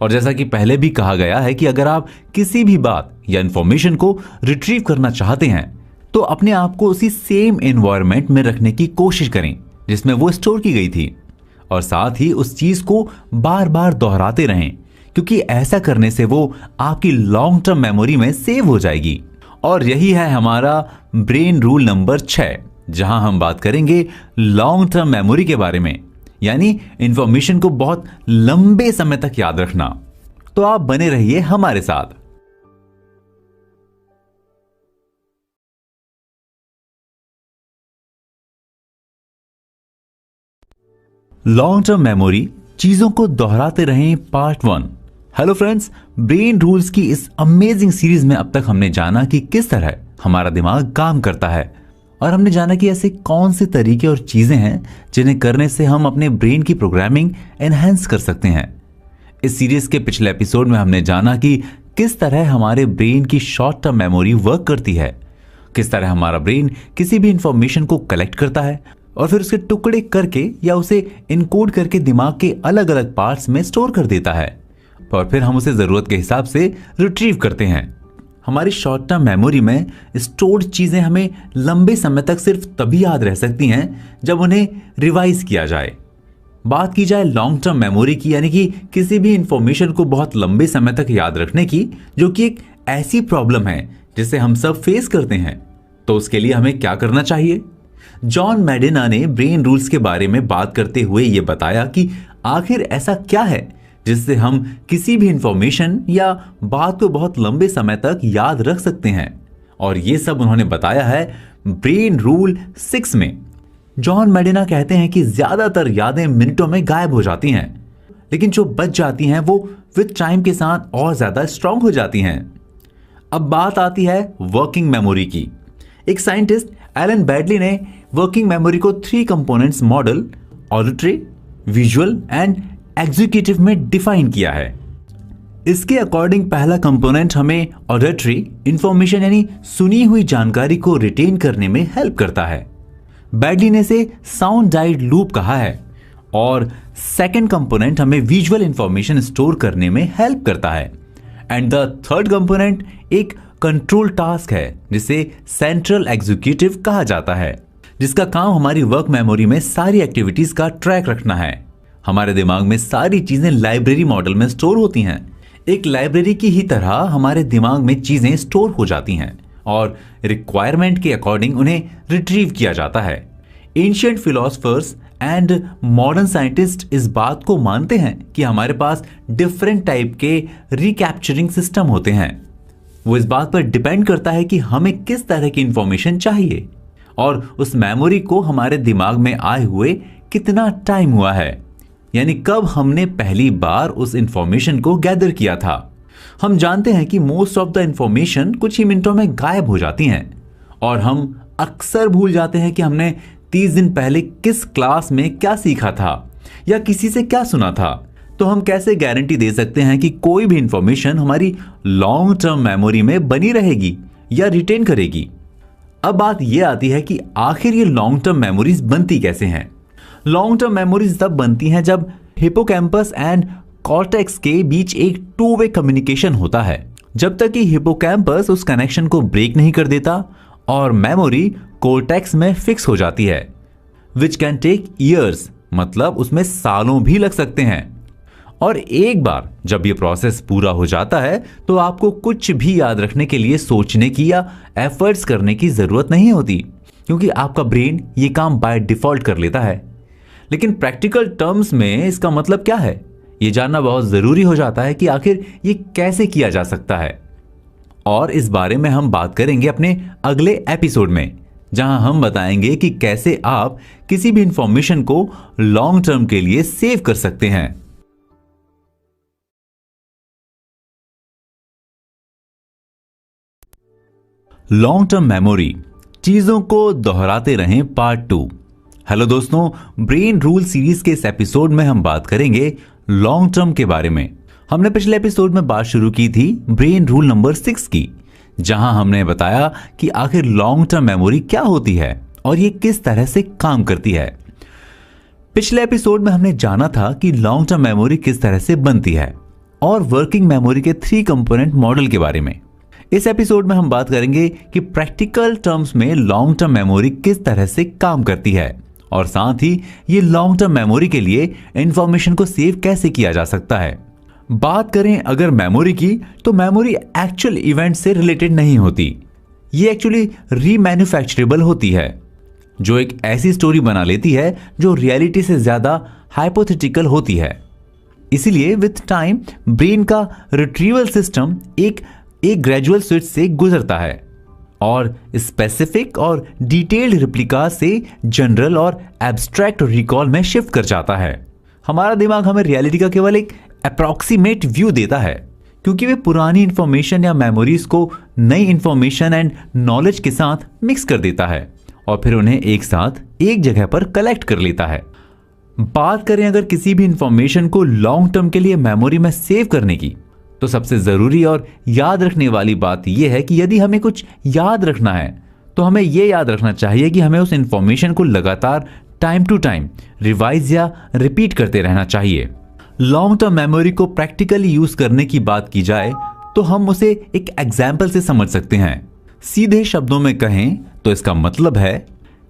और जैसा कि पहले भी कहा गया है कि अगर आप किसी भी बात या इंफॉर्मेशन को रिट्रीव करना चाहते हैं तो अपने आप को उसी सेम एनवायरनमेंट में रखने की कोशिश करें जिसमें वो स्टोर की गई थी, और साथ ही उस चीज को बार बार दोहराते रहें, क्योंकि ऐसा करने से वो आपकी लॉन्ग टर्म मेमोरी में सेव हो जाएगी। और यही है हमारा ब्रेन रूल नंबर 6, जहां हम बात करेंगे लॉन्ग टर्म मेमोरी के बारे में, यानी इंफॉर्मेशन को बहुत लंबे समय तक याद रखना। तो आप बने रहिए हमारे साथ। लॉन्ग टर्म मेमोरी, चीजों को दोहराते रहें, part 1। Hello friends, brain rules की इस अमेजिंग सीरीज में अब तक हमने जाना कि किस तरह हमारा दिमाग काम करता है, और हमने जाना कि ऐसे कौन से तरीके और चीजें हैं जिन्हें करने से हम अपने ब्रेन की प्रोग्रामिंग एनहांस कर सकते हैं। इस सीरीज के पिछले एपिसोड में हमने जाना कि किस तरह हमारे ब्रेन की शॉर्ट टर्म मेमोरी वर्क करती है, किस तरह हमारा ब्रेन किसी भी इंफॉर्मेशन को कलेक्ट करता है और फिर उसके टुकड़े करके या उसे इनकोड करके दिमाग के अलग अलग पार्ट्स में स्टोर कर देता है, और फिर हम उसे जरूरत के हिसाब से रिट्रीव करते हैं। हमारी शॉर्ट टर्म मेमोरी में स्टोर्ड चीजें हमें लंबे समय तक सिर्फ तभी याद रह सकती हैं जब उन्हें रिवाइज किया जाए। बात की जाए लॉन्ग टर्म मेमोरी की, यानी कि किसी भी इंफॉर्मेशन को बहुत लंबे समय तक याद रखने की, जो कि एक ऐसी प्रॉब्लम है जिसे हम सब फेस करते हैं, तो उसके लिए हमें क्या करना चाहिए? जॉन मेडिना ने ब्रेन रूल्स के बारे में बात करते हुए यह बताया कि आखिर ऐसा क्या है जिससे हम किसी भी इंफॉर्मेशन या बात को बहुत लंबे समय तक याद रख सकते हैं, और यह सब उन्होंने बताया है ब्रेन रूल 6 में। जॉन मेडिना कहते हैं कि ज्यादातर यादें मिनटों में गायब हो जाती हैं, लेकिन जो बच जाती हैं वो विद टाइम के साथ और ज्यादा स्ट्रांग हो जाती हैं। अब बात आती है वर्किंग मेमोरी की। एक साइंटिस्ट एलन बैडली ने वर्किंग मेमोरी को 3 components model, auditory, visual and executive में डिफाइन किया है। इसके अकॉर्डिंग पहला कंपोनेंट हमें ऑडिटरी इंफॉर्मेशन यानी सुनी हुई जानकारी को रिटेन करने में हेल्प करता है। बैडली ने इसे साउंड डाइड लूप कहा है। और सेकंड कंपोनेंट हमें विजुअल इंफॉर्मेशन स्टोर करने में हेल्प करता है। एंड द थर्ड कंपोनेंट एक कंट्रोल टास्क है जिसे सेंट्रल एग्जीक्यूटिव कहा जाता है, जिसका काम हमारी वर्क मेमोरी में सारी एक्टिविटीज का ट्रैक रखना है। हमारे दिमाग में सारी चीजें लाइब्रेरी मॉडल में स्टोर होती हैं। एक लाइब्रेरी की ही तरह हमारे दिमाग में चीजें स्टोर हो जाती हैं और रिक्वायरमेंट के अकॉर्डिंग उन्हें रिट्रीव किया जाता है। Ancient philosophers and modern scientist इस बात को मानते हैं कि हमारे पास डिफरेंट टाइप के रिकैप्चरिंग सिस्टम होते हैं। वो इस बात पर डिपेंड करता है कि हमें किस तरह की इंफॉर्मेशन चाहिए और उस मेमोरी को हमारे दिमाग में आए हुए कितना टाइम हुआ है, यानी कब हमने पहली बार उस इंफॉर्मेशन को गैदर किया था। हम जानते हैं कि मोस्ट ऑफ द इंफॉर्मेशन कुछ ही मिनटों में गायब हो जाती हैं और हम अक्सर भूल जाते हैं कि हमने 30 दिन पहले किस क्लास में क्या सीखा था या किसी से क्या सुना था। तो हम कैसे गारंटी दे सकते हैं कि कोई भी इंफॉर्मेशन हमारी लॉन्ग टर्म मेमोरी में बनी रहेगी या रिटेन करेगी। अब बात यह आती है कि आखिर ये लॉन्ग टर्म मेमोरीज बनती कैसे हैं। लॉन्ग टर्म मेमोरीज तब बनती हैं जब हिपोकैम्पस एंड कॉर्टेक्स के बीच एक टू वे कम्युनिकेशन होता है। जब तक कि हिपोकैम्पस उस कनेक्शन को ब्रेक नहीं कर देता और मेमोरी कॉर्टेक्स में फिक्स हो जाती है, विच कैन टेक ईयर्स, मतलब उसमें सालों भी लग सकते हैं। और एक बार जब ये प्रोसेस पूरा हो जाता है तो आपको कुछ भी याद रखने के लिए सोचने की या एफर्ट्स करने की जरूरत नहीं होती, क्योंकि आपका ब्रेन ये काम बाय डिफॉल्ट कर लेता है। लेकिन प्रैक्टिकल टर्म्स में इसका मतलब क्या है, ये जानना बहुत जरूरी हो जाता है कि आखिर ये कैसे किया जा सकता है। और इस बारे में हम बात करेंगे अपने अगले एपिसोड में, जहां हम बताएंगे कि कैसे आप किसी भी इंफॉर्मेशन को लॉन्ग टर्म के लिए सेव कर सकते हैं। लॉन्ग टर्म मेमोरी, चीजों को दोहराते रहें पार्ट 2। हेलो दोस्तों, ब्रेन रूल सीरीज के इस एपिसोड में हम बात करेंगे लॉन्ग टर्म के बारे में। हमने पिछले एपिसोड में बात शुरू की थी ब्रेन रूल नंबर 6 की, जहां हमने बताया कि आखिर लॉन्ग टर्म मेमोरी क्या होती है और ये किस तरह से काम करती है। पिछले एपिसोड में हमने जाना था कि लॉन्ग टर्म मेमोरी किस तरह से बनती है और वर्किंग मेमोरी के 3 कंपोनेंट मॉडल के बारे में। इस एपिसोड में हम बात करेंगे कि प्रैक्टिकल टर्म्स में लॉन्ग टर्म मेमोरी किस तरह से काम करती है और साथ ही ये लॉन्ग टर्म मेमोरी के लिए इंफॉर्मेशन को सेव कैसे किया जा सकता है। बात करें अगर मेमोरी की, तो मेमोरी एक्चुअल इवेंट से रिलेटेड नहीं होती, ये एक्चुअली रीमैन्युफैक्चरेबल होती है, जो एक ऐसी स्टोरी बना लेती है जो रियलिटी से ज्यादा हाइपोथेटिकल होती है। इसीलिए विथ टाइम ब्रेन का रिट्रीवल सिस्टम एक ग्रेजुअल स्विच से गुजरता है और स्पेसिफिक और डिटेल्ड रिप्लिका से जनरल और एब्स्ट्रैक्ट रिकॉल में शिफ्ट कर जाता है। हमारा दिमाग हमें रियलिटी का केवल एक अप्रॉक्सीमेट व्यू देता है, क्योंकि वे पुरानी इंफॉर्मेशन या मेमोरीज को नई इंफॉर्मेशन एंड नॉलेज के साथ मिक्स कर देता है और फिर उन्हें एक साथ एक जगह पर कलेक्ट कर लेता है। बात करें अगर किसी भी इंफॉर्मेशन को लॉन्ग टर्म के लिए मेमोरी में सेव करने की, तो सबसे जरूरी और याद रखने वाली बात यह है कि यदि हमें कुछ याद रखना है तो हमें यह याद रखना चाहिए कि हमें उस इंफॉर्मेशन को लगातार टाइम टू टाइम रिवाइज या रिपीट करते रहना चाहिए। लॉन्ग टर्म मेमोरी को प्रैक्टिकली यूज करने की बात की जाए तो हम उसे एक एग्जाम्पल से समझ सकते हैं। सीधे शब्दों में कहें तो इसका मतलब है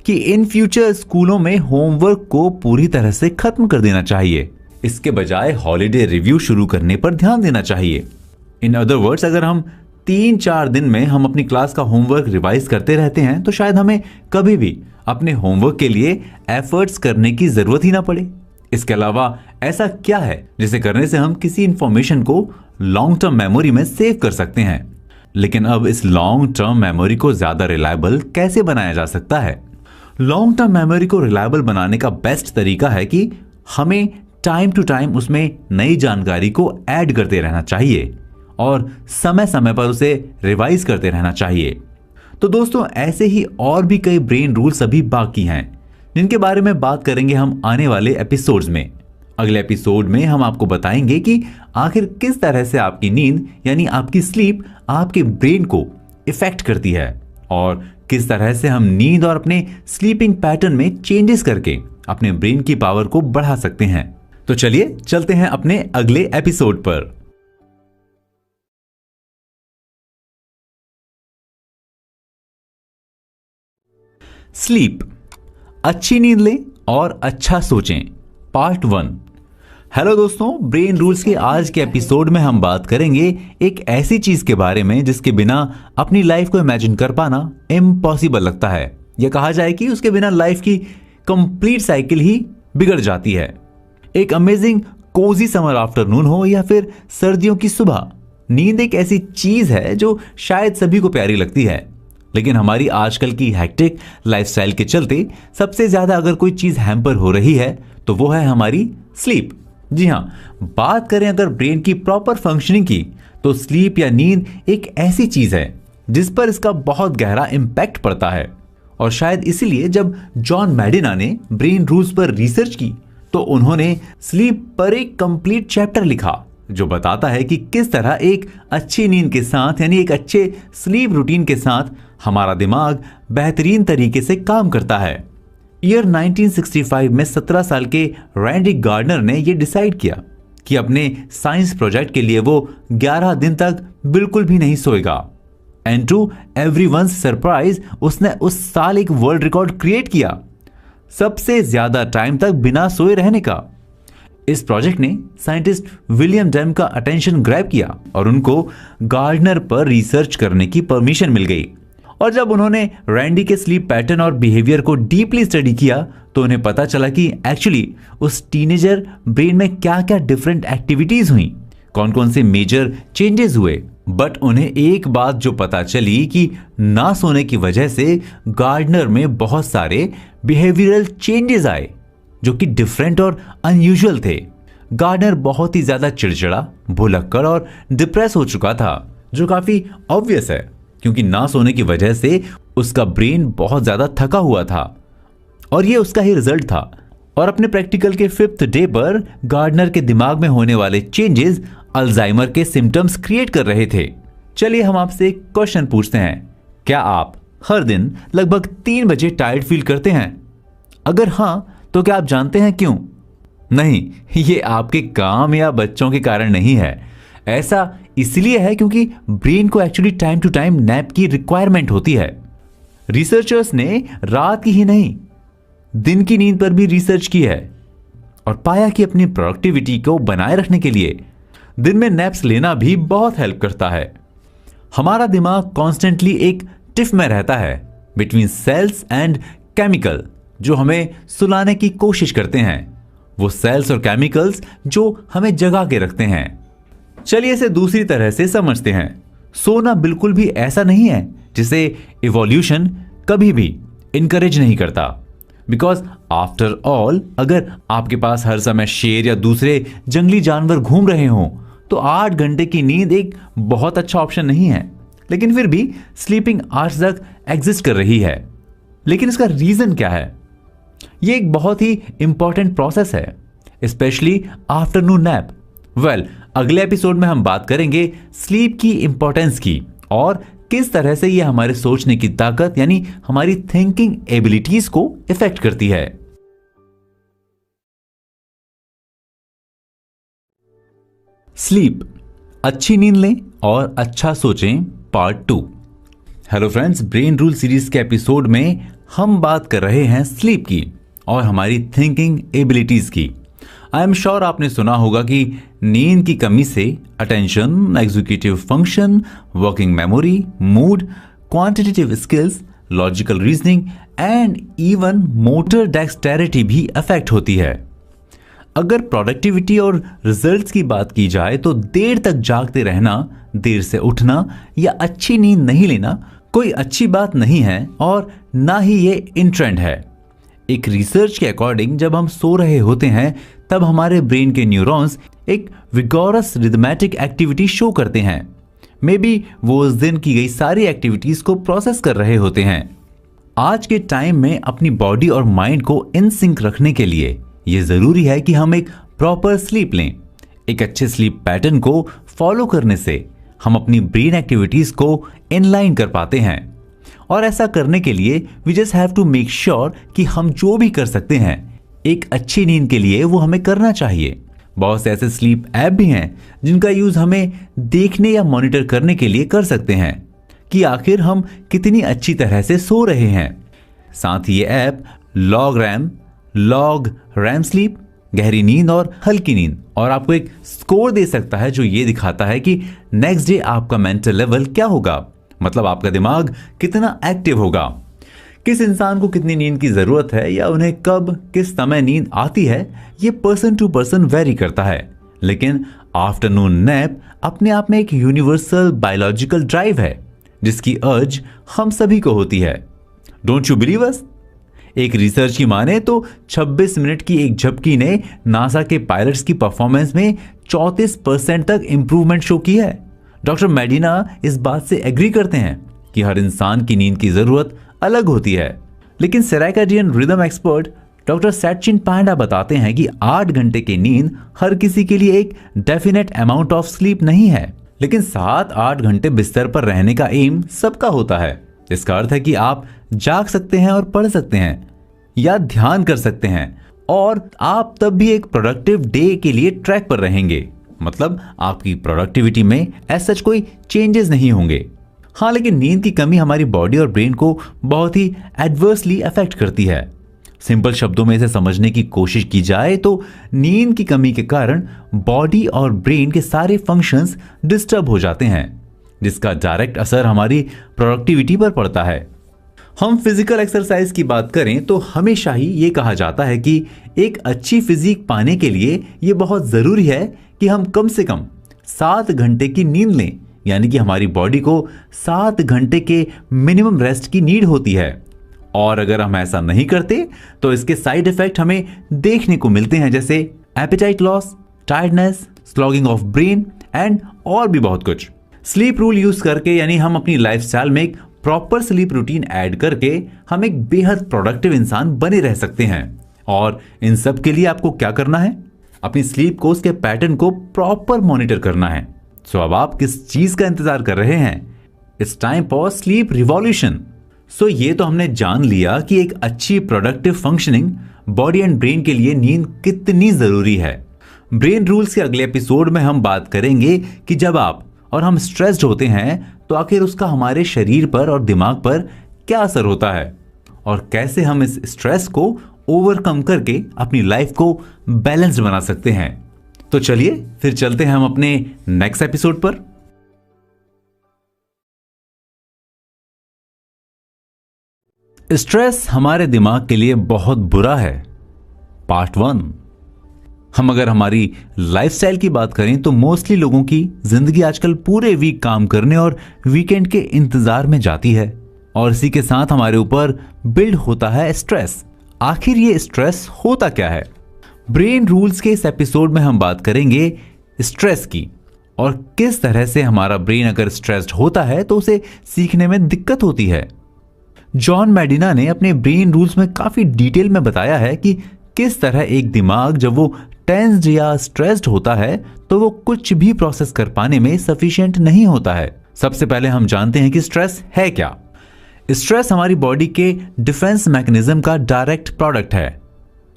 कि इन फ्यूचर स्कूलों में होमवर्क को पूरी तरह से खत्म कर देना चाहिए, इसके बजाय हॉलिडे रिव्यू शुरू करने पर ध्यान देना चाहिए। इन अदर वर्ड्स, अगर हम 3-4 दिन में हम अपनी क्लास का होमवर्क रिवाइज करते रहते हैं तो शायद हमें कभी भी अपने होमवर्क के लिए एफर्ट्स करने की जरूरत ही ना पड़े। इसके अलावा ऐसा क्या है जिसे करने से हम किसी इंफॉर्मेशन को लॉन्ग टर्म मेमोरी में सेव कर सकते हैं। लेकिन अब इस लॉन्ग टर्म मेमोरी को ज्यादा रिलायबल कैसे बनाया जा सकता है। लॉन्ग टर्म मेमोरी को रिलायबल बनाने का बेस्ट तरीका है कि हमें टाइम टू टाइम उसमें नई जानकारी को ऐड करते रहना चाहिए और समय समय पर उसे रिवाइज करते रहना चाहिए। तो दोस्तों, ऐसे ही और भी कई ब्रेन रूल्स अभी बाकी हैं, जिनके बारे में बात करेंगे हम आने वाले एपिसोड्स में। अगले एपिसोड में हम आपको बताएंगे कि आखिर किस तरह से आपकी नींद यानी आपकी स्लीप आपके ब्रेन को इफेक्ट करती है और किस तरह से हम नींद और अपने स्लीपिंग पैटर्न में चेंजेस करके अपने ब्रेन की पावर को बढ़ा सकते हैं। तो चलिए चलते हैं अपने अगले एपिसोड पर। स्लीप, अच्छी नींद लें और अच्छा सोचें, पार्ट 1। हेलो दोस्तों, ब्रेन रूल्स के आज के एपिसोड में हम बात करेंगे एक ऐसी चीज के बारे में जिसके बिना अपनी लाइफ को इमेजिन कर पाना इम्पॉसिबल लगता है। यह कहा जाए कि उसके बिना लाइफ की कंप्लीट साइकिल ही बिगड़ जाती है। एक अमेजिंग कोजी समर आफ्टरनून हो या फिर सर्दियों की सुबह, नींद एक ऐसी चीज है जो शायद सभी को प्यारी लगती है, लेकिन हमारी आजकल की हेक्टिक लाइफस्टाइल के चलते सबसे ज्यादा अगर कोई चीज हैम्पर हो रही है तो वो है हमारी स्लीप। जी हाँ, बात करें अगर ब्रेन की प्रॉपर फंक्शनिंग की तो स्लीप या नींद एक ऐसी चीज है जिस पर इसका बहुत गहरा इंपैक्ट पड़ता है। और शायद इसीलिए जब जॉन मैडिना ने ब्रेन रूल्स पर रिसर्च की तो उन्होंने स्लीप पर एक कंप्लीट चैप्टर लिखा जो बताता है कि किस तरह एक अच्छी नींद के साथ यानी एक अच्छे स्लीप रूटीन के साथ हमारा दिमाग बेहतरीन तरीके से काम करता है। ईयर 1965 में 17 साल के रैंडी गार्डनर ने यह डिसाइड किया कि अपने साइंस प्रोजेक्ट के लिए वो 11 दिन तक बिल्कुल भी नहीं सोएगा। एंड टू एवरीवन्स सरप्राइज, उसने उस साल एक वर्ल्ड रिकॉर्ड क्रिएट किया, सबसे ज्यादा टाइम तक बिना सोए रहने का। इस प्रोजेक्ट ने साइंटिस्ट विलियम डेम का अटेंशन ग्रैब किया और उनको गार्डनर पर रिसर्च करने की परमिशन मिल गई। और जब उन्होंने रैंडी के स्लीप पैटर्न और बिहेवियर को डीपली स्टडी किया तो उन्हें पता चला कि एक्चुअली उस टीनेजर ब्रेन में क्या क्या डिफरेंट एक्टिविटीज हुई, कौन कौन से मेजर चेंजेस हुए। बट उन्हें एक बात जो पता चली कि ना सोने की वजह से गार्डनर में बहुत सारे बिहेवियरल चेंजेस आए जो कि डिफरेंट और अनयूजुअल थे। गार्डनर बहुत ही ज्यादा चिड़चिड़ा, भुलक्कड़ और डिप्रेस हो चुका था, जो काफी ऑब्वियस है क्योंकि ना सोने की वजह से उसका ब्रेन बहुत ज्यादा थका हुआ था और ये उसका ही रिजल्ट था। और अपने प्रैक्टिकल के 5th डे पर गार्डनर के दिमाग में होने वाले चेंजेस अल्जाइमर के सिम्टम्स क्रिएट कर रहे थे। चलिए हम आपसे एक क्वेश्चन पूछते हैं, क्या आप हर दिन लगभग 3 बजे टायर्ड फील करते हैं? अगर हां तो क्या आप जानते हैं क्यों? नहीं, ये आपके काम या बच्चों के कारण नहीं है। ऐसा इसलिए है क्योंकि ब्रेन को actually time to time nap की रिक्वायरमेंट होती है। रिसर्चर्स ने रात की ही नहीं दिन की नींद पर भी रिसर्च की है और पाया कि अपनी प्रोडक्टिविटी को बनाए रखने के लिए दिन में नैप्स लेना भी बहुत हेल्प करता है। हमारा दिमाग कॉन्स्टेंटली एक टिफ में रहता है बिटवीन सेल्स एंड केमिकल जो हमें सुलाने की कोशिश करते हैं, वो सेल्स और केमिकल्स जो हमें जगा के रखते हैं। चलिए इसे दूसरी तरह से समझते हैं। सोना बिल्कुल भी ऐसा नहीं है जिसे इवोल्यूशन कभी भी इनकरेज नहीं करता, बिकॉज आफ्टर ऑल अगर आपके पास हर समय शेर या दूसरे जंगली जानवर घूम रहे हों तो 8 घंटे की नींद एक बहुत अच्छा ऑप्शन नहीं है, लेकिन फिर भी स्लीपिंग आवर्स तक एग्जिस्ट कर रही है। लेकिन इसका रीजन क्या है? ये एक बहुत ही इंपॉर्टेंट प्रोसेस है, स्पेशली आफ्टरनून नैप। अगले एपिसोड में हम बात करेंगे स्लीप की इंपॉर्टेंस की और किस तरह से यह हमारे सोचने की ताकत यानी हमारी थिंकिंग एबिलिटीज को इफेक्ट करती है। स्लीप, अच्छी नींद लें और अच्छा सोचें, part 2। Hello friends, brain rule series के एपिसोड में हम बात कर रहे हैं स्लीप की और हमारी थिंकिंग एबिलिटीज की। आई एम श्योर आपने सुना होगा कि नींद की कमी से attention, executive function, working memory, mood, quantitative skills, logical reasoning and even motor dexterity भी अफेक्ट होती है। अगर प्रोडक्टिविटी और रिजल्ट्स की बात की जाए तो देर तक जागते रहना, देर से उठना या अच्छी नींद नहीं लेना कोई अच्छी बात नहीं है और ना ही ये इन ट्रेंड है। एक रिसर्च के अकॉर्डिंग जब हम सो रहे होते हैं तब हमारे ब्रेन के न्यूरॉन्स एक विगोरस रिदमेटिक एक्टिविटी शो करते हैं। मे बी वो उस दिन की गई सारी एक्टिविटीज को प्रोसेस कर रहे होते हैं। आज के टाइम में अपनी बॉडी और माइंड को इन सिंक रखने के लिए ये जरूरी है कि हम एक प्रॉपर स्लीप लें। एक अच्छे स्लीप पैटर्न को फॉलो करने से हम अपनी ब्रेन एक्टिविटीज को इनलाइन कर पाते हैं और ऐसा करने के लिए we just have to make sure कि हम जो भी कर सकते हैं एक अच्छी नींद के लिए वो हमें करना चाहिए। बहुत से ऐसे स्लीप ऐप भी हैं जिनका यूज हमें देखने या मॉनिटर करने के लिए कर सकते हैं कि आखिर हम कितनी अच्छी तरह से सो रहे हैं। साथ ही ये ऐप लॉग रैम स्लीप, गहरी नींद और हल्की नींद, और आपको एक स्कोर दे सकता है जो ये दिखाता है कि नेक्स्ट डे आपका मेंटल लेवल क्या होगा, मतलब आपका दिमाग कितना एक्टिव होगा। किस इंसान को कितनी नींद की जरूरत है या उन्हें कब किस समय नींद आती है ये पर्सन टू पर्सन वेरी करता है, लेकिन आफ्टरनून नैप अपने आप में एक यूनिवर्सल बायोलॉजिकल ड्राइव है जिसकी अर्ज हम सभी को होती है। Don't you believe us? एक रिसर्च की माने तो 26 मिनट की एक झपकी ने नासा के पायलट्स की परफॉर्मेंस में 34% तक इंप्रूवमेंट शो की है। डॉक्टर मेडिना इस बात से एग्री करते हैं कि हर इंसान की नींद की जरूरत अलग होती है, लेकिन circadian rhythm expert doctor Sachin Panda बताते हैं कि 8 घंटे की नींद हर किसी के लिए एक डेफिनेट अमाउंट ऑफ स्लीप नहीं है, लेकिन 7-8 घंटे बिस्तर पर रहने का एम सबका होता है। इसका अर्थ है कि आप जाग सकते हैं और पढ़ सकते हैं या ध्यान कर सकते हैं, और आप तब भी एक प्रोडक्टिव डे के लिए ट्रैक पर रहेंगे, मतलब आपकी प्रोडक्टिविटी में ऐसा कोई चेंजेस नहीं होंगे। हाँ, लेकिन नींद की कमी हमारी बॉडी और ब्रेन को बहुत ही एडवर्सली अफेक्ट करती है। सिंपल शब्दों में इसे समझने की कोशिश की जाए तो नींद की कमी के कारण बॉडी और ब्रेन के सारे फंक्शंस डिस्टर्ब हो जाते हैं, जिसका डायरेक्ट असर हमारी प्रोडक्टिविटी पर पड़ता है। हम फिजिकल एक्सरसाइज की बात करें तो हमेशा ही ये कहा जाता है कि एक अच्छी फिजिक पाने के लिए ये बहुत जरूरी है कि हम कम से कम 7 घंटे की नींद लें, यानी कि हमारी बॉडी को 7 घंटे के मिनिमम रेस्ट की नीड होती है। और अगर हम ऐसा नहीं करते तो इसके साइड इफेक्ट हमें देखने को मिलते हैं, जैसे apatite loss, tiredness, slogging of brain and और भी बहुत कुछ। स्लीप रूल यूज करके, यानी हम अपनी लाइफस्टाइल में एक प्रॉपर स्लीप रूटीन ऐड करके हम एक बेहद प्रोडक्टिव इंसान बने रह सकते हैं। और इन सब के लिए आपको क्या करना है? अपनी स्लीप को, उसके पैटर्न को प्रॉपर मॉनिटर करना है। सो अब आप किस चीज का इंतजार कर रहे हैं? It's time for sleep revolution. So ये तो हमने जान लिया कि एक अच्छी productive functioning body and brain के लिए नींद कितनी जरूरी है। ब्रेन रूल्स के अगले एपिसोड में हम बात करेंगे कि जब आप और हम स्ट्रेस्ड होते हैं तो आखिर उसका हमारे शरीर पर और दिमाग पर क्या असर होता है, और कैसे हम इस स्ट्रेस को ओवरकम करके अपनी लाइफ को बैलेंस्ड बना सकते हैं। तो चलिए फिर चलते हैं हम अपने नेक्स्ट एपिसोड पर। स्ट्रेस हमारे दिमाग के लिए बहुत बुरा है, पार्ट 1। हम अगर हमारी लाइफस्टाइल की बात करें तो मोस्टली लोगों की जिंदगी आजकल पूरे वीक काम करने और वीकेंड के इंतजार में जाती है, और इसी के साथ हमारे ऊपर बिल्ड होता है स्ट्रेस। आखिर ये स्ट्रेस होता क्या है? ब्रेन रूल्स के इस एपिसोड में हम बात करेंगे स्ट्रेस की, और किस तरह से हमारा ब्रेन अगर स्ट्रेस्ड होता है तो उसे सीखने में दिक्कत होती है। जॉन मेडिना ने अपने ब्रेन रूल्स में काफी डिटेल में बताया है कि किस तरह एक दिमाग जब वो टेंस्ड या स्ट्रेस्ड होता है तो वो कुछ भी प्रोसेस कर पाने में सफिशिएंट नहीं होता है। सबसे पहले हम जानते हैं कि स्ट्रेस है क्या। स्ट्रेस हमारी बॉडी के डिफेंस मैकेनिज्म का डायरेक्ट प्रोडक्ट है।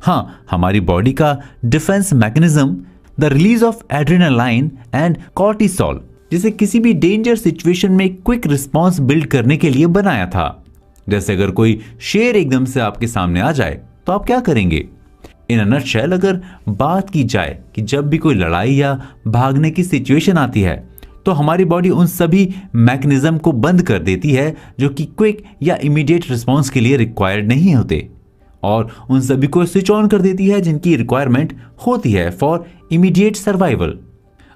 हाँ, हमारी बॉडी का defence mechanism the release of adrenaline and cortisol, जिसे किसी भी डेंजर सिचुएशन में क्विक रिस्पॉन्स बिल्ड करने के लिए बनाया था। जैसे अगर कोई शेर एकदम से आपके सामने आ जाए तो आप क्या करेंगे? इन अ नटशेल अगर बात की जाए कि जब भी कोई लड़ाई या भागने की सिचुएशन आती है तो हमारी बॉडी उन सभी मैकेनिज्म को बंद कर देती है जो कि क्विक या इमीडिएट रिस्पॉन्स के लिए रिक्वायर्ड नहीं होते, और उन सभी को स्विच ऑन कर देती है जिनकी रिक्वायरमेंट होती है फॉर इमीडिएट सर्वाइवल।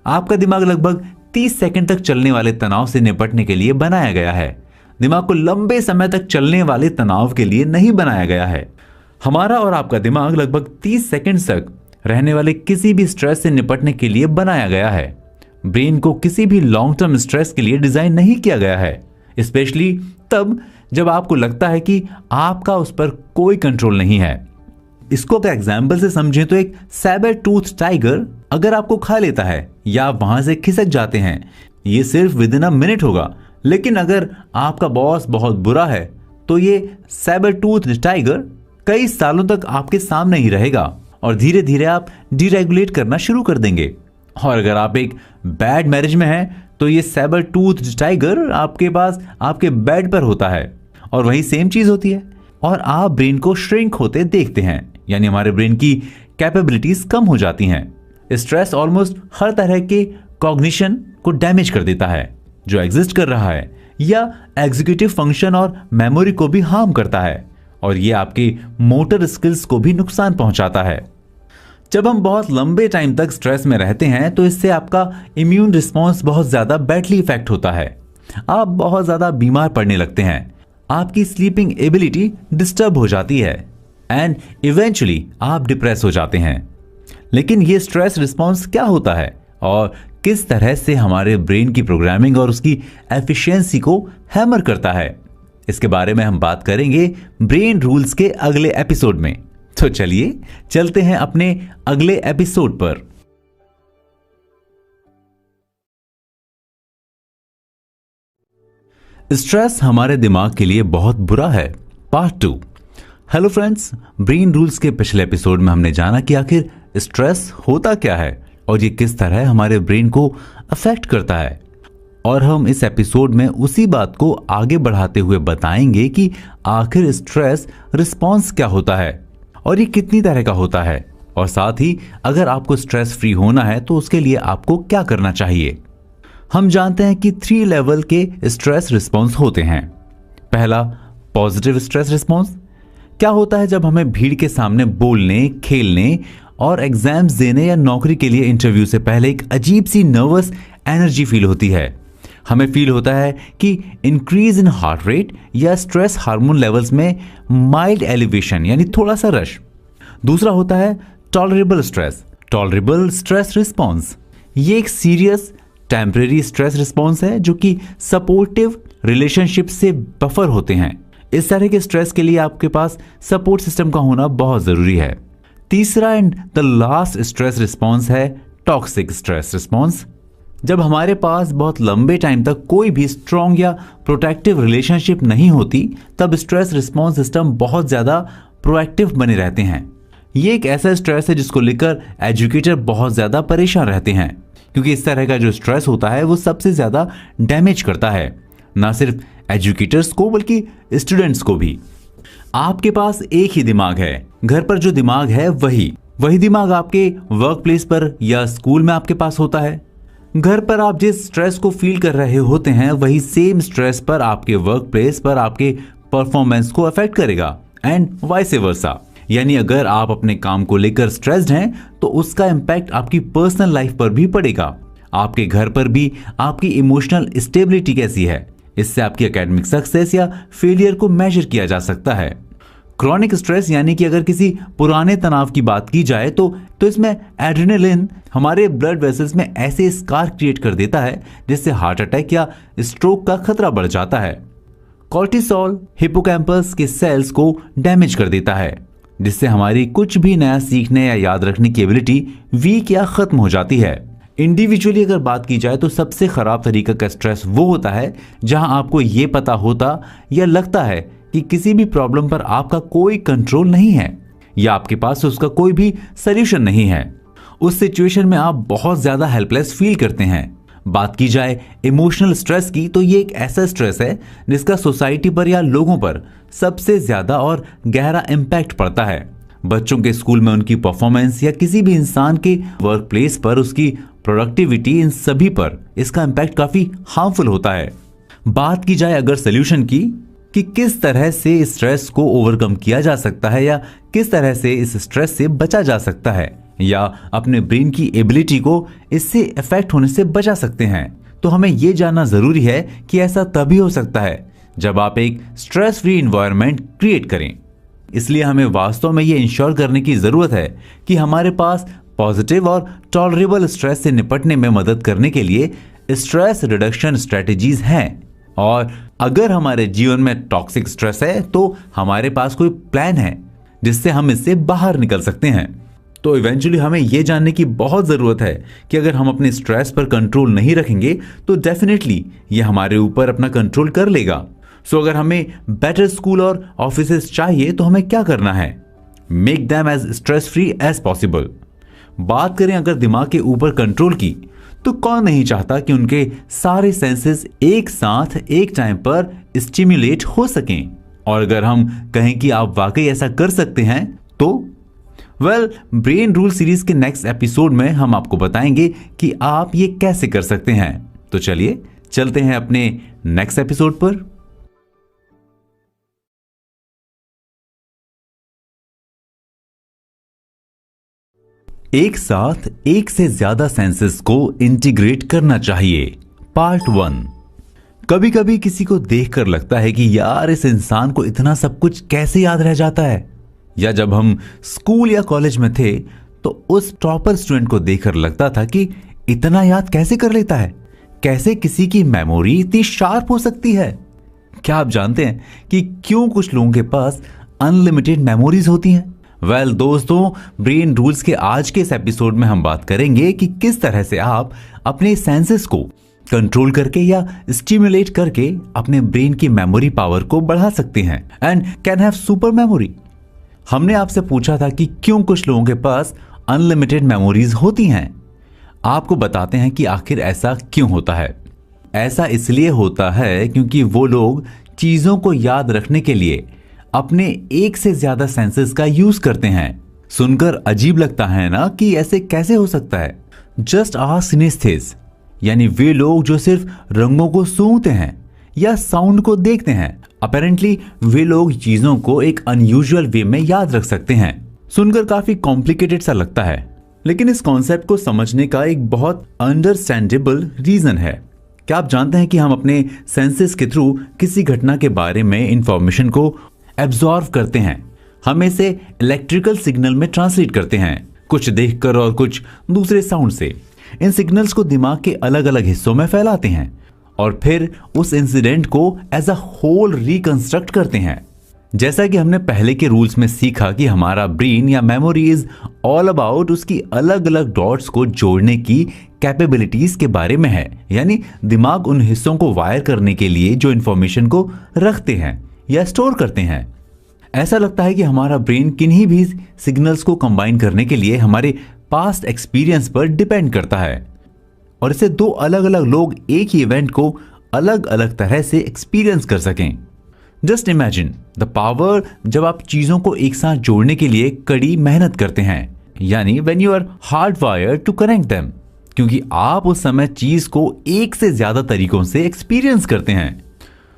आपका दिमाग लगभग 30 सेकंड तक चलने वाले तनाव से निपटने के लिए बनाया गया है। दिमाग को लंबे समय तक चलने वाले तनाव के लिए नहीं बनाया गया है। हमारा और आपका दिमाग लगभग 30 सेकंड तक रहने वाले किसी भी स्ट्रेस से निपटने के लिए बनाया गया है। ब्रेन को किसी भी लॉन्ग टर्म स्ट्रेस के लिए डिजाइन नहीं किया गया है, स्पेशली तब जब आपको लगता है कि आपका उस पर कोई कंट्रोल नहीं है। इसको अगर एग्जाम्पल से समझें तो एक सैबर टूथ टाइगर अगर आपको खा लेता है या आप वहां से खिसक जाते हैं, ये सिर्फ विद इन अ मिनट होगा, लेकिन अगर आपका बॉस बहुत बुरा है तो ये सैबर टूथ टाइगर कई सालों तक आपके सामने ही रहेगा और धीरे धीरे आप डीरेगुलेट करना शुरू कर देंगे। और अगर आप एक बैड मैरिज में हैं तो ये सैबर टूथ टाइगर आपके पास आपके बेड पर होता है और वही सेम चीज होती है और आप ब्रेन को श्रिंक होते देखते हैं, यानी हमारे ब्रेन की कैपेबिलिटीज कम हो जाती हैं। स्ट्रेस ऑलमोस्ट हर तरह के कॉग्निशन को डैमेज कर देता है जो एग्जिस्ट कर रहा है, या एग्जीक्यूटिव फंक्शन और मेमोरी को भी हार्म करता है और ये आपके मोटर स्किल्स को भी नुकसान पहुंचाता है। जब हम बहुत लंबे टाइम तक स्ट्रेस में रहते हैं तो इससे आपका इम्यून रिस्पॉन्स बहुत ज्यादा बैडली इफेक्ट होता है। आप बहुत ज्यादा बीमार पड़ने लगते हैं, आपकी स्लीपिंग एबिलिटी डिस्टर्ब हो जाती है एंड इवेंचुअली आप डिप्रेस हो जाते हैं। लेकिन ये स्ट्रेस रिस्पॉन्स क्या होता है और किस तरह से हमारे ब्रेन की प्रोग्रामिंग और उसकी एफिशिएंसी को हैमर करता है, इसके बारे में हम बात करेंगे ब्रेन रूल्स के अगले एपिसोड में। तो चलिए चलते हैं अपने अगले एपिसोड पर। स्ट्रेस हमारे दिमाग के लिए बहुत बुरा है, part 2। Hello friends, brain rules के पिछले एपिसोड में हमने जाना कि आखिर स्ट्रेस होता क्या है और ये किस तरह हमारे ब्रेन को अफेक्ट करता है, और हम इस एपिसोड में उसी बात को आगे बढ़ाते हुए बताएंगे कि आखिर स्ट्रेस रिस्पॉन्स क्या होता है और ये कितनी तरह का होता है, और साथ ही अगर आपको स्ट्रेस फ्री होना है तो उसके लिए आपको क्या करना चाहिए। हम जानते हैं कि 3 लेवल के स्ट्रेस रिस्पॉन्स होते हैं। पहला, पॉजिटिव स्ट्रेस रिस्पॉन्स। क्या होता है जब हमें भीड़ के सामने बोलने, खेलने और एग्जाम्स देने या नौकरी के लिए इंटरव्यू से पहले एक अजीब सी नर्वस एनर्जी फील होती है। हमें फील होता है कि इंक्रीज इन हार्ट रेट या स्ट्रेस हार्मोन लेवल्स में माइल्ड एलिवेशन, यानी थोड़ा सा रश। दूसरा होता है tolerable stress. Tolerable stress response ये एक सीरियस टेम्परेरी स्ट्रेस रिस्पॉन्स है जो कि सपोर्टिव रिलेशनशिप से बफर होते हैं। इस तरह के स्ट्रेस के लिए आपके पास सपोर्ट सिस्टम का होना बहुत जरूरी है। तीसरा and the last stress response है टॉक्सिक स्ट्रेस रिस्पॉन्स। जब हमारे पास बहुत लंबे टाइम तक कोई भी स्ट्रॉन्ग या प्रोटेक्टिव रिलेशनशिप नहीं होती तब स्ट्रेस रिस्पॉन्स सिस्टम बहुत ज्यादा प्रोएक्टिव बने रहते हैं। ये एक ऐसा स्ट्रेस है जिसको लेकर एजुकेटर बहुत ज्यादा परेशान रहते हैं, क्योंकि इस तरह का जो स्ट्रेस होता है वो सबसे ज्यादा डैमेज करता है, ना सिर्फ एजुकेटर्स को बल्कि स्टूडेंट्स को भी। आपके पास एक ही दिमाग है, घर पर जो दिमाग है वही दिमाग आपके वर्क प्लेस पर या स्कूल में आपके पास होता है। घर पर आप जिस स्ट्रेस को फील कर रहे होते हैं वही सेम स्ट्रेस पर आपके वर्क प्लेस पर आपके परफॉर्मेंस को अफेक्ट करेगा एंड वाइस वर्सा। यानी अगर आप अपने काम को लेकर स्ट्रेस्ड हैं तो उसका इम्पैक्ट आपकी पर्सनल लाइफ पर भी पड़ेगा। आपके घर पर भी आपकी इमोशनल स्टेबिलिटी कैसी है, इससे आपकी एकेडमिक सक्सेस या फेलियर को मेजर किया जा सकता है। क्रॉनिक स्ट्रेस यानी कि अगर किसी पुराने तनाव की बात की जाए तो इसमें एड्रेनलिन हमारे ब्लड वेसल्स में ऐसे स्कार क्रिएट कर देता है जिससे हार्ट अटैक या स्ट्रोक का खतरा बढ़ जाता है। कॉर्टिसोल हिपोकैम्पस के सेल्स को डैमेज कर देता है जिससे हमारी कुछ भी नया सीखने या याद रखने की एबिलिटी वीक या खत्म हो जाती है। इंडिविजुअली अगर बात की जाए तो सबसे खराब तरीका का स्ट्रेस वो होता है जहां आपको ये पता होता या लगता है कि किसी भी प्रॉब्लम पर आपका कोई कंट्रोल नहीं है या आपके पास उसका कोई भी सॉल्यूशन नहीं है। उस सिचुएशन में आप बहुत ज्यादा हेल्पलेस फील करते हैं। बात की जाए इमोशनल स्ट्रेस की तो ये एक ऐसा स्ट्रेस है जिसका सोसाइटी पर या लोगों पर सबसे ज्यादा और गहरा इम्पैक्ट पड़ता है। बच्चों के स्कूल में उनकी परफॉर्मेंस या किसी भी इंसान के वर्क प्लेस पर उसकी प्रोडक्टिविटी, इन सभी पर इसका इम्पैक्ट काफी हार्मफुल होता है। बात की जाए अगर सोल्यूशन की कि किस तरह से स्ट्रेस को ओवरकम किया जा सकता है या किस तरह से इस स्ट्रेस से बचा जा सकता है या अपने ब्रेन की एबिलिटी को इससे इफेक्ट होने से बचा सकते हैं, तो हमें यह जानना जरूरी है कि ऐसा तभी हो सकता है जब आप एक स्ट्रेस फ्री एनवायरनमेंट क्रिएट करें। इसलिए हमें वास्तव में यह इंश्योर करने की जरूरत है कि हमारे पास पॉजिटिव और टॉलरेबल स्ट्रेस से निपटने में मदद करने के लिए स्ट्रेस रिडक्शन स्ट्रेटेजीज हैं। और अगर हमारे जीवन में टॉक्सिक स्ट्रेस है तो हमारे पास कोई प्लान है जिससे हम इससे बाहर निकल सकते हैं। तो इवेंचुअली हमें यह जानने की बहुत ज़रूरत है कि अगर हम अपने स्ट्रेस पर कंट्रोल नहीं रखेंगे तो डेफिनेटली ये हमारे ऊपर अपना कंट्रोल कर लेगा। सो अगर हमें बेटर स्कूल और ऑफिसेस चाहिए तो हमें क्या करना है? Make them as stress free as possible. बात करें अगर दिमाग के ऊपर कंट्रोल की, तो कौन नहीं चाहता कि उनके सारे सेंसेस एक साथ एक टाइम पर स्टिम्युलेट हो सकें। और अगर हम कहें कि आप वाकई ऐसा कर सकते हैं तो ब्रेन रूल सीरीज के नेक्स्ट एपिसोड में हम आपको बताएंगे कि आप ये कैसे कर सकते हैं। तो चलिए चलते हैं अपने नेक्स्ट एपिसोड पर। एक साथ एक से ज्यादा सेंसेस को इंटीग्रेट करना चाहिए, पार्ट 1। कभी कभी किसी को देखकर लगता है कि यार इस इंसान को इतना सब कुछ कैसे याद रह जाता है। या जब हम स्कूल या कॉलेज में थे तो उस टॉपर स्टूडेंट को देखकर लगता था कि इतना याद कैसे कर लेता है, कैसे किसी की मेमोरी इतनी शार्प हो सकती है। क्या आप जानते हैं कि क्यों कुछ लोगों के पास अनलिमिटेड मेमोरीज होती हैं? दोस्तों, ब्रेन रूल्स के आज के इस एपिसोड में हम बात करेंगे कि किस तरह से आप अपने सेंसेस को कंट्रोल करके या स्टिमुलेट करके अपने ब्रेन की मेमोरी पावर को बढ़ा सकते हैं and can have super memory. हमने आपसे पूछा था कि क्यों कुछ लोगों के पास अनलिमिटेड मेमोरीज होती हैं। आपको बताते हैं कि आखिर ऐसा क्यों होता है। ऐसा इसलिए होता है क्योंकि वो लोग चीजों को याद रखने के लिए अपने एक से ज्यादा सेंसेस का यूज करते हैं। सुनकर अजीब लगता है ना कि ऐसे कैसे हो सकता है। जस्ट आस्क सिनेस्थेसिस्ट, यानी वे लोग जो सिर्फ रंगों को सूंघते हैं या साउंड को देखते हैं। अपेरेंटली वे लोग चीजों को एक अनयूजुअल वे में याद रख सकते हैं। सुनकर काफी कॉम्प्लिकेटेड सा लगता है, लेकिन इस कॉन्सेप्ट को समझने का एक बहुत अंडरस्टैंडेबल रीजन है। क्या आप जानते हैं कि हम अपने सेंसेस के थ्रू किसी घटना के बारे में इंफॉर्मेशन को एब्जॉर्व करते हैं। हम इसे इलेक्ट्रिकल सिग्नल में ट्रांसलेट करते हैं, कुछ देखकर और कुछ दूसरे साउंड से। इन सिग्नल्स को दिमाग के अलग अलग हिस्सों में फैलाते हैं और फिर उस इंसिडेंट को एज अ होल रिकंस्ट्रक्ट करते हैं। जैसा कि हमने पहले के रूल्स में सीखा कि हमारा ब्रेन या मेमोरी इज ऑल अबाउट उसकी अलग अलग डॉट्स को जोड़ने की कैपेबिलिटीज के बारे में है। यानी दिमाग उन हिस्सों को वायर करने के लिए जो इंफॉर्मेशन को रखते हैं या स्टोर करते हैं। ऐसा लगता है कि हमारा ब्रेन किन्हीं भी सिग्नल्स को कंबाइन करने के लिए हमारे पास्ट एक्सपीरियंस पर डिपेंड करता है और इसे दो अलग अलग लोग एक ही इवेंट को अलग अलग तरह से एक्सपीरियंस कर सकें। जस्ट इमेजिन द पावर जब आप चीजों को एक साथ जोड़ने के लिए कड़ी मेहनत करते हैं, यानी when you are hard wired to connect them, क्योंकि आप उस समय चीज को एक से ज्यादा तरीकों से एक्सपीरियंस करते हैं।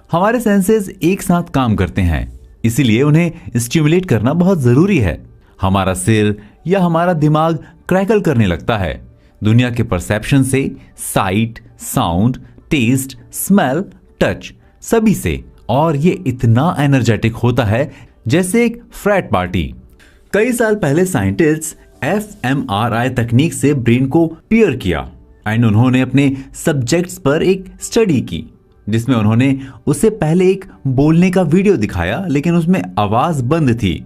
हमारे सेंसेस एक साथ काम करते हैं, इसीलिए उन्हें स्टिमुलेट करना बहुत जरूरी है। हमारा सिर या हमारा दिमाग क्रैकल करने लगता है दुनिया के परसेप्शन से, sight, sound, taste, smell, touch, सभी से, और ये इतना एनर्जेटिक होता है जैसे एक फ्रैट पार्टी। कई साल पहले साइंटिस्ट्स fMRI तकनीक से ब्रेन को पियर किया एंड उन्होंने अपने सब्जेक्ट्स पर एक स्टडी की जिसमें उन्होंने उससे पहले एक बोलने का वीडियो दिखाया, लेकिन उसमें आवाज बंद थी।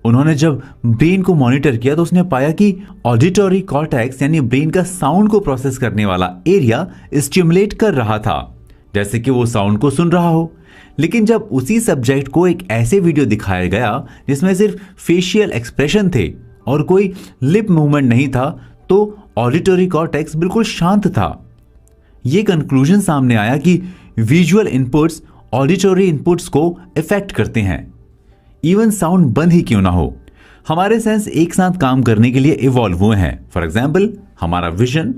उन्होंने जब ब्रेन को मॉनिटर किया तो उसने पाया कि ऑडिटरी कॉर्टेक्स यानी ब्रेन का साउंड को प्रोसेस करने वाला एरिया स्टिमुलेट कर रहा था, जैसे कि वो साउंड को सुन रहा हो। लेकिन जब उसी सब्जेक्ट को एक ऐसे वीडियो दिखाया गया जिसमें सिर्फ फेशियल एक्सप्रेशन थे और कोई लिप मूवमेंट नहीं था, तो ऑडिटरी कॉर्टेक्स बिल्कुल शांत था। यह कंक्लूजन सामने आया कि विजुअल इनपुट्स ऑडिटरी इनपुट्स को इफेक्ट करते हैं, इवन साउंड बंद ही क्यों ना हो। हमारे सेंस एक साथ काम करने के लिए इवॉल्व हुए हैं। फॉर एग्जाम्पल, हमारा विजन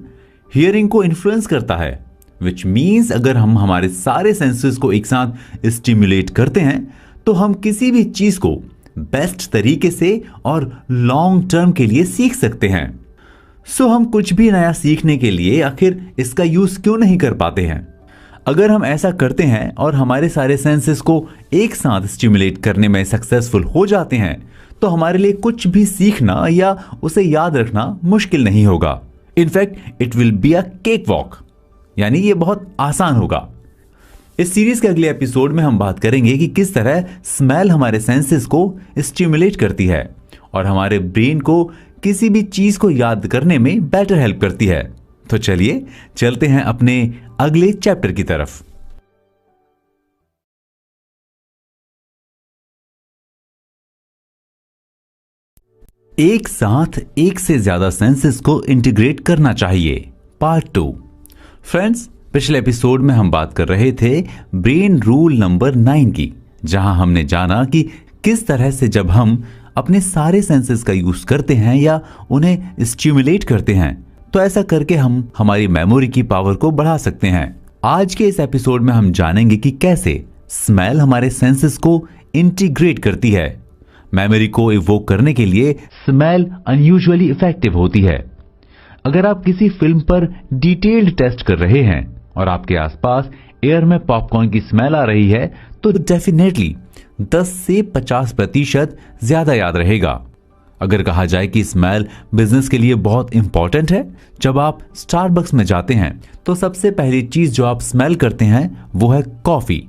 हियरिंग को इन्फ्लुएंस करता है, विच मीन्स अगर हम हमारे सारे सेंसेस को एक साथ स्टिमुलेट करते हैं तो हम किसी भी चीज को बेस्ट तरीके से और लॉन्ग टर्म के लिए सीख सकते हैं। सो हम कुछ भी नया सीखने के लिए आखिर इसका यूज क्यों नहीं कर पाते हैं? अगर हम ऐसा करते हैं और हमारे सारे सेंसेस को एक साथ स्टिमुलेट करने में सक्सेसफुल हो जाते हैं तो हमारे लिए कुछ भी सीखना या उसे याद रखना मुश्किल नहीं होगा। In fact it will be a cake walk, यानी ये बहुत आसान होगा। इस सीरीज के अगले एपिसोड में हम बात करेंगे कि किस तरह स्मेल हमारे सेंसेस को स्टिमुलेट करती है और हमारे ब्रेन को किसी भी चीज को याद करने में बेटर हेल्प करती है। तो चलिए चलते हैं अपने अगले चैप्टर की तरफ। एक साथ एक से ज्यादा सेंसेस को इंटीग्रेट करना चाहिए, पार्ट 2। फ्रेंड्स, पिछले एपिसोड में हम बात कर रहे थे ब्रेन रूल नंबर 9 की, जहां हमने जाना कि किस तरह से जब हम अपने सारे सेंसेस का यूज करते हैं या उन्हें स्टिमुलेट करते हैं तो ऐसा करके हम हमारी मेमोरी की पावर को बढ़ा सकते हैं। आज के इस एपिसोड में हम जानेंगे कि कैसे स्मेल हमारे सेंसेस को इंटीग्रेट करती है। मेमोरी को इवोक करने के लिए स्मेल अनयूजुअली इफेक्टिव होती है। अगर आप किसी फिल्म पर डिटेल्ड टेस्ट कर रहे हैं और आपके आसपास एयर में पॉपकॉर्न की स्मेल आ रही है तो डेफिनेटली 10 से 50% ज्यादा याद रहेगा। अगर कहा जाए कि स्मेल बिजनेस के लिए बहुत इंपॉर्टेंट है, जब आप स्टारबक्स में जाते हैं तो सबसे पहली चीज जो आप स्मेल करते हैं वो है कॉफी।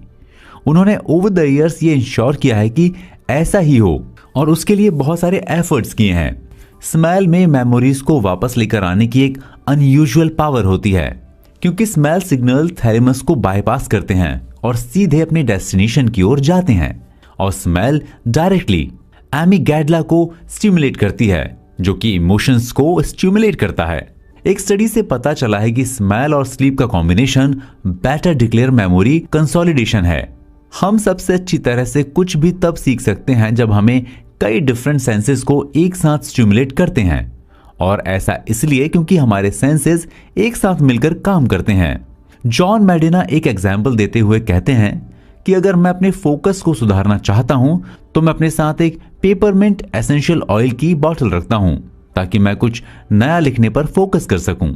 उन्होंने ओवर द इयर्स ये इंश्योर किया है कि ऐसा ही हो और उसके लिए बहुत सारे एफर्ट्स किए हैं। स्मेल में मेमोरीज को वापस लेकर आने की एक अनयूजुअल पावर होती है, क्योंकि स्मेल सिग्नल थैलेमस को बाईपास करते हैं और सीधे अपने डेस्टिनेशन की ओर जाते हैं। और स्मेल डायरेक्टली एमिगडाला को स्टिमुलेट करती है, जो कि इमोशंस को स्टिमुलेट करता है। एक स्टडी से पता चला है कि स्मेल और स्लीप का combination better declare memory consolidation है। हम सबसे अच्छी तरह से कुछ भी तब सीख सकते हैं जब हमें कई डिफरेंट सेंसेस को एक साथ स्टिमुलेट करते हैं, और ऐसा इसलिए क्योंकि हमारे सेंसेस एक साथ मिलकर काम करते हैं। जॉन मेडिना एक एग्जाम्पल देते हुए कहते हैं कि अगर मैं अपने फोकस को सुधारना चाहता हूं तो मैं अपने साथ एक पेपरमिंट एसेंशियल ऑयल की बोतल रखता हूं ताकि मैं कुछ नया लिखने पर फोकस कर सकूं।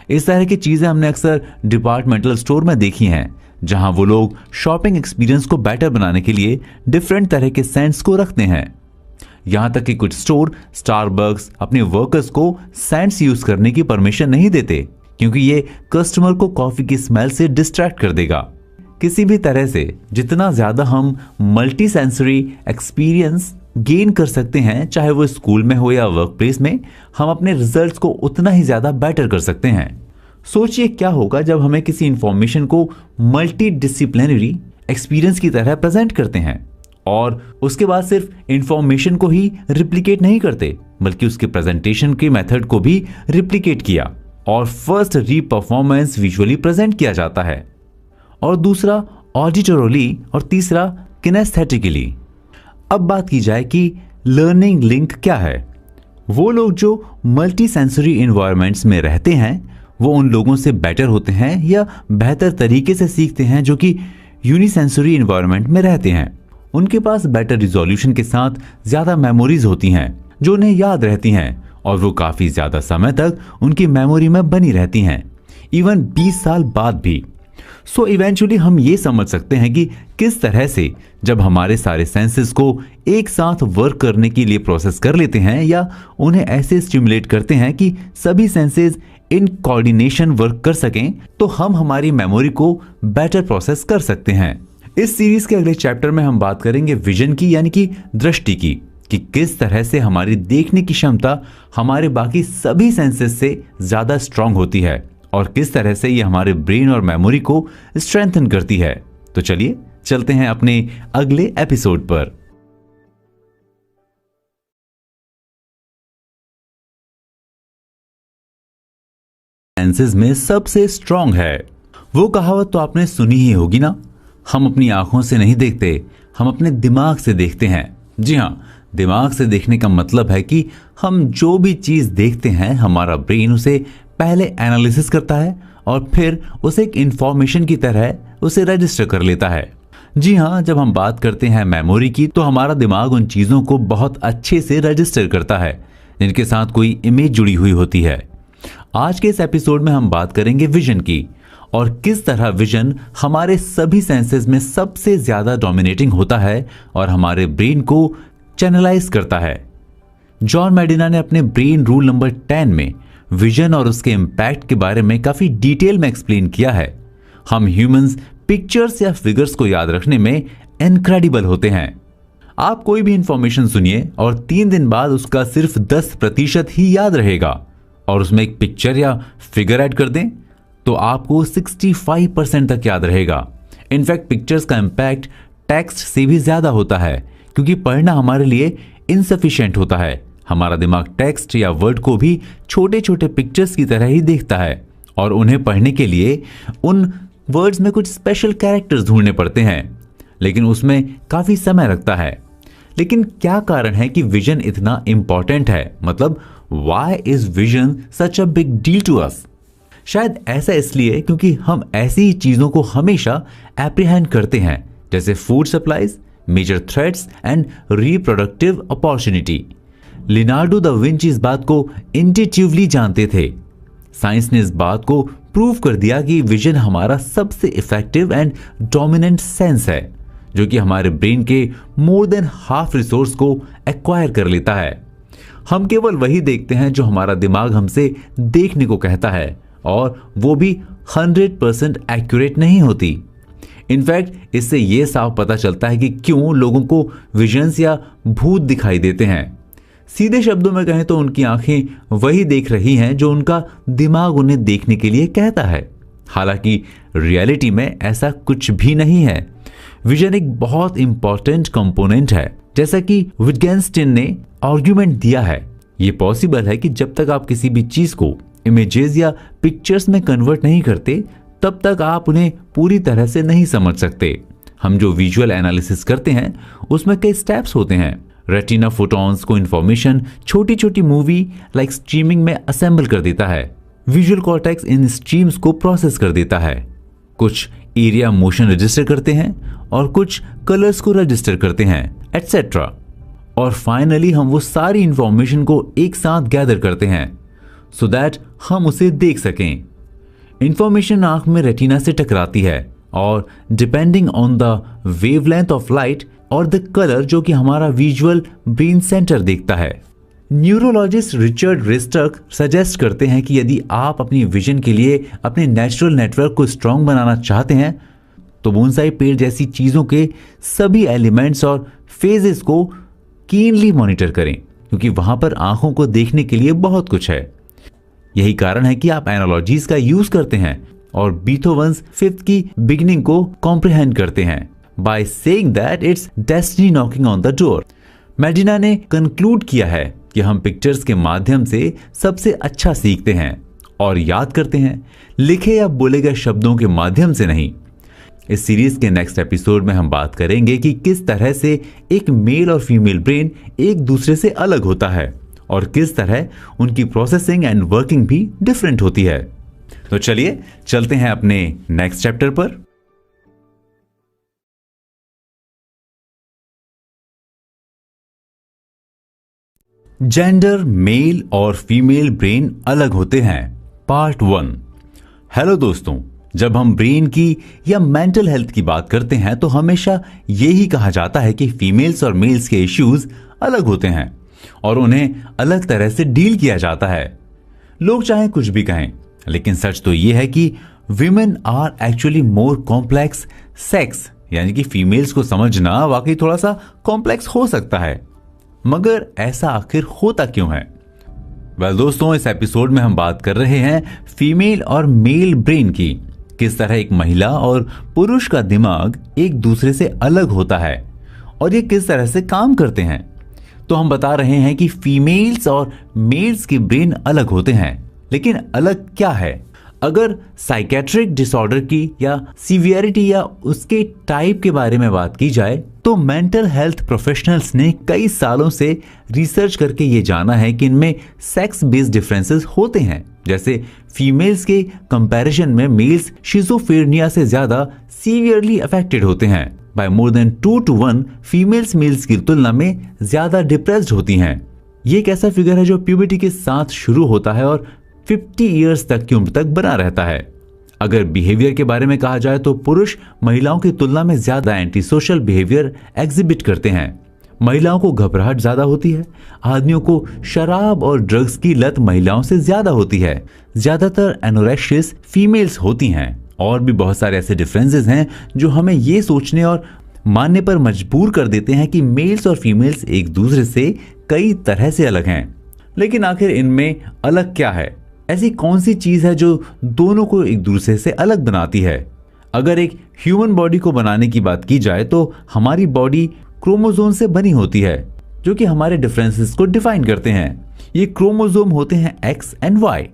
इस तरह की चीजें हमने अक्सर डिपार्टमेंटल स्टोर में देखी हैं, जहां वो लोग शॉपिंग एक्सपीरियंस को बेटर बनाने के लिए डिफरेंट तरह के सेंट्स को रखते हैं। यहां तक कि कुछ स्टोर स्टारबक्स अपने वर्कर्स को सेंट्स यूज करने की परमिशन नहीं देते, क्योंकि ये कस्टमर को कॉफी की स्मेल से डिस्ट्रैक्ट कर देगा। किसी भी तरह से जितना ज्यादा हम मल्टी सेंसरी एक्सपीरियंस गेन कर सकते हैं, चाहे वो स्कूल में हो या वर्क प्लेस में, हम अपने रिजल्ट्स को उतना ही ज्यादा बेटर कर सकते हैं। सोचिए क्या होगा जब हमें किसी इंफॉर्मेशन को मल्टी डिसिप्लिनरी एक्सपीरियंस की तरह प्रेजेंट करते हैं और उसके बाद सिर्फ इंफॉर्मेशन को ही रिप्लिकेट नहीं करते, बल्कि उसके प्रेजेंटेशन के मेथड को भी रिप्लिकेट किया और फर्स्ट री परफॉर्मेंस विजुअली प्रेजेंट किया जाता है, और दूसरा ऑडिटोरली और तीसरा किनेस्थेटिकली। अब बात की जाए कि लर्निंग लिंक क्या है। वो लोग जो मल्टी सेंसरी इन्वायरमेंट्स में रहते हैं वो उन लोगों से बेटर होते हैं या बेहतर तरीके से सीखते हैं जो कि यूनिसेंसरी इन्वायरमेंट में रहते हैं। उनके पास बेटर रिजोल्यूशन के साथ ज्यादा मेमोरीज होती हैं जो उन्हें याद रहती हैं और वो काफी ज्यादा समय तक उनकी मेमोरी में बनी रहती हैं, इवन 20 साल बाद भी। सो इवेंचुअली हम ये समझ सकते हैं कि किस तरह से जब हमारे सारे सेंसेस को एक साथ वर्क करने के लिए प्रोसेस कर लेते हैं या उन्हें ऐसे स्टिमुलेट करते हैं कि सभी सेंसेस इन कोऑर्डिनेशन वर्क कर सकें, तो हम हमारी मेमोरी को बेटर प्रोसेस कर सकते हैं। इस सीरीज के अगले चैप्टर में हम बात करेंगे विजन की, यानी कि दृष्टि की, कि किस तरह से हमारी देखने की क्षमता हमारे बाकी सभी सेंसेस से ज्यादा स्ट्रांग होती है और किस तरह से ये हमारे ब्रेन और मेमोरी को स्ट्रेंथन करती है। तो चलिए चलते हैं अपने अगले एपिसोड पर। सेंसेस में सबसे स्ट्रांग है। वो कहावत तो आपने सुनी ही होगी ना, हम अपनी आंखों से नहीं देखते, हम अपने दिमाग से देखते हैं। जी हाँ, दिमाग से देखने का मतलब है कि हम जो भी चीज देखते हैं हमारा ब्रेन उसे पहले एनालिसिस करता है और फिर उसे एक इंफॉर्मेशन की तरह उसे रजिस्टर कर लेता है। जी हाँ, जब हम बात करते हैं मेमोरी की तो हमारा दिमाग उन चीजों को बहुत अच्छे से रजिस्टर करता है जिनके साथ कोई इमेज जुड़ी हुई होती है। आज के इस एपिसोड में हम बात करेंगे विजन की और किस तरह विजन हमारे सभी सेंसेस में सबसे ज्यादा डोमिनेटिंग होता है और हमारे ब्रेन को चैनलाइज करता है। जॉन मेडिना ने अपने ब्रेन रूल नंबर 10 में विजन और उसके इम्पैक्ट के बारे में काफी डिटेल में एक्सप्लेन किया है। हम ह्यूमंस पिक्चर्स या फिगर्स को याद रखने में इनक्रेडिबल होते हैं। आप कोई भी इंफॉर्मेशन सुनिए और 3 दिन बाद उसका सिर्फ 10% ही याद रहेगा और उसमें एक पिक्चर या फिगर ऐड कर दें तो आपको 65% तक याद रहेगा। इनफैक्ट पिक्चर्स का इम्पैक्ट टेक्स्ट से भी ज्यादा होता है क्योंकि पढ़ना हमारे लिए इनसफिशिएंट होता है। हमारा दिमाग टेक्स्ट या वर्ड को भी छोटे छोटे पिक्चर्स की तरह ही देखता है और उन्हें पढ़ने के लिए उन वर्ड्स में कुछ स्पेशल कैरेक्टर्स ढूंढने पड़ते हैं, लेकिन उसमें काफी समय लगता है। लेकिन क्या कारण है कि विजन इतना इंपॉर्टेंट है? मतलब why is vision such a big deal to us? शायद ऐसा इसलिए क्योंकि हम ऐसी चीजों को हमेशा एप्रीहेंड करते हैं जैसे food supplies, major threats and reproductive opportunity. Leonardo da Vinci इस बात को इंट्यूटिवली जानते थे। साइंस ने इस बात को प्रूव कर दिया कि विजन हमारा सबसे इफेक्टिव एंड डोमिनेंट सेंस है जो कि हमारे ब्रेन के मोर देन हाफ रिसोर्स को एक्वायर कर लेता है। हम केवल वही देखते हैं जो हमारा दिमाग हमसे देखने को कहता है और वो भी 100% एक्यूरेट नहीं होती। इनफैक्ट इससे ये साफ पता चलता है कि क्यों लोगों को विजन्स या भूत दिखाई देते हैं। सीधे शब्दों में कहें तो उनकी आंखें वही देख रही हैं जो उनका दिमाग उन्हें देखने के लिए कहता है। हालांकि रियलिटी में ऐसा कुछ भी नहीं है। विजन एक बहुत इंपॉर्टेंट कंपोनेंट है। जैसा कि विटगेन्स्टाइन ने आर्ग्यूमेंट दिया है, ये पॉसिबल है कि जब तक आप किसी भी चीज को इमेजेस या पिक्चर्स में कन्वर्ट नहीं करते तब तक आप उन्हें पूरी तरह से नहीं समझ सकते। हम जो विजुअल एनालिसिस करते हैं उसमें कई स्टेप्स होते हैं। रेटिना फोटॉन्स को इंफॉर्मेशन छोटी छोटी मूवी लाइक स्ट्रीमिंग में असेंबल कर देता है। विजुअल कॉर्टेक्स इन स्ट्रीम्स को प्रोसेस कर देता है। कुछ एरिया मोशन रजिस्टर करते हैं और कुछ कलर्स को रजिस्टर करते हैं, एटसेट्रा। और फाइनली हम वो सारी इंफॉर्मेशन को एक साथ गैदर करते हैं सो दैट हम उसे देख सकें। इंफॉर्मेशन आंख में रेटिना से टकराती है और depending on the wavelength of light और द कलर जो कि हमारा विजुअल ब्रेन सेंटर देखता है। न्यूरोलॉजिस्ट रिचर्ड रिस्टर्क सजेस्ट करते हैं कि यदि आप अपनी विजन के लिए अपने नेचुरल नेटवर्क को स्ट्रांग बनाना चाहते हैं तो बोनसाई पेड़ जैसी चीजों के सभी एलिमेंट्स और फेजेस को कीनली मॉनिटर करें क्योंकि वहां पर आंखों को देखने के लिए बहुत कुछ है। यही कारण है कि आप एनालॉजीज का यूज करते हैं और बीथोवन्स फिफ्थ की बिगिनिंग को कॉम्प्रिहेंड करते हैं by saying that it's destiny knocking on the door. मेडिना ने कंक्लूड किया है कि हम पिक्चर्स के माध्यम से सबसे अच्छा सीखते हैं और याद करते हैं, लिखे या बोले गए शब्दों के माध्यम से नहीं। इस सीरीज के नेक्स्ट एपिसोड में हम बात करेंगे कि किस तरह से एक मेल और फीमेल ब्रेन एक दूसरे से अलग होता है और किस तरह उनकी प्रोसेसिंग एंड वर्किंग भी डिफरेंट होती है। तो चलिए चलते हैं अपने नेक्स्ट चैप्टर पर। जेंडर, मेल और फीमेल ब्रेन अलग होते हैं, पार्ट 1। हेलो दोस्तों, जब हम ब्रेन की या मेंटल हेल्थ की बात करते हैं तो हमेशा यही कहा जाता है कि फीमेल्स और मेल्स के इश्यूज अलग होते हैं और उन्हें अलग तरह से डील किया जाता है। लोग चाहे कुछ भी कहें, लेकिन सच तो यह है कि women are actually more complex sex, यानी कि फीमेल्स को समझना वाकई थोड़ा सा कॉम्प्लेक्स हो सकता है। मगर ऐसा आखिर होता क्यों है? वेल दोस्तों, इस एपिसोड में हम बात कर रहे हैं फीमेल और मेल ब्रेन की, किस तरह एक महिला और पुरुष का दिमाग एक दूसरे से अलग होता है और ये किस तरह से काम करते हैं। तो हम बता रहे हैं कि फीमेल्स और मेल्स के ब्रेन अलग होते हैं, लेकिन अलग क्या है? अगर साइकेट्रिक डिसऑर्डर की या सीवियरिटी या उसके टाइप के बारे में बात की जाए तो मेंटल हेल्थ प्रोफेशनल्स ने कई सालों से रिसर्च करके ये जाना है कि इनमें सेक्स बेस्ड डिफरेंसेस होते हैं। जैसे फीमेल्स के कंपैरिजन में मेल्स शिज़ोफ्रेनिया से ज्यादा सीवियरली अफेक्टेड होते हैं। By more than 2 to 1 females males की तुलना में ज्यादा डिप्रेस्ड होती हैं। ये एक ऐसा फिगर है जो प्यूबर्टी के साथ शुरू होता है और 50 इयर्स तक की उम्र तक बना रहता है। अगर बिहेवियर के बारे में कहा जाए तो पुरुष महिलाओं की तुलना में ज्यादा एंटी सोशल बिहेवियर एग्जिबिट करते हैं। महिलाओं को घबराहट ज्यादा होती है। आदमियों को शराब और ड्रग्स की लत महिलाओं से ज्यादा होती है। ज्यादातर एनोरेक्सिस फीमेल्स होती हैं। और भी बहुत सारे ऐसे डिफरेंसेस हैं जो हमें ये सोचने और मानने पर मजबूर कर देते हैं कि मेल्स और फीमेल्स एक दूसरे से कई तरह से अलग हैं। लेकिन आखिर इनमें अलग क्या है? ऐसी कौन सी चीज है जो दोनों को एक दूसरे से अलग बनाती है? अगर एक ह्यूमन बॉडी को बनाने की बात की जाए तो हमारी बॉडी क्रोमोसोम से बनी होती है जो कि हमारे डिफरेंसेस को डिफाइन करते हैं। ये क्रोमोसोम होते हैं एक्स एंड वाई।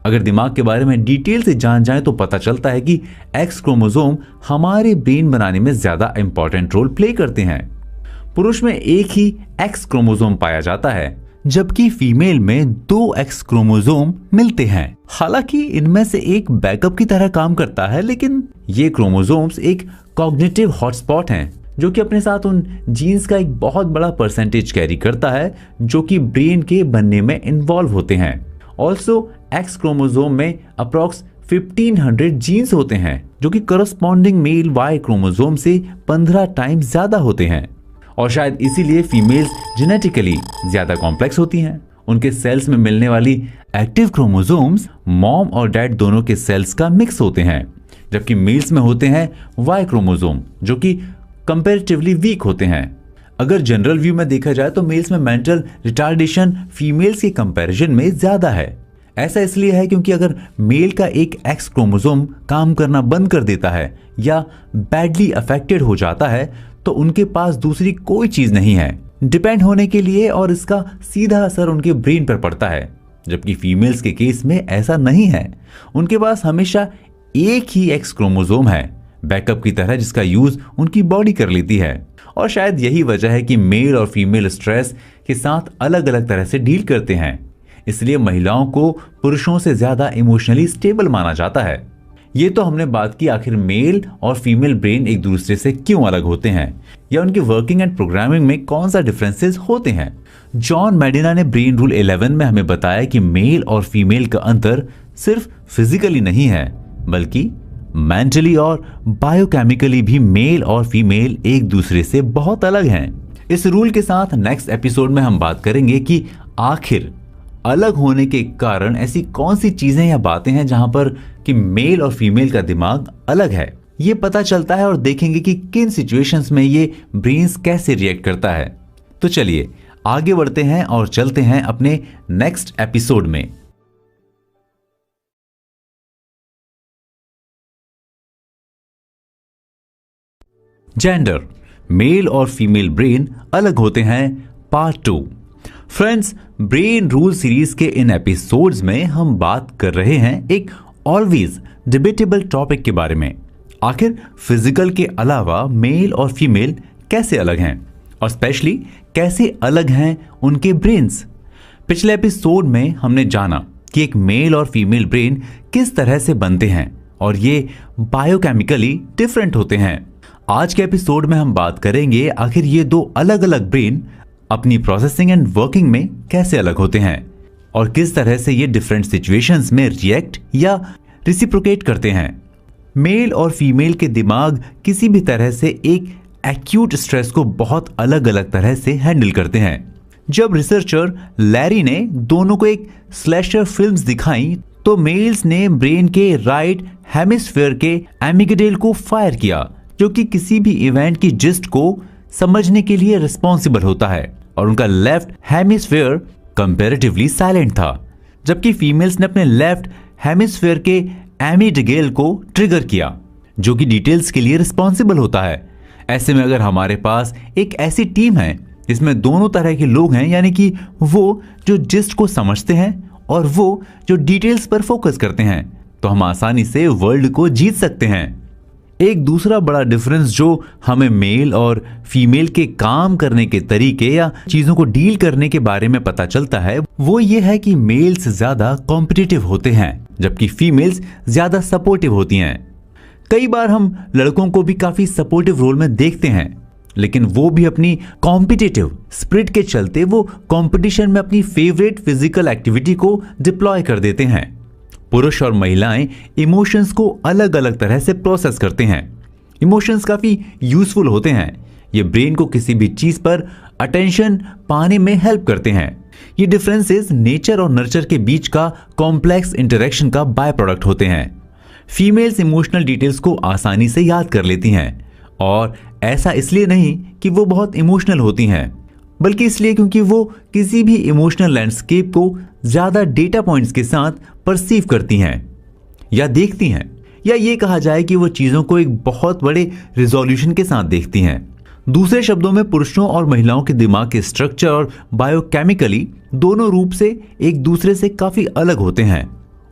अगर दिमाग के बारे में डिटेल से जान जाए तो पता चलता है कि एक्स क्रोमोसोम हमारे ब्रेन बनाने में ज्यादा इंपॉर्टेंट रोल प्ले करते हैं। पुरुष में एक ही एक्स क्रोमोसोम पाया जाता है जबकि फीमेल में 2 एक्स क्रोमोसोम मिलते हैं। हालांकि इनमें से एक बैकअप की तरह काम करता है, लेकिन ये क्रोमोसोम्स एक कॉग्निटिव हॉटस्पॉट हैं जो कि अपने साथ उन जीन्स का एक बहुत बड़ा परसेंटेज कैरी करता है जो कि ब्रेन के बनने में इन्वॉल्व होते हैं। ऑल्सो एक्स क्रोमोसोम में अप्रॉक्स 1500 जीन्स होते हैं जो कि करस्पॉन्डिंग मेल वाई क्रोमोसोम से 15 टाइम्स ज्यादा होते हैं। और शायद इसीलिए फीमेल्स जेनेटिकली ज्यादा कॉम्प्लेक्स होती हैं। उनके सेल्स में मिलने वाली एक्टिव क्रोमोसोम्स मॉम और डैड दोनों के सेल्स का मिक्स होते हैं, जबकि मेल्स में होते हैं वाई क्रोमोसोम जो कि कंपैरेटिवली वीक होते हैं। अगर जनरल व्यू में देखा जाए तो मेल्स में मेंटल रिटार्डेशन फीमेल्स के कंपैरिजन में ज्यादा है। ऐसा इसलिए है क्योंकि अगर मेल का एक एक्स क्रोमोसोम काम करना बंद कर देता है या बैडली अफेक्टेड हो जाता है तो उनके पास दूसरी कोई चीज नहीं है डिपेंड होने के लिए और इसका सीधा असर उनके ब्रेन पर पड़ता है। जबकि फीमेल्स के केस में ऐसा नहीं है। उनके पास हमेशा एक ही एक्स क्रोमोसोम है बैकअप की तरह जिसका यूज उनकी बॉडी कर लेती है। और शायद यही वजह है कि मेल और फीमेल स्ट्रेस के साथ अलग अलग तरह से डील करते हैं। इसलिए महिलाओं को पुरुषों से ज्यादा इमोशनली स्टेबल माना जाता है। ये तो हमने बात की आखिर मेल और फीमेल ब्रेन एक दूसरे से क्यों अलग होते हैं या उनकी वर्किंग एंड प्रोग्रामिंग में कौन सा डिफरेंसेस होते हैं। जॉन मेडिना ने ब्रेन रूल 11 में हमें बताया कि मेल और फीमेल का अंतर सिर्फ फिजिकली नहीं है बल्कि मेंटली और बायोकेमिकली भी मेल और फीमेल एक दूसरे से बहुत अलग हैं। इस रूल के साथ नेक्स्ट एपिसोड में हम बात करेंगे कि आखिर अलग होने के कारण ऐसी कौन सी चीजें या बातें हैं जहां पर कि मेल और फीमेल का दिमाग अलग है। ये पता चलता है और देखेंगे कि किन सिचुएशंस में ये ब्रेन्स कैसे रिएक्ट करता है। तो चलिए आगे बढ़ते हैं और चलते हैं अपने नेक्स्ट एपिसोड में। जेंडर, मेल और फीमेल ब्रेन अलग होते हैं, part 2। Friends, brain rule series के इन एपिसोड्स में हम बात कर रहे हैं एक ऑलवेज डिबेटेबल टॉपिक के बारे में। आखिर फिजिकल के अलावा मेल और फीमेल कैसे अलग हैं और स्पेशली कैसे अलग हैं उनके ब्रेन्स। पिछले एपिसोड में हमने जाना कि एक मेल और फीमेल ब्रेन किस तरह से बनते हैं और ये बायोकेमिकली डिफरेंट होते हैं। आज के एपिसोड में हम बात करेंगे आखिर ये दो अलग अलग ब्रेन अपनी प्रोसेसिंग एंड वर्किंग में कैसे अलग होते हैं और किस तरह से ये डिफरेंट सिचुएशंस में रिएक्ट या रिसिप्रोकेट करते हैं। मेल और फीमेल के दिमाग किसी भी तरह से एक एक्यूट स्ट्रेस को बहुत अलग अलग तरह से हैंडल करते हैं। जब रिसर्चर लैरी ने दोनों को एक स्लैशर फिल्म्स दिखाई तो मेल्स ने ब्रेन के राइट हेमिस्फीयर के एमिगडेल को फायर किया जो कि किसी भी इवेंट की जिस्ट को समझने के लिए रिस्पॉन्सिबल होता है, और उनका लेफ्ट हेमिस्फीयर कंपैरेटिवली साइलेंट था, जबकि फीमेल्स ने अपने लेफ्ट हेमिस्फीयर के एमिगडेल को ट्रिगर किया जो कि डिटेल्स के लिए रिस्पॉन्सिबल होता है। ऐसे में अगर हमारे पास एक ऐसी टीम है जिसमें दोनों तरह के लोग हैं, यानी कि वो जो जिस्ट को समझते हैं और वो जो डिटेल्स पर फोकस करते हैं, तो हम आसानी से वर्ल्ड को जीत सकते हैं। एक दूसरा बड़ा डिफरेंस जो हमें मेल और फीमेल के काम करने के तरीके या चीजों को डील करने के बारे में पता चलता है वो ये है कि मेल्स ज्यादा कॉम्पिटिटिव होते हैं जबकि फीमेल्स ज्यादा सपोर्टिव होती हैं। कई बार हम लड़कों को भी काफी सपोर्टिव रोल में देखते हैं, लेकिन वो भी अपनी कॉम्पिटिटिव स्पिरिट के चलते वो कंपटीशन में अपनी फेवरेट फिजिकल एक्टिविटी को डिप्लॉय कर देते हैं। पुरुष और महिलाएं इमोशंस को अलग अलग तरह से प्रोसेस करते हैं। इमोशंस काफी यूजफुल होते हैं। ये ब्रेन को किसी भी चीज पर अटेंशन पाने में हेल्प करते हैं। ये डिफरेंसेस नेचर और नर्चर के बीच का कॉम्प्लेक्स इंटरेक्शन का बाय प्रोडक्ट होते हैं। फीमेल्स इमोशनल डिटेल्स को आसानी से याद कर लेती हैं और ऐसा इसलिए नहीं कि वो बहुत इमोशनल होती हैं, बल्कि इसलिए क्योंकि वो किसी भी इमोशनल लैंडस्केप को ज्यादा डेटा पॉइंट्स के साथ परसीव करती हैं या देखती हैं, या ये कहा जाए कि वो चीजों को एक बहुत बड़े रिजोल्यूशन के साथ देखती हैं। दूसरे शब्दों में पुरुषों और महिलाओं के दिमाग के स्ट्रक्चर और बायोकेमिकली दोनों रूप से एक दूसरे से काफी अलग होते हैं,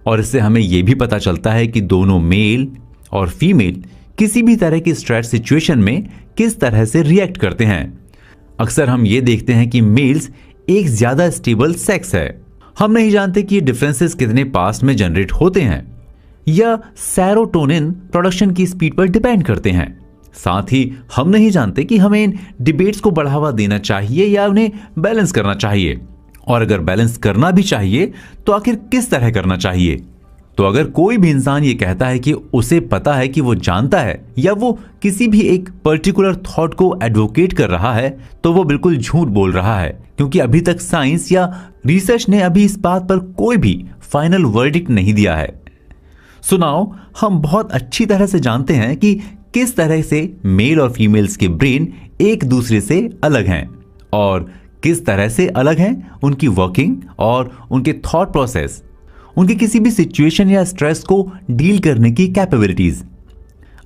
और इससे हमें यह भी पता चलता है कि दोनों मेल और फीमेल किसी भी तरह की स्ट्रेस सिचुएशन में किस तरह से रिएक्ट करते हैं। अक्सर हम ये देखते हैं कि मेल्स एक ज्यादा स्टेबल सेक्स है। हम नहीं जानते कि ये डिफरेंसेस कितने पास्ट में जनरेट होते हैं या सेरोटोनिन प्रोडक्शन की स्पीड पर डिपेंड करते हैं। साथ ही हम नहीं जानते कि हमें इन डिबेट्स को बढ़ावा देना चाहिए या उन्हें बैलेंस करना चाहिए, और अगर बैलेंस करना भी चाहिए तो आखिर किस तरह करना चाहिए। तो अगर कोई भी इंसान ये कहता है कि उसे पता है कि वो जानता है या वो किसी भी एक पर्टिकुलर थॉट को एडवोकेट कर रहा है, तो वो बिल्कुल झूठ बोल रहा है, क्योंकि अभी तक साइंस या रिसर्च ने अभी इस बात पर कोई भी फाइनल वर्डिक्ट नहीं दिया है। सुनाओ, हम बहुत अच्छी तरह से जानते हैं कि किस तरह से मेल और फीमेल्स के ब्रेन एक दूसरे से अलग हैं और किस तरह से अलग हैं उनकी वर्किंग और उनके थॉट प्रोसेस, उनके किसी भी सिचुएशन या स्ट्रेस को डील करने की कैपेबिलिटीज।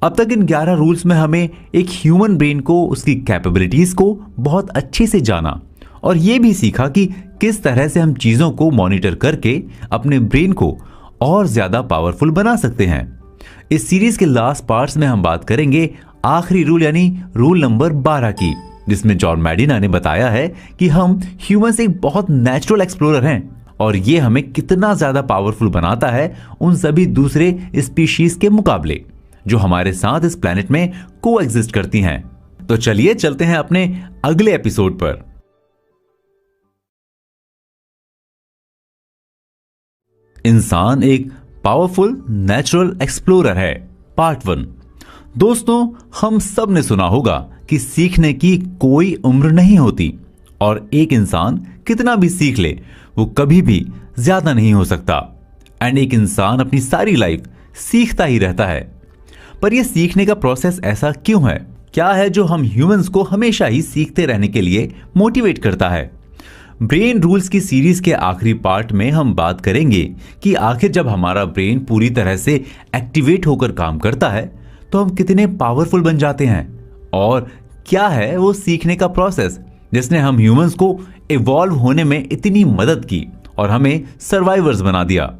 अब तक इन 11 रूल्स में हमें एक ह्यूमन ब्रेन को, उसकी कैपेबिलिटीज को बहुत अच्छे से जाना और यह भी सीखा कि किस तरह से हम चीजों को मॉनिटर करके अपने ब्रेन को और ज्यादा पावरफुल बना सकते हैं। इस सीरीज के लास्ट पार्ट्स में हम बात करेंगे आखिरी रूल यानी रूल नंबर 12 की, जिसमें जॉन मैडिना ने बताया है कि हम ह्यूमंस एक बहुत नेचुरल एक्सप्लोरर हैं और ये हमें कितना ज्यादा पावरफुल बनाता है उन सभी दूसरे स्पीशीज के मुकाबले जो हमारे साथ इस प्लेनेट में कोएग्जिस्ट करती हैं। तो चलिए चलते हैं अपने अगले एपिसोड पर। इंसान एक पावरफुल नेचुरल एक्सप्लोरर है, पार्ट 1। दोस्तों, हम सब ने सुना होगा कि सीखने की कोई उम्र नहीं होती और एक इंसान कितना भी सीख ले वो कभी भी ज्यादा नहीं हो सकता, एंड एक इंसान अपनी सारी लाइफ सीखता ही रहता है। पर यह सीखने का प्रोसेस ऐसा क्यों है? क्या है जो हम ह्यूमंस को हमेशा ही सीखते रहने के लिए मोटिवेट करता है? ब्रेन रूल्स की सीरीज के आखिरी पार्ट में हम बात करेंगे कि आखिर जब हमारा ब्रेन पूरी तरह से एक्टिवेट होकर काम करता है तो हम कितने पावरफुल बन जाते हैं, और क्या है वो सीखने का प्रोसेस जिसने हम ह्यूमंस को इवॉल्व होने में इतनी मदद की और हमें सर्वाइवर्स बना दिया।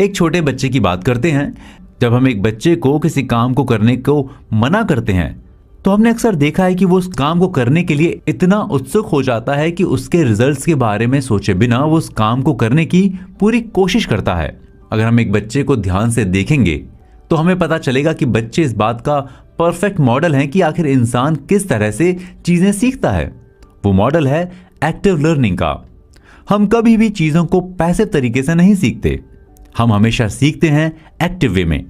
एक छोटे बच्चे की बात करते हैं। जब हम एक बच्चे को किसी काम को करने को मना करते हैं तो हमने अक्सर देखा है कि वो उस काम को करने के लिए इतना उत्सुक हो जाता है कि उसके रिजल्ट्स के बारे में सोचे बिना वो उस काम को करने की पूरी कोशिश करता है। अगर हम एक बच्चे को ध्यान से देखेंगे तो हमें पता चलेगा कि बच्चे इस बात का परफेक्ट मॉडल हैं कि आखिर इंसान किस तरह से चीजें सीखता है। वो मॉडल है एक्टिव लर्निंग का। हम कभी भी चीजों को पैसिव तरीके से नहीं सीखते, हम हमेशा सीखते हैं एक्टिव वे में।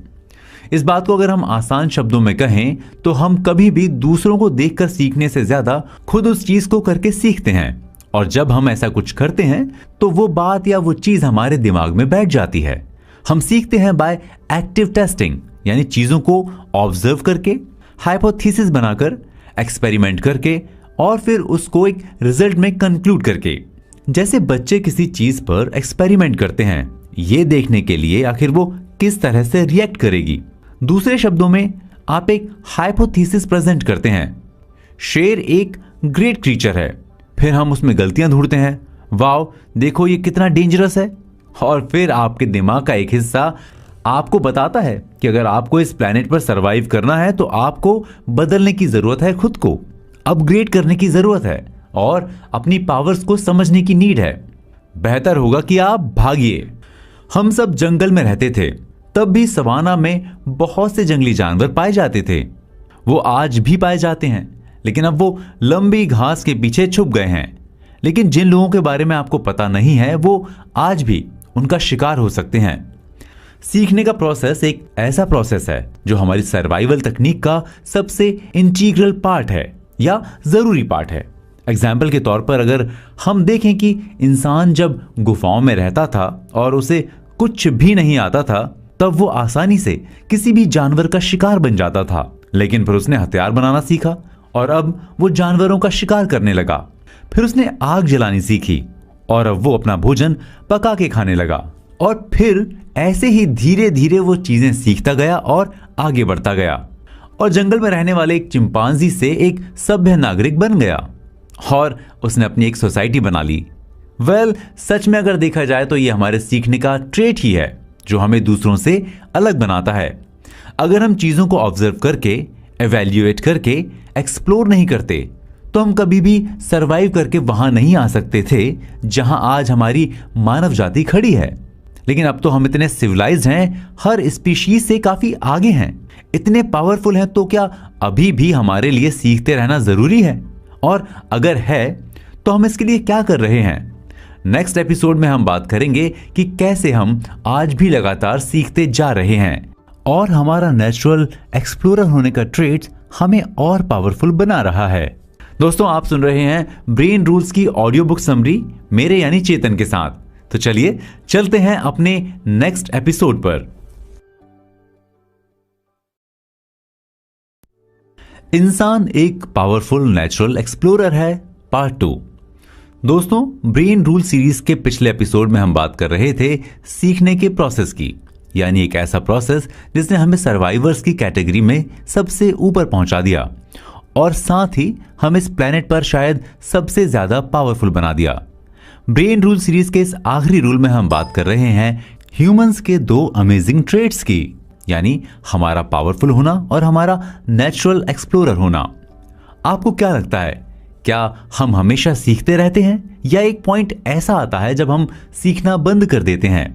इस बात को अगर हम आसान शब्दों में कहें तो हम कभी भी दूसरों को देखकर सीखने से ज्यादा खुद उस चीज को करके सीखते हैं, और जब हम ऐसा कुछ करते हैं तो वो बात या वो चीज हमारे दिमाग में बैठ जाती है। हम सीखते हैं बाय एक्टिव टेस्टिंग, यानी चीजों को ऑब्जर्व करके, हाइपोथेसिस बनाकर, एक्सपेरिमेंट करके और फिर उसको एक रिजल्ट में कंक्लूड करके। जैसे बच्चे किसी चीज पर एक्सपेरिमेंट करते हैं ये देखने के लिए आखिर वो किस तरह से रिएक्ट करेगी। दूसरे शब्दों में आप एक हाइपोथेसिस प्रेजेंट करते हैं। शेर एक ग्रेट क्रीचर है, फिर हम उसमें गलतियां ढूंढते हैं, वाओ देखो ये कितना डेंजरस है, और फिर आपके दिमाग का एक हिस्सा आपको बताता है कि अगर आपको इस प्लेनेट पर सरवाइव करना है तो आपको बदलने की जरूरत है, खुद को अपग्रेड करने की जरूरत है और अपनी पावर्स को समझने की नीड है। बेहतर होगा कि आप भागिए। हम सब जंगल में रहते थे, तब भी सवाना में बहुत से जंगली जानवर पाए जाते थे। वो आज भी पाए जाते हैं, लेकिन अब वो लंबी घास के पीछे छुप गए हैं। लेकिन जिन लोगों के बारे में आपको पता नहीं है वो आज भी उनका शिकार हो सकते हैं। सीखने का प्रोसेस एक ऐसा प्रोसेस है जो हमारी सर्वाइवल तकनीक का सबसे इंटीग्रल पार्ट है या जरूरी पार्ट है। एग्जाम्पल के तौर पर अगर हम देखें कि इंसान जब गुफाओं में रहता था और उसे कुछ भी नहीं आता था, तब वो आसानी से किसी भी जानवर का शिकार बन जाता था, लेकिन फिर उसने हथियार बनाना सीखा और अब वो जानवरों का शिकार करने लगा। फिर उसने आग जलानी सीखी और अब वो अपना भोजन पका के खाने लगा। और फिर ऐसे ही धीरे धीरे वो चीजें सीखता गया और आगे बढ़ता गया और जंगल में रहने वाले एक चिंपांजी से एक सभ्य नागरिक बन गया और उसने अपनी एक सोसाइटी बना ली। सच में अगर देखा जाए तो ये हमारे सीखने का ट्रेट ही है जो हमें दूसरों से अलग बनाता है। अगर हम चीजों को ऑब्जर्व करके, एवेल्युएट करके एक्सप्लोर नहीं करते तो हम कभी भी सरवाइव करके वहां नहीं आ सकते थे जहां आज हमारी मानव जाति खड़ी है। लेकिन अब तो हम इतने सिविलाइज्ड हैं, हर स्पीशीज से काफी आगे हैं, इतने पावरफुल हैं, तो क्या अभी भी हमारे लिए सीखते रहना जरूरी है? और अगर है तो हम इसके लिए क्या कर रहे हैं? नेक्स्ट एपिसोड में हम बात करेंगे कि कैसे हम आज भी लगातार सीखते जा रहे हैं और हमारा नेचुरल एक्सप्लोरर होने का ट्रेट हमें और पावरफुल बना रहा है। दोस्तों, आप सुन रहे हैं ब्रेन रूल्स की ऑडियो बुक समरी मेरे यानी चेतन के साथ। तो चलिए चलते हैं अपने नेक्स्ट एपिसोड पर। इंसान एक पावरफुल नेचुरल एक्सप्लोरर है, पार्ट 2। दोस्तों, ब्रेन रूल सीरीज के पिछले एपिसोड में हम बात कर रहे थे सीखने के प्रोसेस की, यानी एक ऐसा प्रोसेस जिसने हमें सर्वाइवर्स की कैटेगरी में सबसे ऊपर पहुंचा दिया और साथ ही हम इस प्लेनेट पर शायद सबसे ज्यादा पावरफुल बना दिया। ब्रेन रूल सीरीज के इस आखिरी रूल में हम बात कर रहे हैं ह्यूमंस के 2 अमेजिंग ट्रेट्स की, यानी हमारा पावरफुल होना और हमारा नेचुरल एक्सप्लोरर होना। आपको क्या लगता है, क्या हम हमेशा सीखते रहते हैं या एक पॉइंट ऐसा आता है जब हम सीखना बंद कर देते हैं?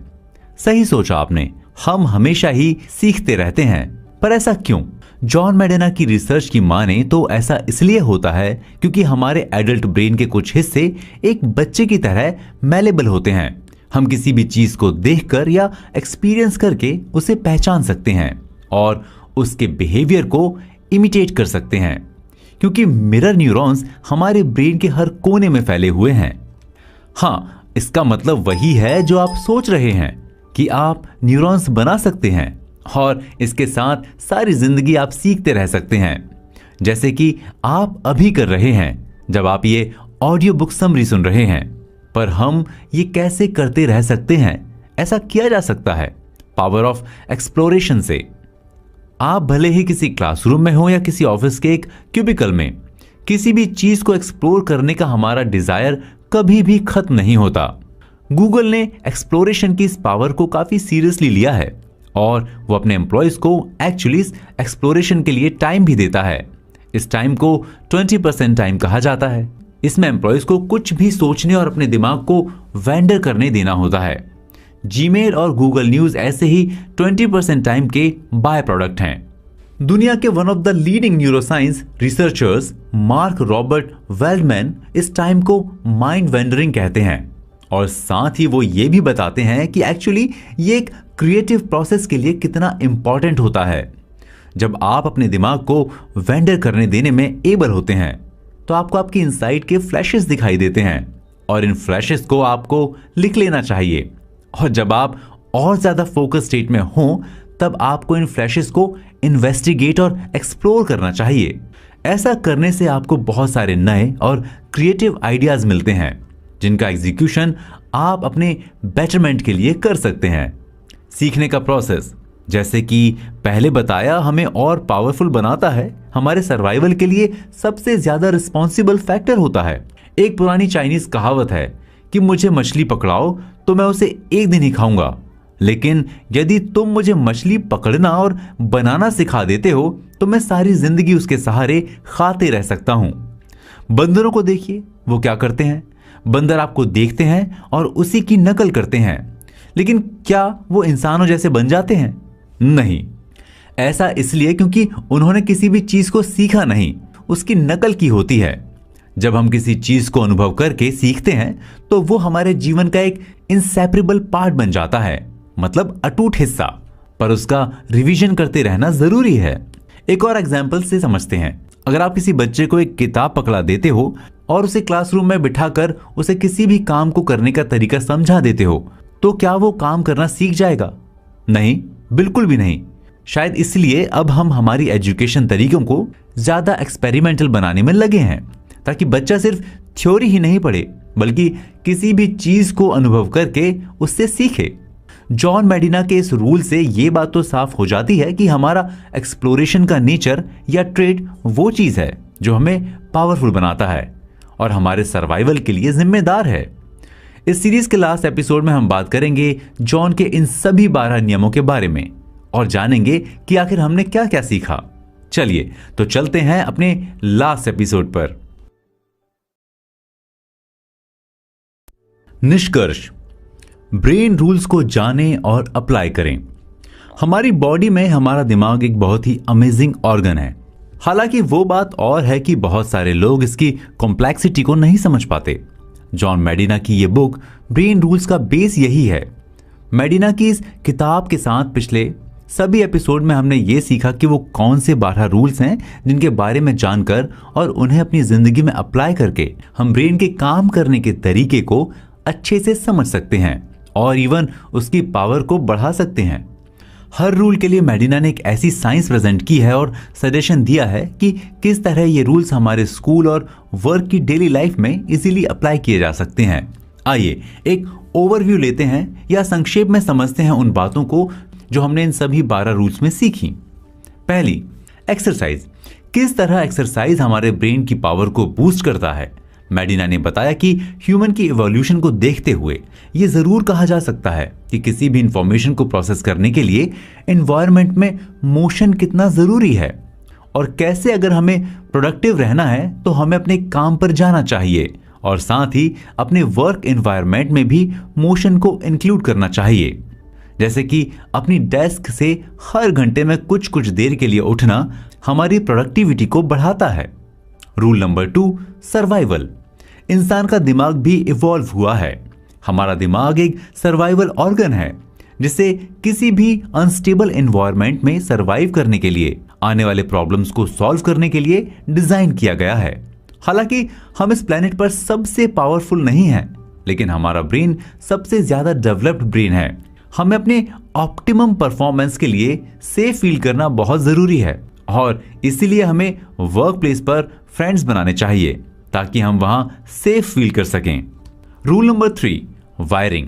सही सोचा आपने, हम हमेशा ही सीखते रहते हैं। पर ऐसा क्यों? जॉन मेडेना की रिसर्च की माने तो ऐसा इसलिए होता है क्योंकि हमारे एडल्ट ब्रेन के कुछ हिस्से एक बच्चे की तरह मैलेबल होते हैं। हम किसी भी चीज को देखकर या एक्सपीरियंस करके उसे पहचान सकते हैं और उसके बिहेवियर को इमिटेट कर सकते हैं, क्योंकि मिरर न्यूरॉन्स हमारे ब्रेन के हर कोने में फैले हुए हैं। हाँ, इसका मतलब वही है जो आप सोच रहे हैं कि आप न्यूरॉन्स बना सकते हैं और इसके साथ सारी जिंदगी आप सीखते रह सकते हैं, जैसे कि आप अभी कर रहे हैं जब आप ये ऑडियो बुक समरी सुन रहे हैं। पर हम ये कैसे करते रह सकते हैं? ऐसा किया जा सकता है पावर ऑफ एक्सप्लोरेशन से। आप भले ही किसी क्लासरूम में हो या किसी ऑफिस के एक क्यूबिकल में, किसी भी चीज को एक्सप्लोर करने का हमारा डिजायर कभी भी खत्म नहीं होता। गूगल ने एक्सप्लोरेशन की इस पावर को काफी सीरियसली लिया है और वो अपने एम्प्लॉयज को एक्चुअली एक्सप्लोरेशन के लिए टाइम भी देता है। इस टाइम को 20% टाइम कहा जाता है। इसमें एम्प्लॉयज को कुछ भी सोचने और अपने दिमाग को वेंडर करने देना होता है। जीमेल और गूगल न्यूज ऐसे ही 20% टाइम के बाय प्रोडक्ट हैं। दुनिया के one of the leading neuroscience researchers Mark Robert Waldman इस टाइम को माइंड वेंडरिंग कहते हैं और साथ ही वो ये भी बताते हैं कि एक्चुअली ये एक क्रिएटिव प्रोसेस के लिए कितना इंपॉर्टेंट होता है। जब आप अपने दिमाग को वेंडर करने देने में एबल होते हैं तो आपको आपकी इनसाइट के फ्लैशेस दिखाई देते हैं और इन फ्लैशेस को आपको लिख लेना चाहिए। और जब आप और ज्यादा फोकस स्टेट में हो तब आपको इन फ्लैशेस को इन्वेस्टिगेट और एक्सप्लोर करना चाहिए। ऐसा करने से आपको बहुत सारे नए और क्रिएटिव आइडियाज मिलते हैं जिनका एग्जीक्यूशन आप अपने बेटरमेंट के लिए कर सकते हैं। सीखने का प्रोसेस, जैसे कि पहले बताया, हमें और पावरफुल बनाता है। हमारे सर्वाइवल के लिए सबसे ज्यादा रिस्पॉन्सिबल फैक्टर होता है। एक पुरानी चाइनीज कहावत है कि मुझे मछली पकड़ाओ तो मैं उसे एक दिन ही खाऊंगा, लेकिन यदि तुम मुझे मछली पकड़ना और बनाना सिखा देते हो तो मैं सारी जिंदगी उसके सहारे खाते रह सकता हूं। बंदरों को देखिए, वो क्या करते हैं। बंदर आपको देखते हैं और उसी की नकल करते हैं, लेकिन क्या वो इंसानों जैसे बन जाते हैं? नहीं। ऐसा इसलिए क्योंकि उन्होंने किसी भी चीज को सीखा नहीं, उसकी नकल की होती है। जब हम किसी चीज को अनुभव करके सीखते हैं तो वो हमारे जीवन का एक इंसेपरेबल पार्ट बन जाता है, मतलब अटूट हिस्सा। पर उसका रिवीजन करते रहना जरूरी है। एक और एग्जाम्पल से समझते हैं। अगर आप किसी बच्चे को एक किताब पकड़ा देते हो और उसे क्लासरूम में बिठाकर उसे किसी भी काम को करने का तरीका समझा देते हो तो क्या वो काम करना सीख जाएगा? नहीं, बिल्कुल भी नहीं। शायद इसलिए अब हम हमारी एजुकेशन तरीकों को ज्यादा एक्सपेरिमेंटल बनाने में लगे हैं, ताकि बच्चा सिर्फ थ्योरी ही नहीं पढ़े बल्कि किसी भी चीज को अनुभव करके उससे सीखे। जॉन मेडिना के इस रूल से ये बात तो साफ हो जाती है कि हमारा एक्सप्लोरेशन का नेचर या ट्रेड वो चीज है जो हमें पावरफुल बनाता है और हमारे सर्वाइवल के लिए जिम्मेदार है। इस सीरीज के लास्ट एपिसोड में हम बात करेंगे जॉन के इन सभी 12 नियमों के बारे में और जानेंगे कि आखिर हमने क्या क्या सीखा। चलिए तो चलते हैं अपने लास्ट एपिसोड पर। निष्कर्ष, ब्रेन रूल्स को जानें और अप्लाई करें। हमारी बॉडी में हमारा दिमाग एक बहुत ही अमेजिंग ऑर्गन है। हालांकि वो बात और है कि बहुत सारे लोग इसकी कॉम्प्लेक्सिटी को नहीं समझ पाते। जॉन मेडिना की ये बुक ब्रेन रूल्स का बेस यही है। मेडिना की इस किताब के साथ पिछले सभी एपिसोड में हमने ये सीखा कि वो कौन से 12 रूल्स हैं जिनके बारे में जानकर और उन्हें अपनी जिंदगी में अप्लाई करके हम ब्रेन के काम करने के तरीके को अच्छे से समझ सकते हैं और इवन उसकी पावर को बढ़ा सकते हैं। हर रूल के लिए मेडिना ने एक ऐसी साइंस प्रेजेंट की है और सजेशन दिया है कि किस तरह ये रूल्स हमारे स्कूल और वर्क की डेली लाइफ में इजीली अप्लाई किए जा सकते हैं। आइए एक ओवरव्यू लेते हैं या संक्षेप में समझते हैं उन बातों को जो हमने इन सभी 12 रूल्स में सीखी। पहली, एक्सरसाइज। किस तरह एक्सरसाइज हमारे ब्रेन की पावर को बूस्ट करता है। मेडिना ने बताया कि ह्यूमन की इवोल्यूशन को देखते हुए यह जरूर कहा जा सकता है कि किसी भी इंफॉर्मेशन को प्रोसेस करने के लिए एनवायरनमेंट में मोशन कितना जरूरी है और कैसे अगर हमें प्रोडक्टिव रहना है तो हमें अपने काम पर जाना चाहिए और साथ ही अपने वर्क एनवायरनमेंट में भी मोशन को इंक्लूड करना चाहिए। जैसे कि अपनी डेस्क से हर घंटे में कुछ कुछ देर के लिए उठना हमारी प्रोडक्टिविटी को बढ़ाता है। Rule number 2, survival. इंसान का दिमाग भी इवॉल्व हुआ है। हमारा दिमाग एक सर्वाइवल ऑर्गन है जिसे किसी भी अनस्टेबल एनवायरनमेंट में सर्वाइव करने के लिए, आने वाले प्रॉब्लम्स को सॉल्व करने के लिए डिजाइन किया गया है। हालांकि हम इस प्लेनेट पर सबसे पावरफुल नहीं हैं, लेकिन हमारा ब्रेन सबसे ज्यादा डेवलप्ड ब्रेन है। हमें अपने ऑप्टिमम परफॉर्मेंस के लिए सेफ फील करना बहुत जरूरी है और इसीलिए हमें वर्क प्लेस पर फ्रेंड्स बनाने चाहिए ताकि हम वहां सेफ फील कर सकें। Rule number 3, wiring.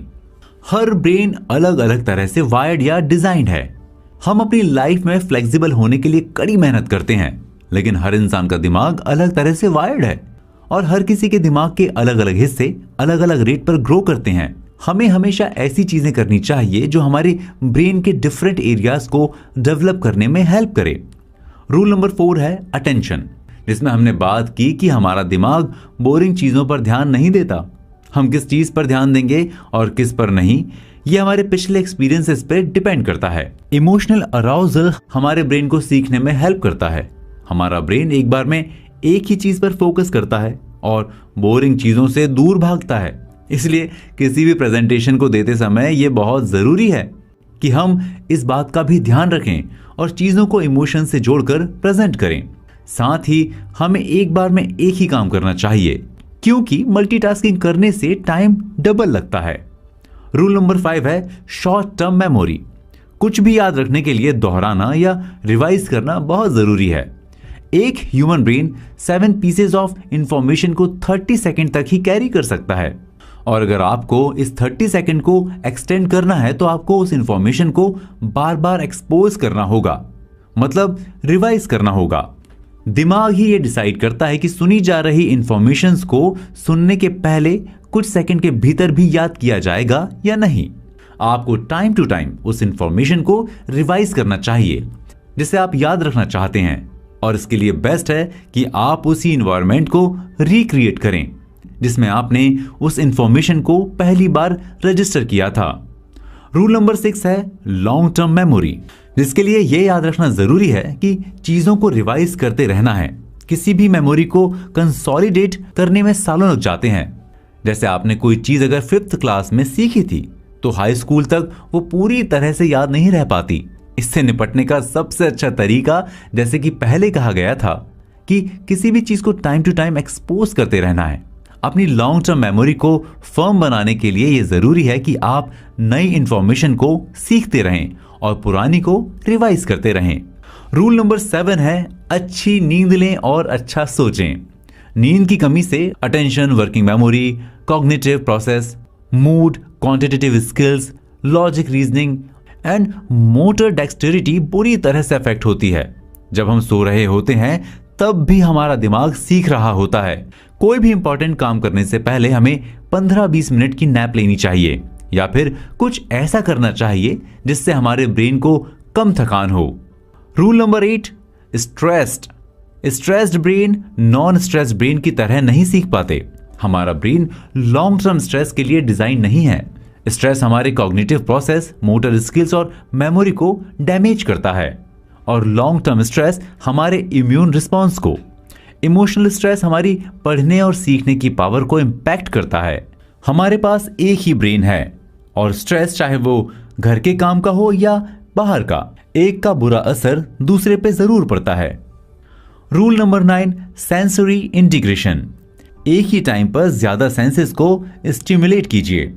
हर ब्रेन अलग अलग तरह से वायर्ड या डिजाइंड है। हम अपनी लाइफ में फ्लेक्सिबल होने के लिए कड़ी मेहनत करते हैं, लेकिन हर इंसान का दिमाग अलग तरह से वायर्ड है और हर किसी के दिमाग के अलग अलग हिस्से अलग अलग रेट पर ग्रो करते हैं। हमें हमेशा ऐसी चीजें करनी चाहिए जो हमारे ब्रेन के डिफरेंट एरियाज को डेवलप करने में हेल्प करे। रूल नंबर 4 है अटेंशन, जिसमें हमने बात की कि हमारा दिमाग बोरिंग चीजों पर ध्यान नहीं देता। हम किस चीज पर ध्यान देंगे और किस पर नहीं, यह हमारे पिछले एक्सपीरियंसेस पर डिपेंड करता है। इमोशनल अराउजल हमारे ब्रेन को सीखने में हेल्प करता है। हमारा ब्रेन एक बार में एक ही चीज पर फोकस करता है और बोरिंग चीजों से दूर भागता है। इसलिए किसी भी प्रेजेंटेशन को देते समय यह बहुत जरूरी है कि हम इस बात का भी ध्यान रखें और चीजों को इमोशन से जोड़कर प्रेजेंट करें। साथ ही हमें एक बार में एक ही काम करना चाहिए, क्योंकि मल्टीटास्किंग करने से टाइम डबल लगता है। रूल नंबर 5 है शॉर्ट टर्म मेमोरी। कुछ भी याद रखने के लिए दोहराना या रिवाइज करना बहुत जरूरी है। एक human brain 7 pieces of information को 30 सेकंड तक ही कैरी कर सकता है और अगर आपको इस 30 सेकंड को एक्सटेंड करना है तो आपको उस इंफॉर्मेशन को बार बार एक्सपोज करना होगा, मतलब रिवाइज करना होगा। दिमाग ही ये डिसाइड करता है कि सुनी जा रही इंफॉर्मेशंस को सुनने के पहले कुछ सेकंड के भीतर भी याद किया जाएगा या नहीं। आपको टाइम टू टाइम उस इंफॉर्मेशन को रिवाइज करना चाहिए जिसे आप याद रखना चाहते हैं और इसके लिए बेस्ट है कि आप उसी इन्वायरमेंट को रिक्रिएट करें जिसमें आपने उस इंफॉर्मेशन को पहली बार रजिस्टर किया था। रूल नंबर 6 है लॉन्ग टर्म मेमोरी, जिसके लिए यह याद रखना जरूरी है कि चीजों को रिवाइज करते रहना है। किसी भी मेमोरी को कंसोलिडेट करने में सालों लग जाते हैं। जैसे आपने कोई चीज अगर 5th क्लास में सीखी थी तो हाई स्कूल तक वो पूरी तरह से याद नहीं रह पाती। इससे निपटने का सबसे अच्छा तरीका, जैसे कि पहले कहा गया था, कि किसी भी चीज को टाइम टू टाइम एक्सपोज करते रहना है। अपनी लॉन्ग टर्म मेमोरी को फर्म बनाने के लिए यह जरूरी है कि आप नई इंफॉर्मेशन को सीखते रहें और पुरानी को रिवाइज करते रहें। रूल नंबर 7 है अच्छी नींद लें और अच्छा सोचें। नींद की कमी से attention, working memory, cognitive process, mood, quantitative skills, logic reasoning and motor dexterity बुरी तरह से अफेक्ट होती है। जब हम सो रहे होते हैं तब भी हमारा दिमाग सीख रहा होता है। कोई भी इंपॉर्टेंट काम करने से पहले हमें 15-20 मिनट की नैप लेनी चाहिए या फिर कुछ ऐसा करना चाहिए जिससे हमारे ब्रेन को कम थकान हो। Rule number 8, stressed brain non stressed brain की तरह नहीं सीख पाते। हमारा ब्रेन लॉन्ग टर्म स्ट्रेस के लिए डिजाइन नहीं है। स्ट्रेस हमारे कॉग्निटिव प्रोसेस, मोटर स्किल्स और मेमोरी को डैमेज करता है और लॉन्ग टर्म स्ट्रेस हमारे इम्यून रिस्पॉन्स को, इमोशनल स्ट्रेस हमारी पढ़ने और सीखने की पावर को इंपैक्ट करता है। हमारे पास एक ही ब्रेन है और स्ट्रेस चाहे वो घर के काम का हो या बाहर का, एक का बुरा असर दूसरे पे जरूर पड़ता है। Rule number 9, sensory integration. एक ही टाइम पर ज्यादा सेंसेस को स्टिमुलेट कीजिए।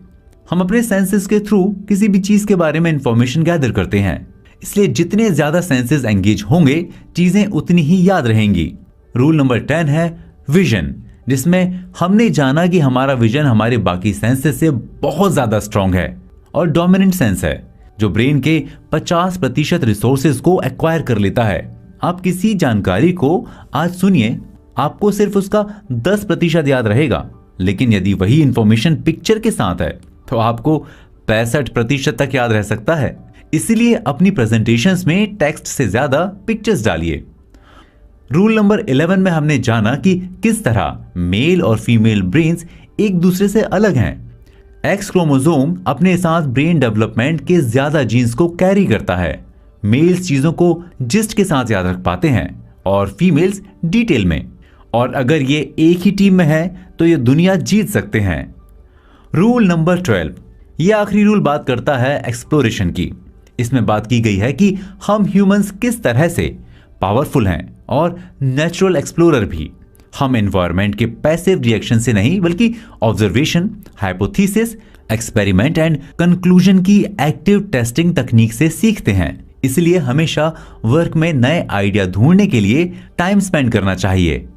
हम अपने सेंसेस के थ्रू किसी भी चीज के बारे में इंफॉर्मेशन गैदर करते हैं, इसलिए जितने ज्यादा सेंसेस एंगेज होंगे चीजें उतनी ही याद रहेंगी। रूल नंबर 10 है विजन, जिसमें हमने जाना कि हमारा विजन हमारे बाकी सेंसेस से बहुत ज्यादा स्ट्रांग है और डोमिनेंट सेंस है जो ब्रेन के 50% रिसोर्सेज को एक्वायर कर लेता है। आप किसी जानकारी को आज सुनिए, आपको सिर्फ उसका 10% याद रहेगा, लेकिन यदि वही इंफॉर्मेशन पिक्चर के साथ है तो आपको 65% तक याद रह सकता है। इसीलिए अपनी प्रेजेंटेशंस में टेक्स्ट से ज्यादा पिक्चर्स डालिए। रूल नंबर 11 में हमने जाना कि किस तरह मेल और फीमेल ब्रेन्स एक दूसरे से अलग हैं। एक्स क्रोमोसोम अपने साथ ब्रेन डेवलपमेंट के ज्यादा जीन्स को कैरी करता है। मेल्स चीजों को जिस्ट के साथ याद रख पाते हैं और फीमेल्स डिटेल में, और अगर ये एक ही टीम में है तो ये दुनिया जीत सकते हैं। रूल नंबर 12, ये आखिरी रूल बात करता है एक्सप्लोरेशन की। इसमें बात की गई है कि हम ह्यूमंस किस तरह से पावरफुल हैं और नेचुरल एक्सप्लोरर भी। हम एनवायरनमेंट के पैसिव रिएक्शन से नहीं बल्कि observation, hypothesis, experiment and conclusion की एक्टिव टेस्टिंग तकनीक से सीखते हैं। इसलिए हमेशा वर्क में नए आइडिया ढूंढने के लिए टाइम स्पेंड करना चाहिए।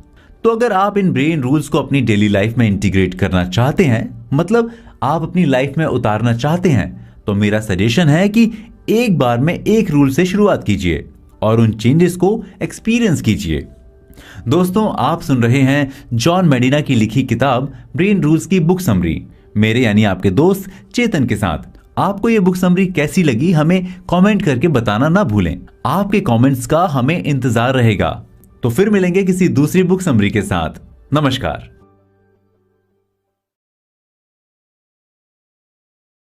तो अगर आप इन ब्रेन रूल्स को अपनी डेली लाइफ में इंटीग्रेट करना चाहते हैं, मतलब आप अपनी लाइफ में उतारना चाहते हैं, तो मेरा सजेशन है कि एक बार में एक रूल से शुरुआत कीजिए और उन चेंजेस को एक्सपीरियंस कीजिए। दोस्तों, आप सुन रहे हैं जॉन मेडिना की लिखी किताब ब्रेन रूल्स की बुक समरी, मेरे यानी आपके दोस्त चेतन के साथ। आपको ये बुक समरी कैसी लगी हमें कमेंट करके बताना ना भूलें। आपके कमेंट्स का हमें इंतजार रहेगा। तो फिर मिलेंगे किसी दूसरी बुक समरी के साथ। नमस्कार।